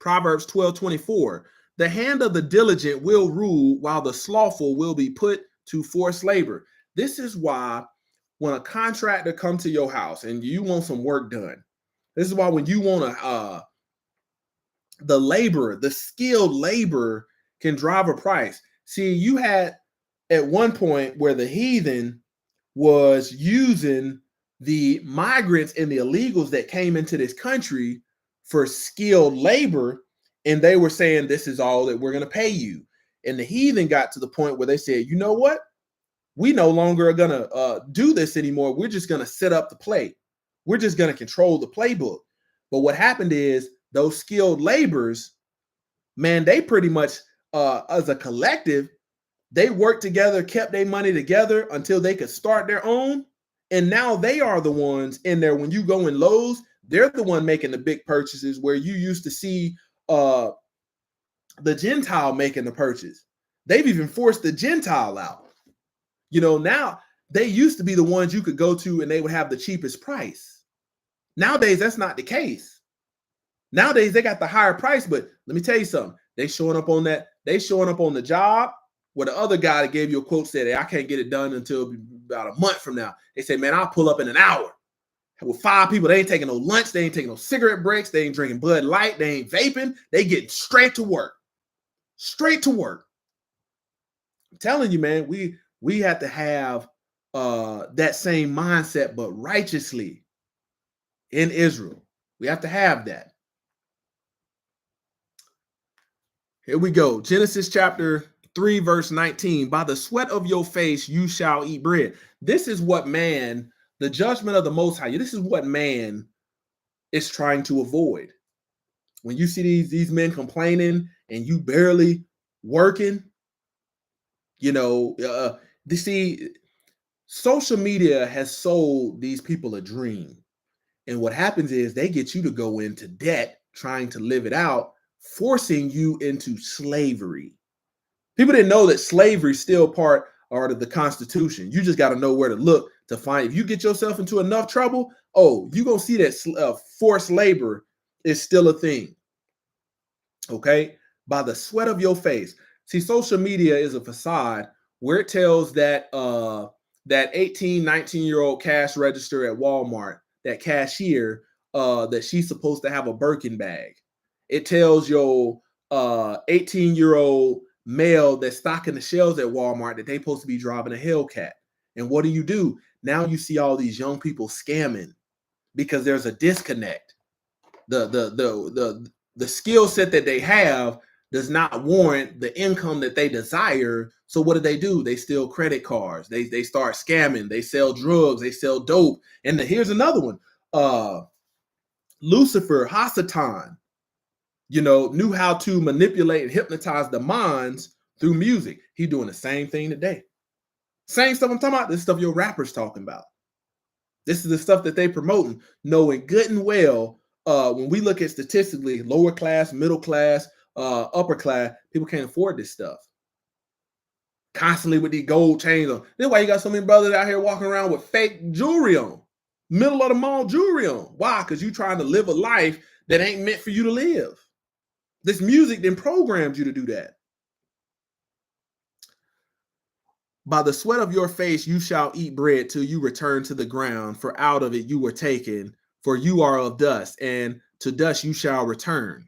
A: Proverbs 12:24. The hand of the diligent will rule, while the slothful will be put to forced labor. This is why when a contractor comes to your house and you want some work done, this is why when you want to the laborer, the skilled laborer can drive a price. See, you had at one point where the heathen was using the migrants and the illegals that came into this country for skilled labor, and they were saying, this is all that we're going to pay you. And the heathen got to the point where they said, you know what? We no longer are going to do this anymore. We're just going to set up the play. We're just going to control the playbook. But what happened is those skilled laborers, man, they pretty much, as a collective, they worked together, kept their money together until they could start their own. And now they are the ones in there. When you go in Lowe's, they're the one making the big purchases where you used to see the Gentile making the purchase. They've even forced the Gentile out. You know, now they used to be the ones you could go to and they would have the cheapest price. Nowadays, that's not the case. Nowadays, they got the higher price, but let me tell you something. They showing up on the job where the other guy that gave you a quote said, hey, I can't get it done until about a month from now. They say, man, I'll pull up in an hour. With 5 people, they ain't taking no lunch. They ain't taking no cigarette breaks. They ain't drinking Bud Light. They ain't vaping. They getting straight to work. Straight to work. I'm telling you, man, we have to have that same mindset, but righteously in Israel. We have to have that. Here we go. Genesis chapter 3, verse 19. By the sweat of your face you shall eat bread. This is what man, the judgment of the Most High, this is what man is trying to avoid. When you see these men complaining and you barely working, you know, social media has sold these people a dream. And what happens is they get you to go into debt trying to live it out, forcing you into slavery. People didn't know that slavery is still part of the Constitution. You just got to know where to look to find. If you get yourself into enough trouble, you're going to see that forced labor is still a thing. Okay? By the sweat of your face. See, social media is a facade where it tells that 18, 19-year-old cash register at Walmart, that cashier, that she's supposed to have a Birkin bag. It tells your 18-year-old male that's stocking the shelves at Walmart that they're supposed to be driving a Hellcat. And what do? Now you see all these young people scamming because there's a disconnect. The skill set that they have does not warrant the income that they desire. So what do? They steal credit cards. They start scamming. They sell drugs. They sell dope. And here's another one. Lucifer Hasatan, knew how to manipulate and hypnotize the minds through music. He's doing the same thing today. Same stuff I'm talking about. This stuff your rappers talking about. This is the stuff that they promoting, knowing good and well. When we look at statistically, lower class, middle class, upper class, people can't afford this stuff. Constantly with these gold chains on. That's why you got so many brothers out here walking around with fake jewelry on. Middle of the mall jewelry on. Why? Because you're trying to live a life that ain't meant for you to live. This music then programs you to do that. By the sweat of your face you shall eat bread till you return to the ground, for out of it you were taken, for you are of dust, and to dust you shall return.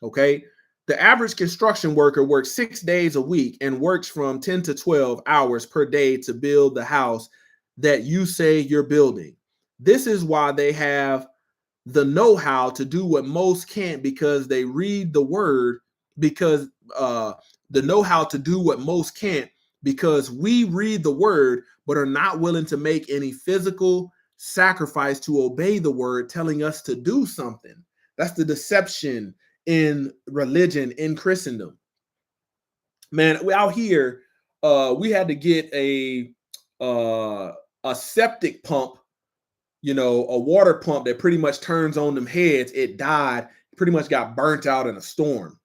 A: Okay? The average construction worker works 6 days a week and works from 10 to 12 hours per day to build the house that you say you're building. This is why they have the know-how to do what most can't, because they read the word, because the know-how to do what most can't, because we read the word but are not willing to make any physical sacrifice to obey the word telling us to do something. That's the deception in religion, in Christendom. Man, we out here, we had to get a septic pump, a water pump that pretty much turns on them heads. It died, pretty much got burnt out in a storm.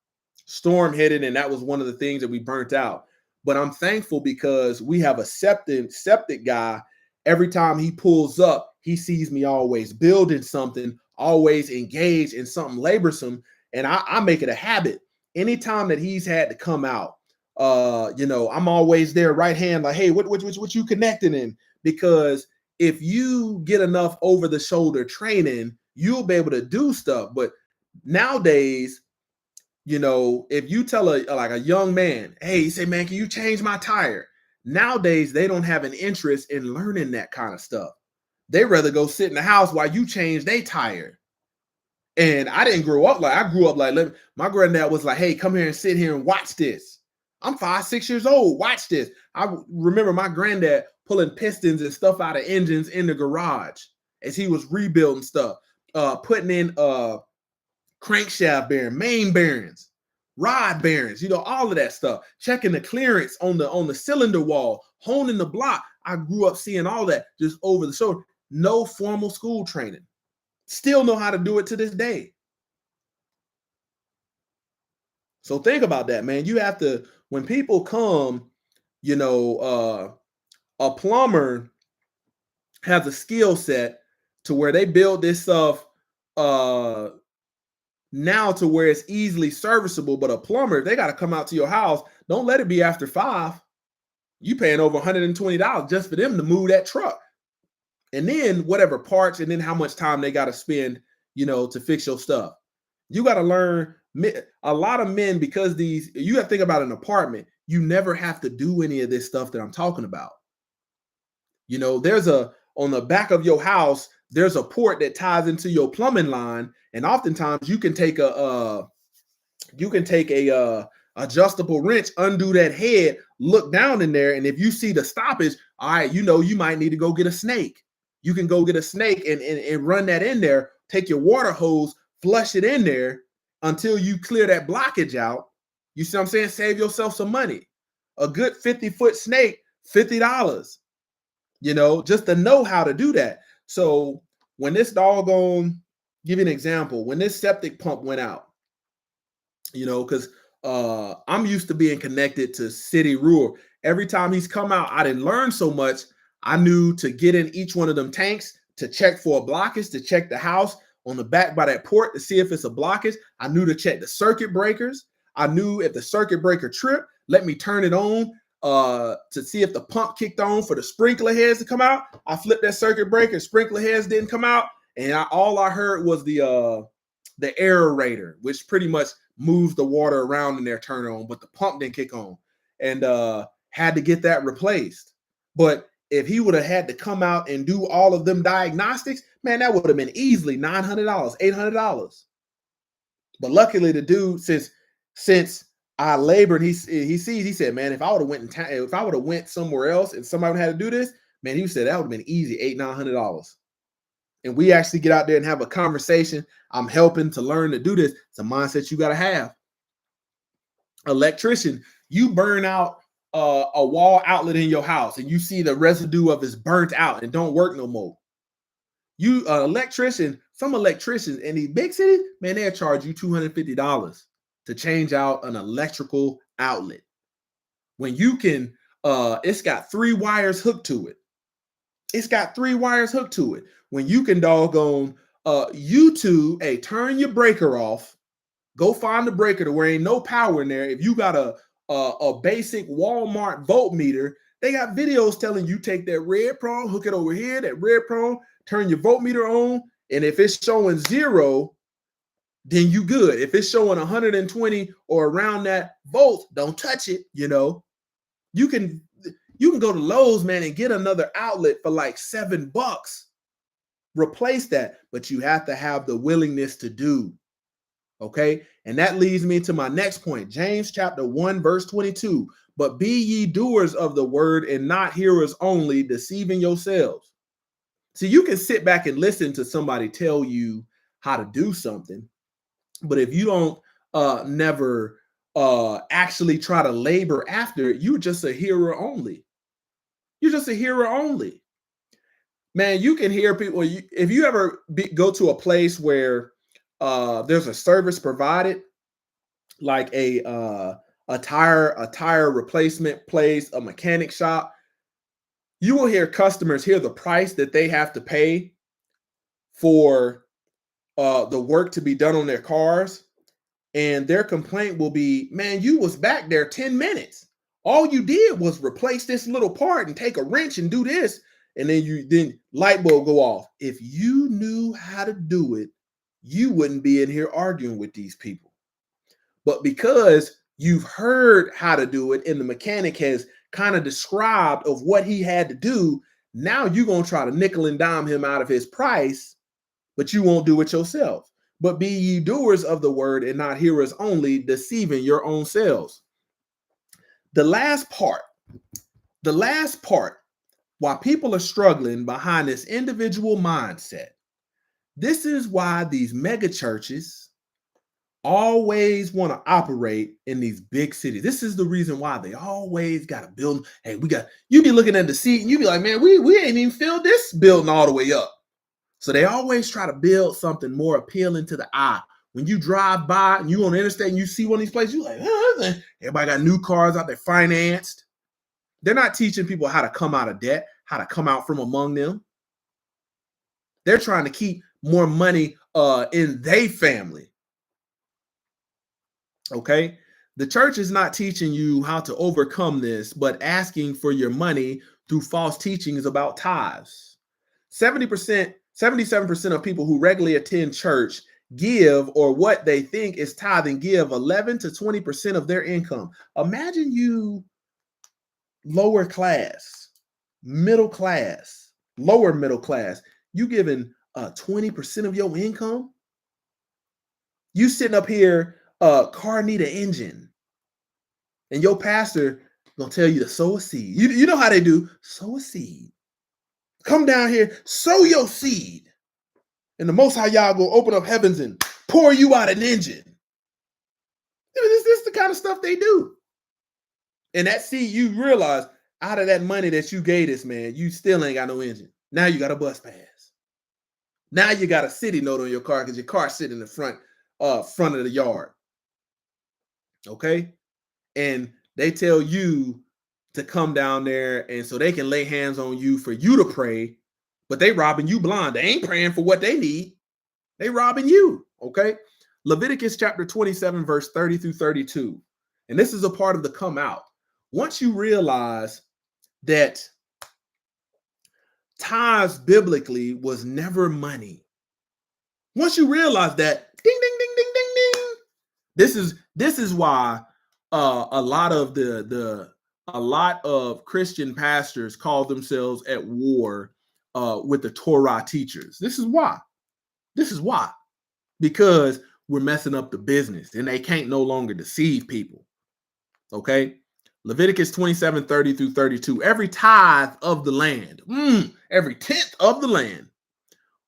A: Storm hit it, and that was one of the things that we burnt out. But I'm thankful because we have a septic guy. Every time he pulls up, he sees me always building something, always engaged in something laborsome. And I make it a habit. Anytime that he's had to come out, I'm always there, right hand, like, hey, what you connecting in? Because if you get enough over the shoulder training, you'll be able to do stuff. But nowadays, if you tell a young man, hey, you say, man, can you change my tire? Nowadays, they don't have an interest in learning that kind of stuff. They rather go sit in the house while you change their tire. And I didn't grow up I grew up like, my granddad was like, hey, come here and sit here and watch this. I'm 5, 6 years old. Watch this. I remember my granddad pulling pistons and stuff out of engines in the garage as he was rebuilding stuff, putting in crankshaft bearing, main bearings, rod bearings, all of that stuff, checking the clearance on the cylinder wall, honing the block. I grew up seeing all that just over the shoulder. No formal school training. Still know how to do it to this day. So think about that, man. You have to, when people come, a plumber has a skill set to where they build this stuff now to where it's easily serviceable. But a plumber, they got to come out to your house. Don't let it be after 5. You paying over $120 just for them to move that truck. And then whatever parts, and then how much time they got to spend, to fix your stuff. You got to learn. A lot of men, because you have to think about an apartment, you never have to do any of this stuff that I'm talking about. There's on the back of your house, there's a port that ties into your plumbing line. And oftentimes you can take a adjustable wrench, undo that head, look down in there. And if you see the stoppage, all right, you might need to go get a snake. You can go get a snake and run that in there, take your water hose, flush it in there until you clear that blockage out. You see what I'm saying? Save yourself some money. A good 50-foot snake, $50, just to know how to do that. So when this doggone, give you an example, when this septic pump went out, because I'm used to being connected to city rural. Every time he's come out, I didn't learn so much. I knew to get in each one of them tanks to check for a blockage, to check the house on the back by that port to see if it's a blockage. I knew to check the circuit breakers. I knew if the circuit breaker tripped, let me turn it on to see if the pump kicked on for the sprinkler heads to come out. I flipped that circuit breaker, sprinkler heads didn't come out, and all I heard was the aerator, which pretty much moves the water around in there, turn on, but the pump didn't kick on, and had to get that replaced. But if he would have had to come out and do all of them diagnostics, man, that would have been easily $900, $800. But luckily, the dude, since I labored, he said, man, if I would have went somewhere else and somebody had to do this, man, he said that would have been easy, $800-900. And we actually get out there and have a conversation. I'm helping to learn to do this. It's a mindset you got to have. Electrician, you burn out a wall outlet in your house and you see the residue of it's burnt out and don't work no more. Some electricians in these big cities, man, they'll charge you $250 to change out an electrical outlet. When you can, it's got 3 wires hooked to it. When you can doggone YouTube, hey, turn your breaker off, go find the breaker to where ain't no power in there. If you got a basic Walmart voltmeter, they got videos telling you take that red prong, hook it over here, that red prong, turn your voltmeter on, and if it's showing 0, then you good. If it's showing 120 or around that volt, don't touch it. You can go to Lowe's, man, and get another outlet for like $7. Replace that, but you have to have the willingness to do. Okay. And that leads me to my next point. James chapter 1, verse 22. But be ye doers of the word and not hearers only, deceiving yourselves. See, you can sit back and listen to somebody tell you how to do something, but if you don't never actually try to labor after it, you're just a hearer only. You're just a hearer only. Man, you can hear people. If you ever go to a place where there's a service provided, like a tire replacement place, a mechanic shop, you will hear customers hear the price that they have to pay for the work to be done on their cars, and their complaint will be, man, you was back there 10 minutes. All you did was replace this little part and take a wrench and do this, and then light bulb go off. If you knew how to do it, you wouldn't be in here arguing with these people. But because you've heard how to do it and the mechanic has kind of described of what he had to do, now you're going to try to nickel and dime him out of his price, but you won't do it yourself. But be ye doers of the word and not hearers only, deceiving your own selves. The last part, why people are struggling behind this individual mindset, this is why these mega churches always want to operate in these big cities. This is the reason why they always got to build. Hey, you be looking at the seat and you be like, man, we ain't even filled this building all the way up. So they always try to build something more appealing to the eye. When you drive by and you on the interstate and you see one of these places, you're like, everybody got new cars out there financed. They're not teaching people how to come out of debt, how to come out from among them. They're trying to keep more money in their family. Okay? The church is not teaching you how to overcome this, but asking for your money through false teachings about tithes. 77% of people who regularly attend church give, or what they think is tithing, give 11 to 20% of their income. Imagine you lower class, middle class, lower middle class, you giving 20% of your income. You sitting up here, car need an engine, and your pastor gonna tell you to sow a seed. You know how they do, sow a seed. Come down here, sow your seed. And the Most High y'all gonna open up heavens and pour you out an engine. This is the kind of stuff they do. And that seed, you realize, out of that money that you gave this man, you still ain't got no engine. Now you got a bus pass. Now you got a city note on your car because your car sitting in the front of the yard. Okay? And they tell you to come down there, and so they can lay hands on you for you to pray, but they robbing you blind. They ain't praying for what they need. They robbing you. Okay? Leviticus chapter 27, verse 30 through 32. And this is a part of the come out. Once you realize that tithes biblically was never money. Once you realize that, ding, ding, ding, ding, ding, ding. This is why a lot of Christian pastors call themselves at war with the Torah teachers. This is why. Because we're messing up the business and they can't no longer deceive people. Okay? Leviticus 27, 30 through 32. Every tithe of the land, every tenth of the land,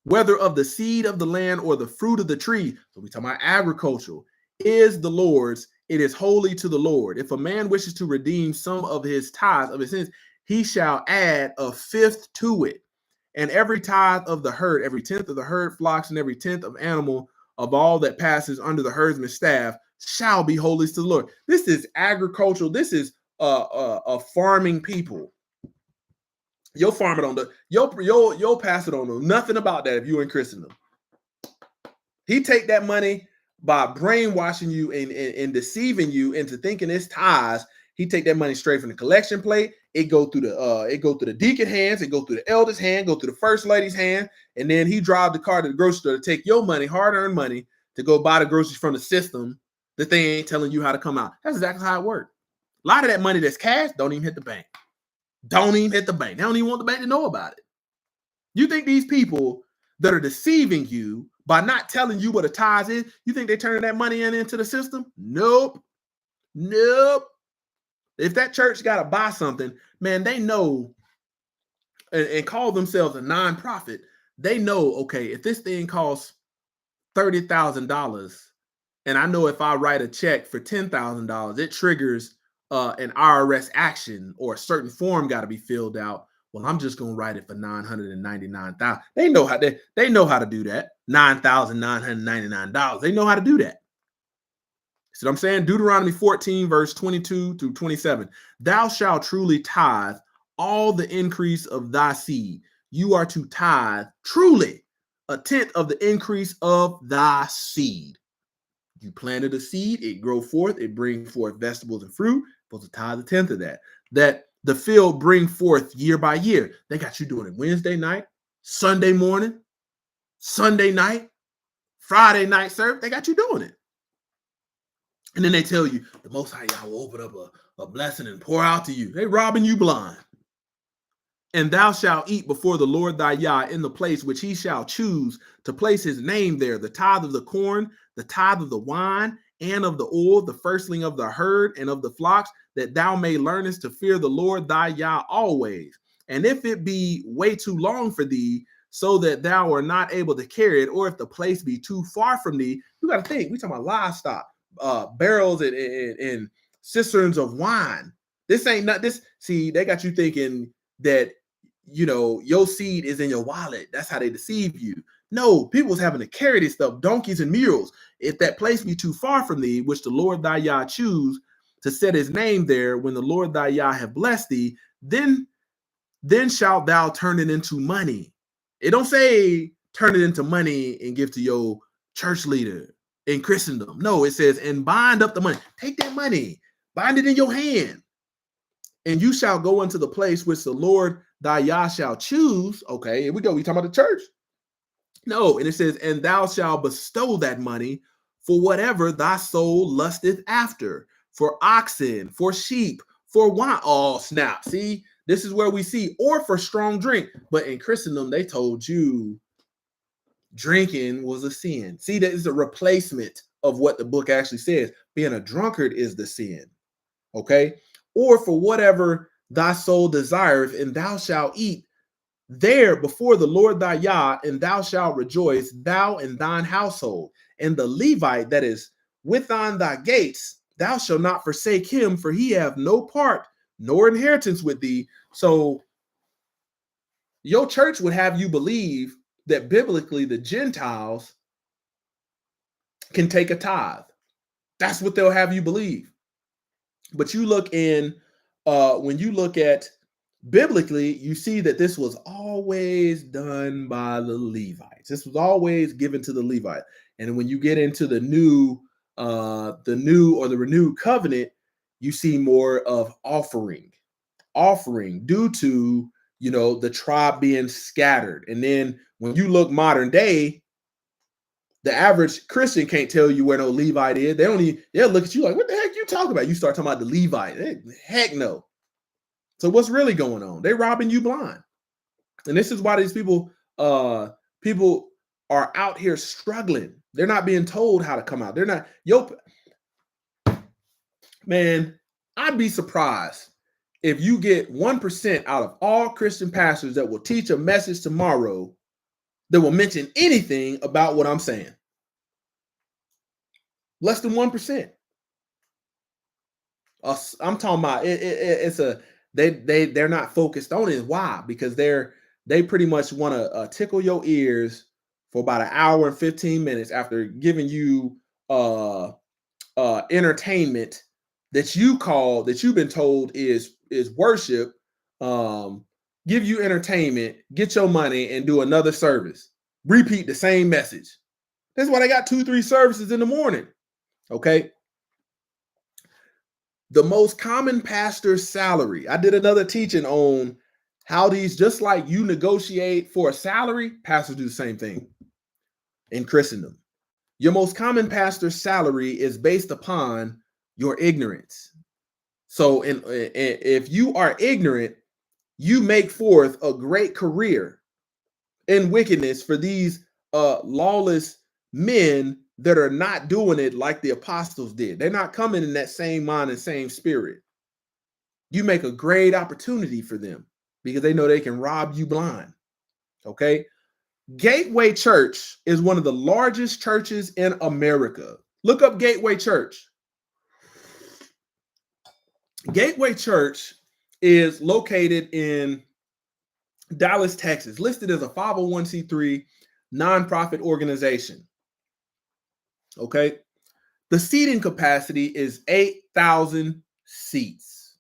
A: whether of the seed of the land or the fruit of the tree, so we're talking about agricultural, is the Lord's. It is holy to the Lord. If a man wishes to redeem some of his tithes of his sins, he shall add a fifth to it. And every tithe of the herd, every tenth of the herd flocks, and every tenth of animal of all that passes under the herdsman's staff shall be holy to the Lord. This is agricultural. This is a farming people. Your farmer don't know. Your pastor don't know nothing about that if you in Christendom. He take that money by brainwashing you and deceiving you into thinking it's tithes. He take that money straight from the collection plate. It go through the deacon hands. It go through the elder's hand. Go through the first lady's hand, and then he drive the car to the grocery store to take your money, hard-earned money, to go buy the groceries from the system that they ain't telling you how to come out. That's exactly how it works. A lot of that money that's cash don't even hit the bank. Don't even hit the bank. They don't even want the bank to know about it. You think these people that are deceiving you By not telling you what a tithe is, you think they're turning that money into the system? Nope. Nope. If that church got to buy something, man, they know and call themselves a nonprofit. They know, okay, if this thing costs $30,000, and I know if I write a check for $10,000, it triggers an IRS action or a certain form got to be filled out. Well, I'm just gonna write it for $999,000. They know how to do that. $9,999. They know how to do that. See what I'm saying? Deuteronomy 14, verse 22 through 27. Thou shalt truly tithe all the increase of thy seed. You are to tithe truly a tenth of the increase of thy seed. You planted a seed, it grow forth, it bring forth vegetables and fruit. Supposed to tithe a tenth of that. That the field bring forth year by year. They got you doing it Wednesday night, Sunday morning, Sunday night, Friday night service. They got you doing it. And then they tell you the Most High Yah will open up a blessing and pour out to you. They robbing you blind. And thou shalt eat before the Lord thy Yah in the place which he shall choose to place his name there, the tithe of the corn, the tithe of the wine, and of the oil, the firstling of the herd and of the flocks, that thou may learnest to fear the Lord thy Yah always. And if it be way too long for thee, so that thou art not able to carry it, or if the place be too far from thee, you got to think, we talking about livestock, barrels and cisterns of wine. This ain't not this. See, they got you thinking that, you know, your seed is in your wallet. That's how they deceive you. No, people's having to carry this stuff, donkeys and mules. If that place be too far from thee, which the Lord thy Yah choose to set his name there, when the Lord thy Yah have blessed thee, then shalt thou turn it into money. It don't say turn it into money and give to your church leader in Christendom. No, it says, and bind up the money. Take that money, bind it in your hand, and you shall go into the place which the Lord thy Yah shall choose. Okay, here we go. We talking about the church. No, and it says, and thou shalt bestow that money for whatever thy soul lusteth after, for oxen, for sheep, for wine. Oh, snap. See, this is where we see, or for strong drink. But in Christendom, they told you drinking was a sin. See, that is a replacement of what the book actually says. Being a drunkard is the sin. Okay, or for whatever thy soul desireth, and thou shalt eat there before the Lord thy Yah, and thou shalt rejoice, thou and thine household. And the Levite that is within thy gates, thou shalt not forsake him, for he have no part nor inheritance with thee. So your church would have you believe that biblically the Gentiles can take a tithe. That's what they'll have you believe. But you look in, when you look at biblically, you see that this was always done by the Levites. This was always given to the Levite. And when you get into the new or the renewed covenant, you see more of offering due to, you know, the tribe being scattered. And then when you look modern day, the average Christian can't tell you where no Levite is. They'll look at you like, what the heck you talking about? You start talking about the Levite. Heck no. So what's really going on? They're robbing you blind. And this is why these people are out here struggling. They're not being told how to come out. They're not, man, I'd be surprised if you get 1% out of all Christian pastors that will teach a message tomorrow that will mention anything about what I'm saying. Less than 1%. I'm talking about they're not focused on it. Why? Because they pretty much want to tickle your ears for about an hour and 15 minutes after giving you entertainment that you've been told is worship. Give you entertainment, get your money, and do another service. Repeat the same message. That's why they got 2-3 services in the morning. Okay. The most common pastor's salary. I did another teaching on how these, just like you negotiate for a salary, pastors do the same thing in Christendom. Your most common pastor's salary is based upon your ignorance. So if you are ignorant, you make forth a great career in wickedness for these lawless men that are not doing it like the apostles did. They're not coming in that same mind and same spirit. You make a great opportunity for them because they know they can rob you blind. Okay. Gateway Church is one of the largest churches in America. Look up Gateway Church. Gateway Church is located in Dallas, Texas, listed as a 501c3 nonprofit organization. Okay. The seating capacity is 8,000 seats.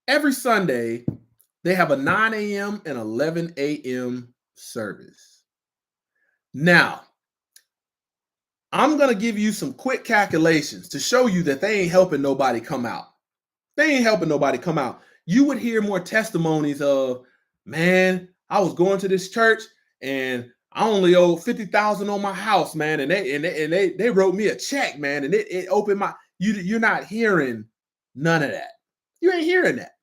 A: Every Sunday, they have a 9 a.m. and 11 a.m. service. Now, I'm going to give you some quick calculations to show you that they ain't helping nobody come out. They ain't helping nobody come out. You would hear more testimonies of, man, I was going to this church and I only owe 50,000 on my house, man, and they wrote me a check, man, and it opened my. You're not hearing none of that. You ain't hearing that.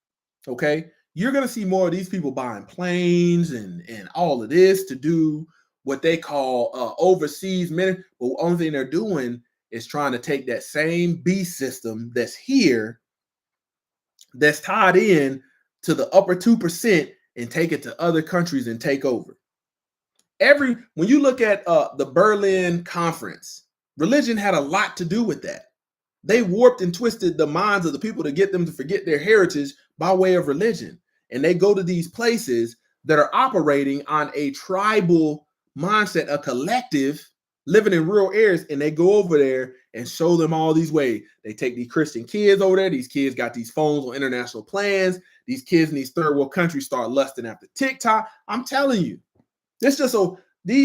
A: Okay, you're gonna see more of these people buying planes and all of this to do what they call overseas ministry. But the only thing they're doing is trying to take that same beast system that's here, that's tied in to the upper 2%, and take it to other countries and take over. When you look at the Berlin Conference, religion had a lot to do with that. They warped and twisted the minds of the people to get them to forget their heritage by way of religion. And they go to these places that are operating on a tribal mindset, a collective living in rural areas, and they go over there and show them all these ways. They take these Christian kids over there. These kids got these phones on international plans. These kids in these third world countries start lusting after TikTok. I'm telling you, it's just so some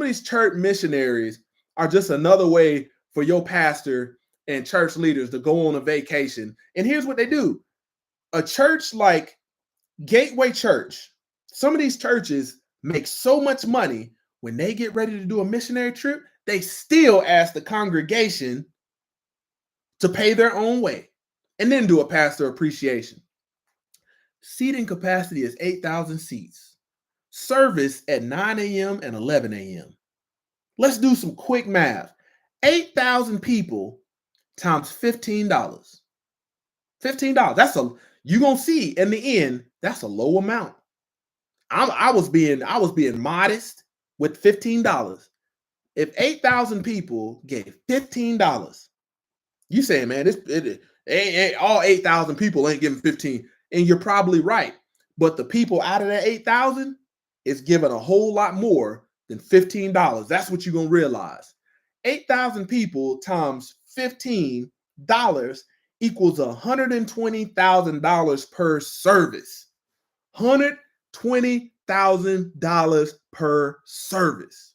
A: of these church missionaries are just another way for your pastor and church leaders to go on a vacation. And here's what they do. A church like Gateway Church, some of these churches make so much money when they get ready to do a missionary trip, they still ask the congregation to pay their own way and then do a pastor appreciation. Seating capacity is 8,000 seats. Service at 9 a.m. and 11 a.m. Let's do some quick math. 8,000 people times $15. $15. You're gonna see in the end, that's a low amount. I was being modest with $15. If 8,000 people gave $15, you saying, man, ain't all 8,000 people ain't giving 15. And you're probably right. But the people out of that 8,000 is giving a whole lot more than $15. That's what you're gonna realize. 8,000 people times $15 equals $120,000 per service. $120,000 per service.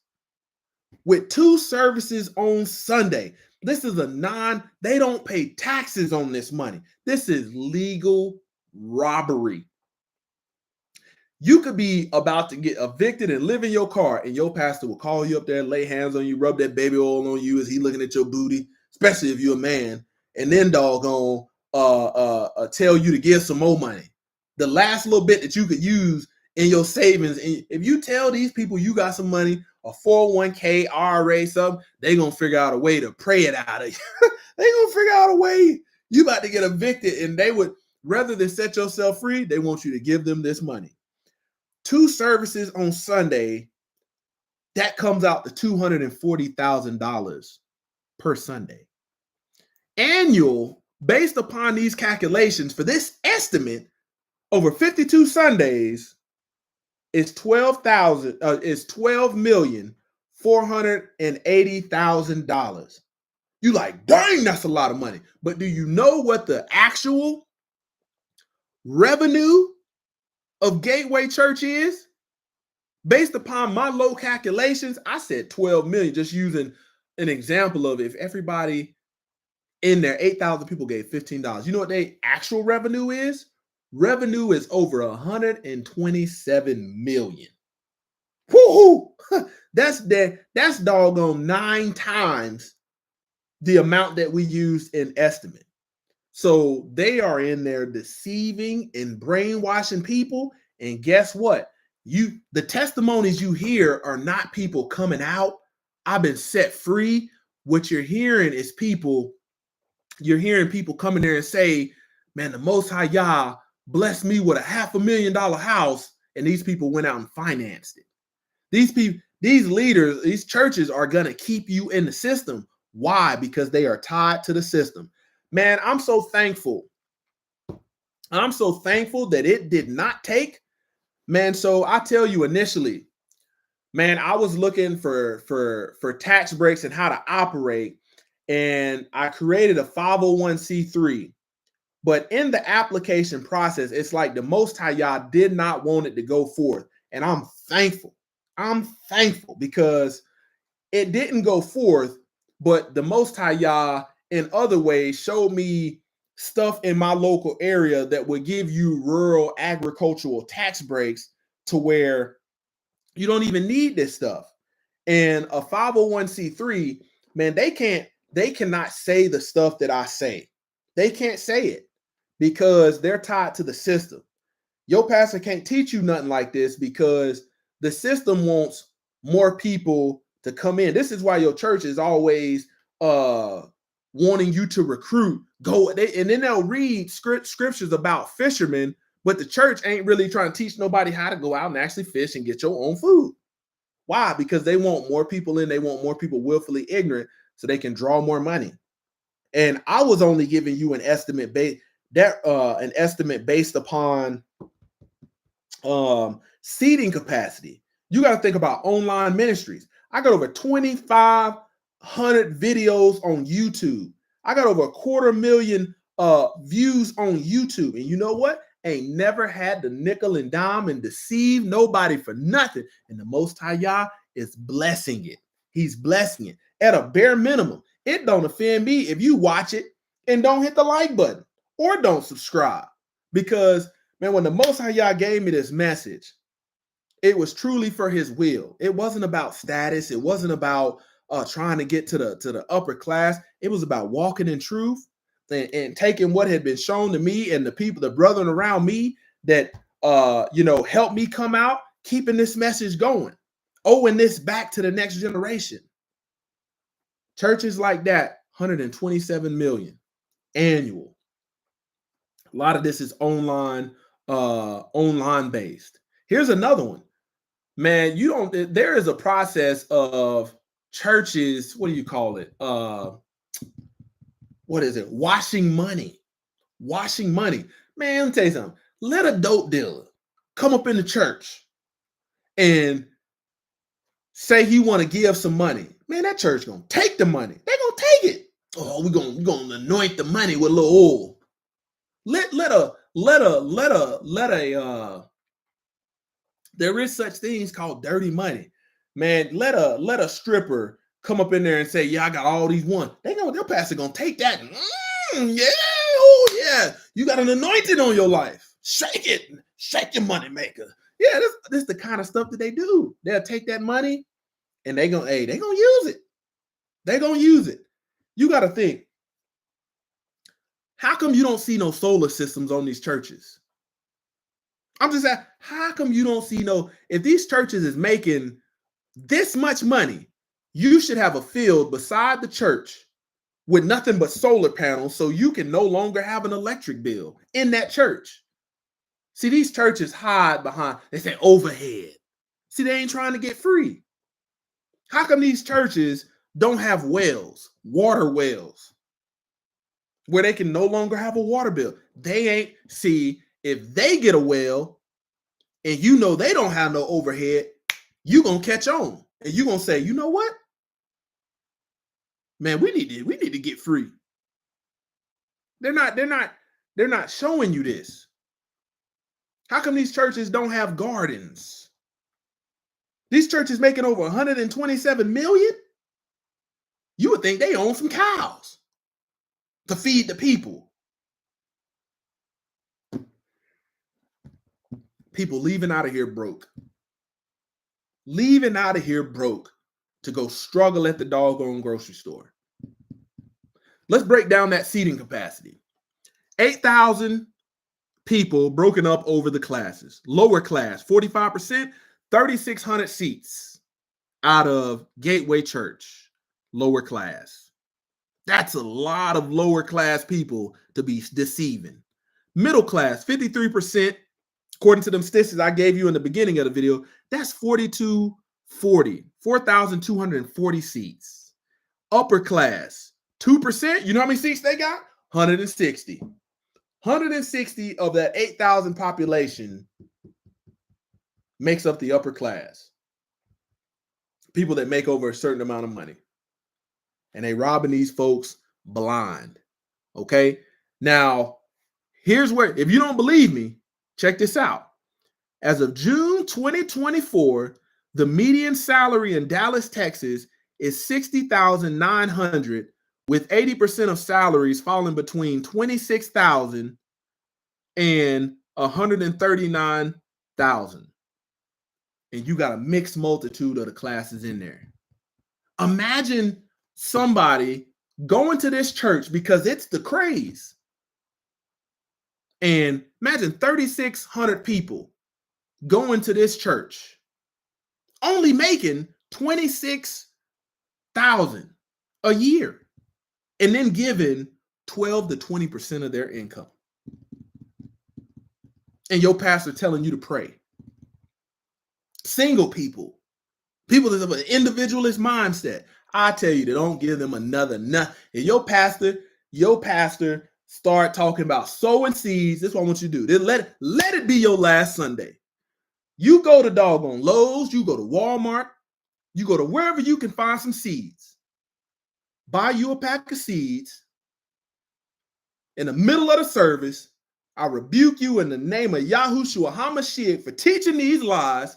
A: With 2 services on Sunday. This is they don't pay taxes on this money. This is legal robbery. You could be about to get evicted and live in your car, and your pastor will call you up there, lay hands on you, rub that baby oil on you as he looking at your booty, especially if you're a man, and then doggone tell you to give some more money. The last little bit that you could use in your savings. And if you tell these people you got some money, a 401k, IRA, something, they're going to figure out a way to pray it out of you. They're going to figure out a way you about to get evicted, and they would, rather than set yourself free, they want you to give them this money. 2 services on Sunday, that comes out to $240,000 per Sunday. Annual, based upon these calculations for this estimate, over 52 Sundays is $12,480,000. You like, dang, that's a lot of money. But do you know what the actual revenue of Gateway Church is? Based upon my low calculations, I said 12 million, just using an example of if everybody in there, 8,000 people gave $15. You know what their actual revenue is? Revenue is over 127 million. Woo-hoo! That's doggone 9 times the amount that we used in estimate. So they are in there deceiving and brainwashing people. And guess what? The testimonies you hear are not people coming out. I've been set free. What you're hearing is you're hearing people coming there and say, man, the Most High Yah blessed me with a $500,000 house, and these people went out and financed it. These leaders, these churches are going to keep you in the system. Why? Because they are tied to the system. Man, I'm so thankful. I'm so thankful that it did not take. Man, so I tell you initially, man, I was looking for tax breaks and how to operate, and I created a 501c3. But in the application process, it's like the Most High Yah did not want it to go forth. And I'm thankful. I'm thankful because it didn't go forth, but the Most High Yah in other ways showed me stuff in my local area that would give you rural agricultural tax breaks to where you don't even need this stuff. And a 501c3, man, they cannot say the stuff that I say. They can't say it because they're tied to the system. Your pastor can't teach you nothing like this because the system wants more people to come in. This is why your church is always wanting you to recruit. And then they'll read scriptures about fishermen, but the church ain't really trying to teach nobody how to go out and actually fish and get your own food. Why? Because they want more people in. They want more people willfully ignorant so they can draw more money. And I was only giving you an estimate based upon seating capacity. You got to think about online ministries. I got over 2,500 videos on YouTube. I got over 250,000 views on YouTube. And you know what? Ain't never had the nickel and dime and deceive nobody for nothing. And the Most High Yah is blessing it. He's blessing it at a bare minimum. It don't offend me if you watch it and don't hit the like button or don't subscribe. Because, man, when the Most High Yah gave me this message, it was truly for his will. It wasn't about status. It wasn't about trying to get to the upper class. It was about walking in truth and taking what had been shown to me and the people, the brethren around me that helped me come out, keeping this message going, owing this back to the next generation. Churches like that, 127 million annual. A lot of this is online based. Here's another one. Man, there is a process of churches, what do you call it? What is it? Washing money. Washing money. Man, let me tell you something. Let a dope dealer come up in the church and say he want to give some money. Man, that church gonna take the money. They gonna take it. Oh, we're gonna anoint the money with a little oil. There is such things called dirty money. Man, let a stripper come up in there and say, yeah, I got all these ones. Their pastor gonna take that. Yeah, oh yeah. You got an anointing on your life. Shake it. Shake your money maker. Yeah, this is the kind of stuff that they do. They'll take that money and they gonna use it. They're gonna use it. You got to think, how come you don't see no solar systems on these churches? I'm just asking, how come you don't see if these churches is making this much money, you should have a field beside the church with nothing but solar panels so you can no longer have an electric bill in that church. See, these churches hide behind, they say overhead. See, they ain't trying to get free. How come these churches don't have wells, water wells, where they can no longer have a water bill? They ain't, see, if they get a well and they don't have no overhead, you gonna catch on and you gonna say, you know what? Man, we need to get free. They're not showing you this. How come these churches don't have gardens? These churches making over 127 million? You would think they own some cows to feed the people. People leaving out of here broke. Leaving out of here broke to go struggle at the doggone grocery store. Let's break down that seating capacity. 8,000 people broken up over the classes. Lower class, 45%, 3,600 seats out of Gateway Church. Lower class. That's a lot of lower class people to be deceiving. Middle class, 53%, according to them statistics I gave you in the beginning of the video. That's 4,240 seats. Upper class, 2%. You know how many seats they got? 160. 160 of that 8,000 population makes up the upper class. People that make over a certain amount of money. And they robbing these folks blind. Okay? Now, here's where, if you don't believe me, check this out. As of June 2024, the median salary in Dallas, Texas is $60,900, with 80% of salaries falling between $26,000 and $139,000. And you got a mixed multitude of the classes in there. Imagine somebody going to this church because it's the craze. And imagine 3,600 people going to this church, only making $26,000 a year, and then giving 12 to 20% of their income. And your pastor telling you to pray. Single people that have an individualist mindset. I tell you, they don't give them another nut. And your pastor start talking about sowing seeds. This is what I want you to do. Let it be your last Sunday. You go to doggone Lowe's, you go to Walmart, you go to wherever you can find some seeds. Buy you a pack of seeds. In the middle of the service, I rebuke you in the name of Yahushua HaMashiach for teaching these lies.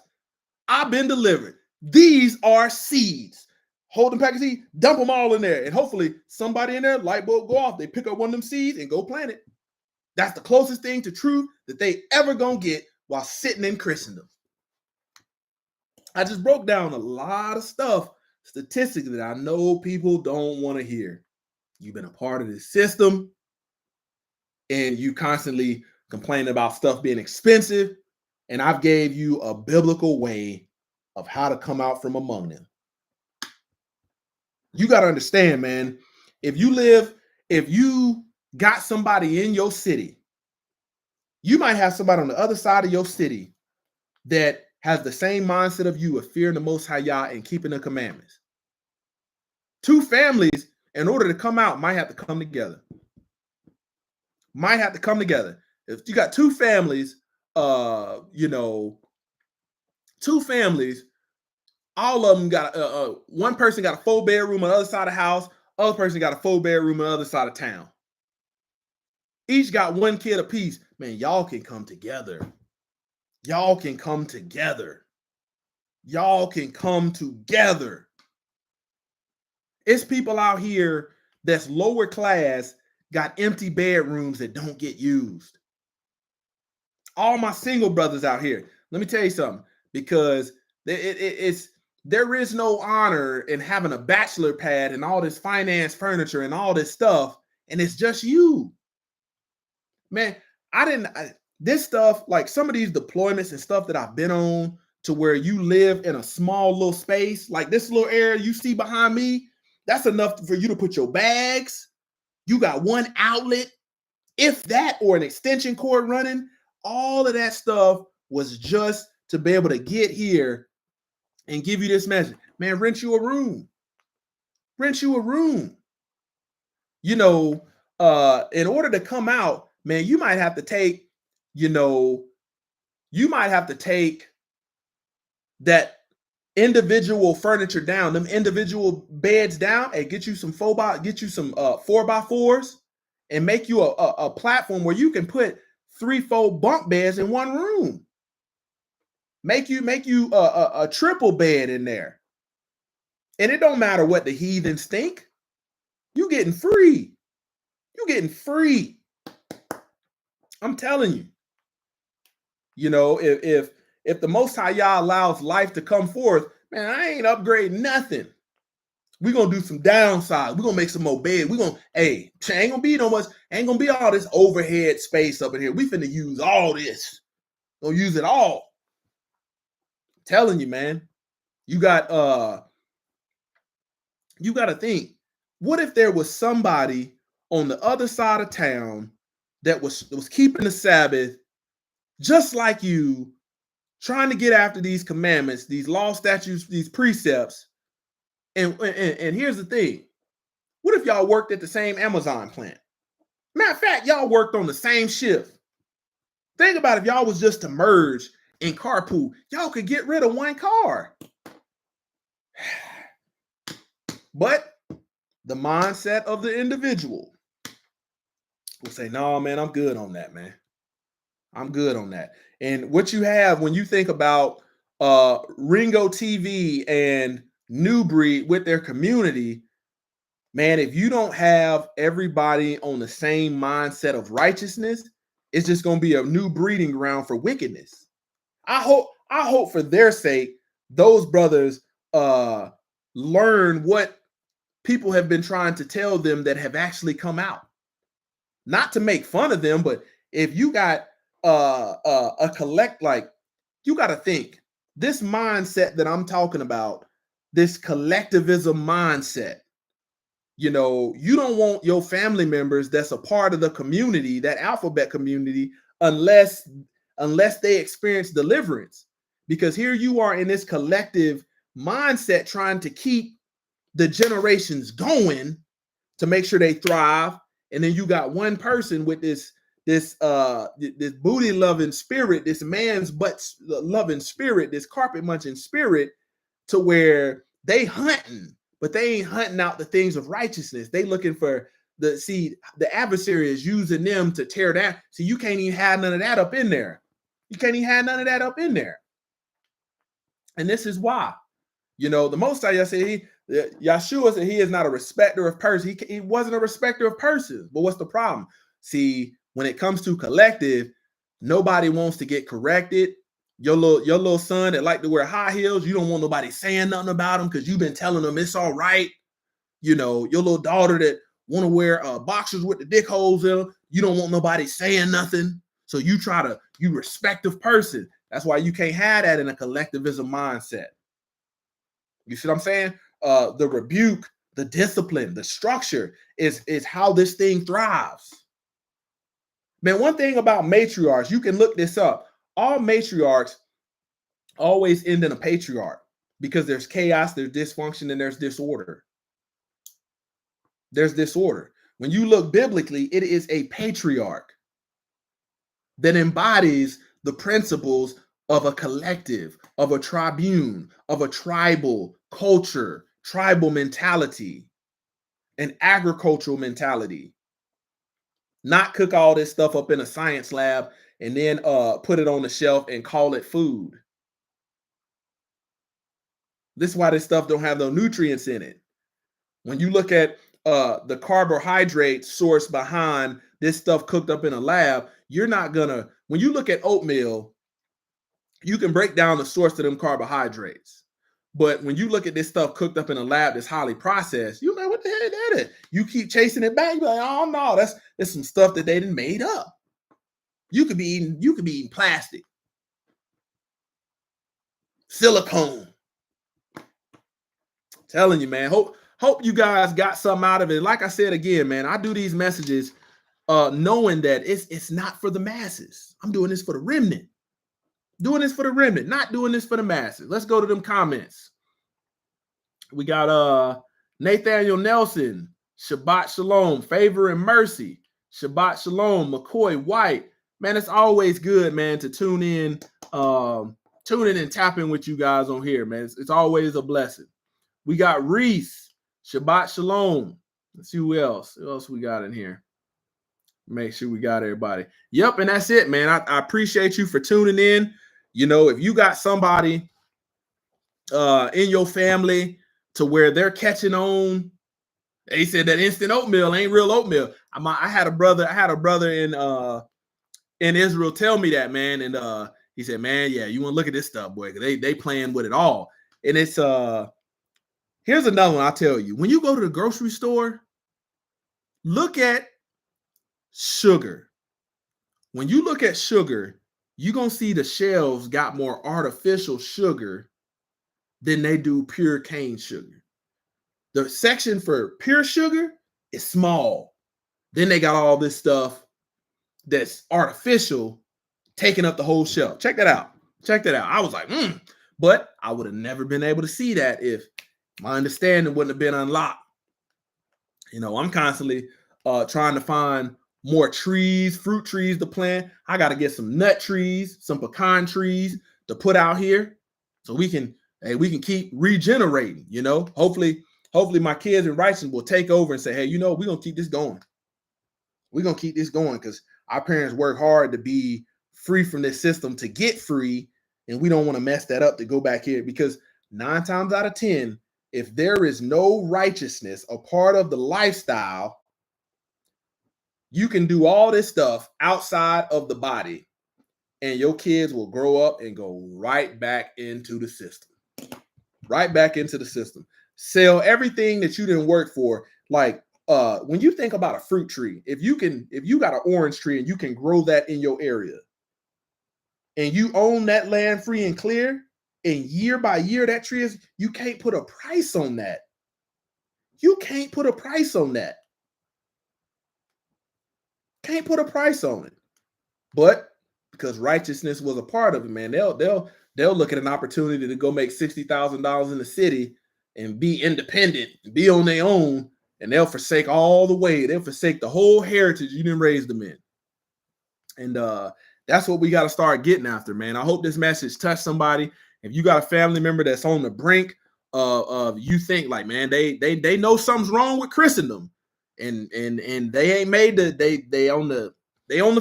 A: I've been delivered. These are seeds. Hold them pack of seeds, dump them all in there, and hopefully somebody in there, light bulb go off. They pick up one of them seeds and go plant it. That's the closest thing to truth that they ever gonna get while sitting in Christendom. I just broke down a lot of stuff, statistics that I know people don't want to hear. You've been a part of this system, and you constantly complain about stuff being expensive, and I've gave you a biblical way of how to come out from among them. You got to understand, man, if you got somebody in your city, you might have somebody on the other side of your city that has the same mindset of you of fearing the Most High Yah and keeping the commandments. Two families, in order to come out, might have to come together. If you got two families, all of them got one person got a 4-bedroom on the other side of the house, other person got a 4-bedroom on the other side of town. Each got one kid apiece. Man, y'all can come together. Y'all can come together. It's people out here that's lower class, got empty bedrooms that don't get used. All my single brothers out here, let me tell you something, because there is no honor in having a bachelor pad and all this finance furniture and all this stuff, and it's just you. Man, this stuff, like some of these deployments and stuff that I've been on, to where you live in a small little space, like this little area you see behind me, that's enough for you to put your bags. You got one outlet, if that, or an extension cord running. All of that stuff was just to be able to get here and give you this message. Man, rent you a room. In order to come out, man, you might have to take that individual furniture down, them individual beds down, and get you some 4x4s, and make you a platform where you can put 3-4 bunk beds in one room. Make you a triple bed in there. And it don't matter what the heathens think. You getting free. I'm telling you. If the Most High Yah allows life to come forth, man, I ain't upgrading nothing. We're gonna do some downside. We're gonna make some more bed. We're gonna, hey, ain't gonna be no much, ain't gonna be all this overhead space up in here. We finna use all this. Gonna use it all. I'm telling you, man. You gotta think, what if there was somebody on the other side of town that was keeping the Sabbath just like you, trying to get after these commandments, these law, statutes, these precepts. And here's the thing. What if y'all worked at the same Amazon plant? Matter of fact, y'all worked on the same shift. Think about if y'all was just to merge and carpool, y'all could get rid of one car. But the mindset of the individual will say, no, man, I'm good on that, man. I'm good on that. And what you have when you think about Ringo TV and New Breed with their community, man, if you don't have everybody on the same mindset of righteousness, it's just going to be a new breeding ground for wickedness. I hope for their sake, those brothers learn what people have been trying to tell them that have actually come out. Not to make fun of them, but if you got a collect, like, you got to think this mindset that I'm talking about, this collectivism mindset. You know, you don't want your family members that's a part of the community, that alphabet community, unless they experience deliverance. Because here you are in this collective mindset trying to keep the generations going to make sure they thrive. And then you got one person with this booty loving spirit, this man's butt loving spirit, this carpet munching spirit, to where they hunting, but they ain't hunting out the things of righteousness. They looking for the adversary is using them to tear down. See, you can't even have none of that up in there. You can't even have none of that up in there. And this is why, you know, the Most High said, Yeshua said he is not a respecter of persons. He wasn't a respecter of persons. But what's the problem? See, when it comes to collective, nobody wants to get corrected. Your little son that like to wear high heels, you don't want nobody saying nothing about him because you've been telling them it's all right. You know, your little daughter that want to wear boxers with the dick holes in them, you don't want nobody saying nothing. So you respective person. That's why you can't have that in a collectivism mindset. You see what I'm saying? The rebuke, the discipline, the structure is how this thing thrives. Man, one thing about matriarchs, you can look this up. All matriarchs always end in a patriarch because there's chaos, there's dysfunction, and there's disorder. There's disorder. When you look biblically, it is a patriarch that embodies the principles of a collective, of a tribune, of a tribal culture, tribal mentality, an agricultural mentality. Not cook all this stuff up in a science lab and then put it on the shelf and call it food. This is why this stuff don't have no nutrients in it. When you look at the carbohydrate source behind this stuff cooked up in a lab, you're not gonna, when you look at oatmeal, you can break down the source of them carbohydrates. But when you look at this stuff cooked up in a lab that's highly processed, you're like, what the hell that is? You keep chasing it back, you're like, oh no, that's some stuff that they didn't made up. You could be eating plastic, silicone. Telling you, man. Hope you guys got something out of it. Like I said again, man, I do these messages knowing that it's not for the masses. I'm doing this for the remnant. Doing this for the remnant, not doing this for the masses. Let's go to them comments. We got Nathaniel Nelson, Shabbat Shalom, favor and mercy. Shabbat Shalom, McCoy White. Man, it's always good, man, to tune in and tap in with you guys on here, man. It's always a blessing. We got Reese, Shabbat Shalom. Let's see who else. Who else we got in here? Make sure we got everybody. Yep, and that's it, man. I appreciate you for tuning in. You know, if you got somebody in your family to where they're catching on, they said that instant oatmeal ain't real oatmeal. I had a brother in Israel tell me that, man, and he said, man, yeah, you want to look at this stuff, boy, because they playing with it all, and it's Here's another one I'll tell you. When you go to the grocery store, look at sugar. When you look at sugar, you're going to see the shelves got more artificial sugar than they do pure cane sugar. The section for pure sugar is small. Then they got all this stuff that's artificial taking up the whole shelf. Check that out. Check that out. I was like, but I would have never been able to see that if my understanding wouldn't have been unlocked. You know, I'm constantly trying to find more trees, fruit trees to plant. I got to get some nut trees, some pecan trees to put out here so we can keep regenerating, you know. Hopefully my kids in Wrightson will take over and say, hey, you know, we're going to keep this going. We're going to keep this going because our parents work hard to be free from this system to get free. And we don't want to mess that up to go back here, because 9 times out of 10, if there is no righteousness a part of the lifestyle, you can do all this stuff outside of the body and your kids will grow up and go right back into the system. Right back into the system. Sell everything that you didn't work for. Like when you think about a fruit tree, if you got an orange tree and you can grow that in your area and you own that land free and clear, and year by year that tree is, you can't put a price on that. You can't put a price on that. Can't put a price on it. But because righteousness was a part of it, man, they'll look at an opportunity to go make $60,000 in the city and be independent, be on their own, and they'll forsake all the way. They'll forsake the whole heritage you didn't raise them in. And that's what we got to start getting after, man. I hope this message touched somebody. If you got a family member that's on the brink of you think like, man, they know something's wrong with Christendom, and they ain't made they on the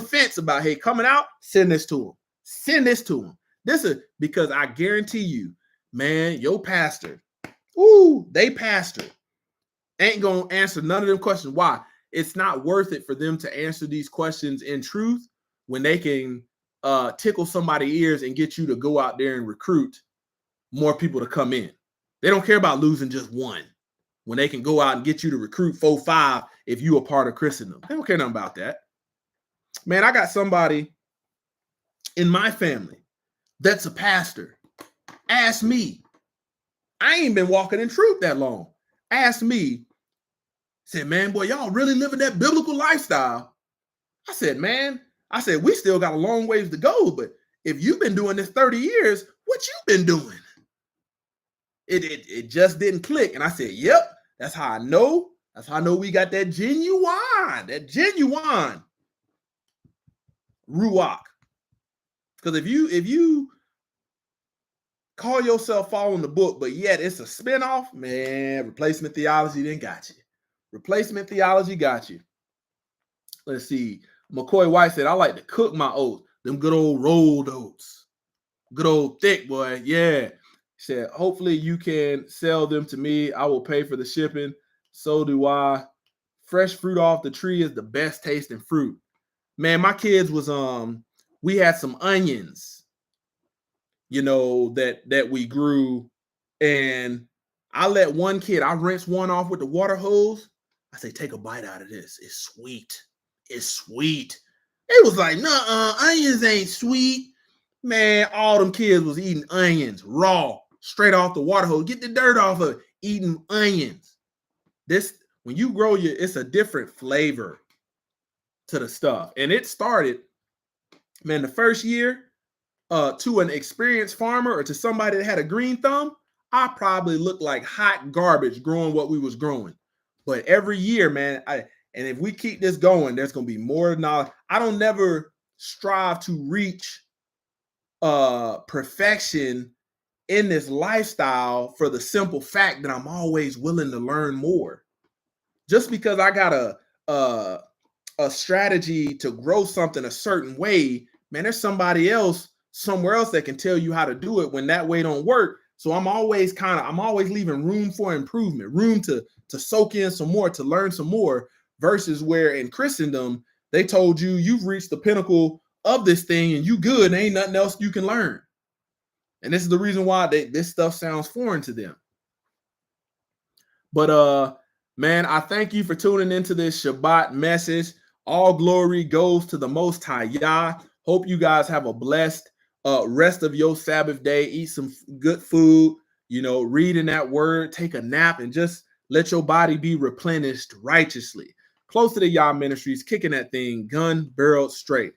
A: fence about, hey, coming out, send this to them. Send this to them. This is because I guarantee you, man, your pastor, they pastor ain't gonna answer none of them questions. Why? It's not worth it for them to answer these questions in truth when they can tickle somebody's ears and get you to go out there and recruit more people to come in. They don't care about losing just one when they can go out and get you to recruit 4, 5 if you a part of Christendom. They don't care nothing about that. Man, I got somebody in my family that's a pastor. Ask me. I ain't been walking in truth that long. Ask me. Said, man, boy, y'all really living that biblical lifestyle. I said, we still got a long ways to go, but if you've been doing this 30 years, what you been doing? It just didn't click. And I said, yep, that's how I know. That's how I know we got that genuine ruach. Because if you call yourself following the book, but yet it's a spinoff, man, replacement theology then got you. Replacement theology got you. Let's see. McCoy White said, I like to cook my oats. Them good old rolled oats. Good old thick, boy. Yeah. He said, hopefully you can sell them to me. I will pay for the shipping. So do I. Fresh fruit off the tree is the best tasting fruit. Man, my kids was, we had some onions, that we grew. And I let one kid, I rinsed one off with the water hose. I say, take a bite out of this. It's sweet. It's sweet. It was like, nuh-uh, onions ain't sweet. Man, all them kids was eating onions raw, straight off the water hose. Get the dirt off of it, eating onions. This, when you grow it's a different flavor to the stuff. And it started, man, the first year, to an experienced farmer or to somebody that had a green thumb, I probably looked like hot garbage growing what we was growing. But every year, man, and if we keep this going, there's going to be more knowledge. I don't never strive to reach perfection in this lifestyle for the simple fact that I'm always willing to learn more. Just because I got a strategy to grow something a certain way, man, there's somebody else somewhere else that can tell you how to do it when that way don't work. So I'm always leaving room for improvement, room to soak in some more, to learn some more, versus where in Christendom, they told you you've reached the pinnacle of this thing and you good, and ain't nothing else you can learn. And this is the reason why this stuff sounds foreign to them. But man, I thank you for tuning into this Shabbat message. All glory goes to the Most High Yah. Hope you guys have a blessed rest of your Sabbath day. Eat some good food, read in that word, take a nap, and just let your body be replenished righteously. Close to the Yah Ministries, kicking that thing gun barrel straight.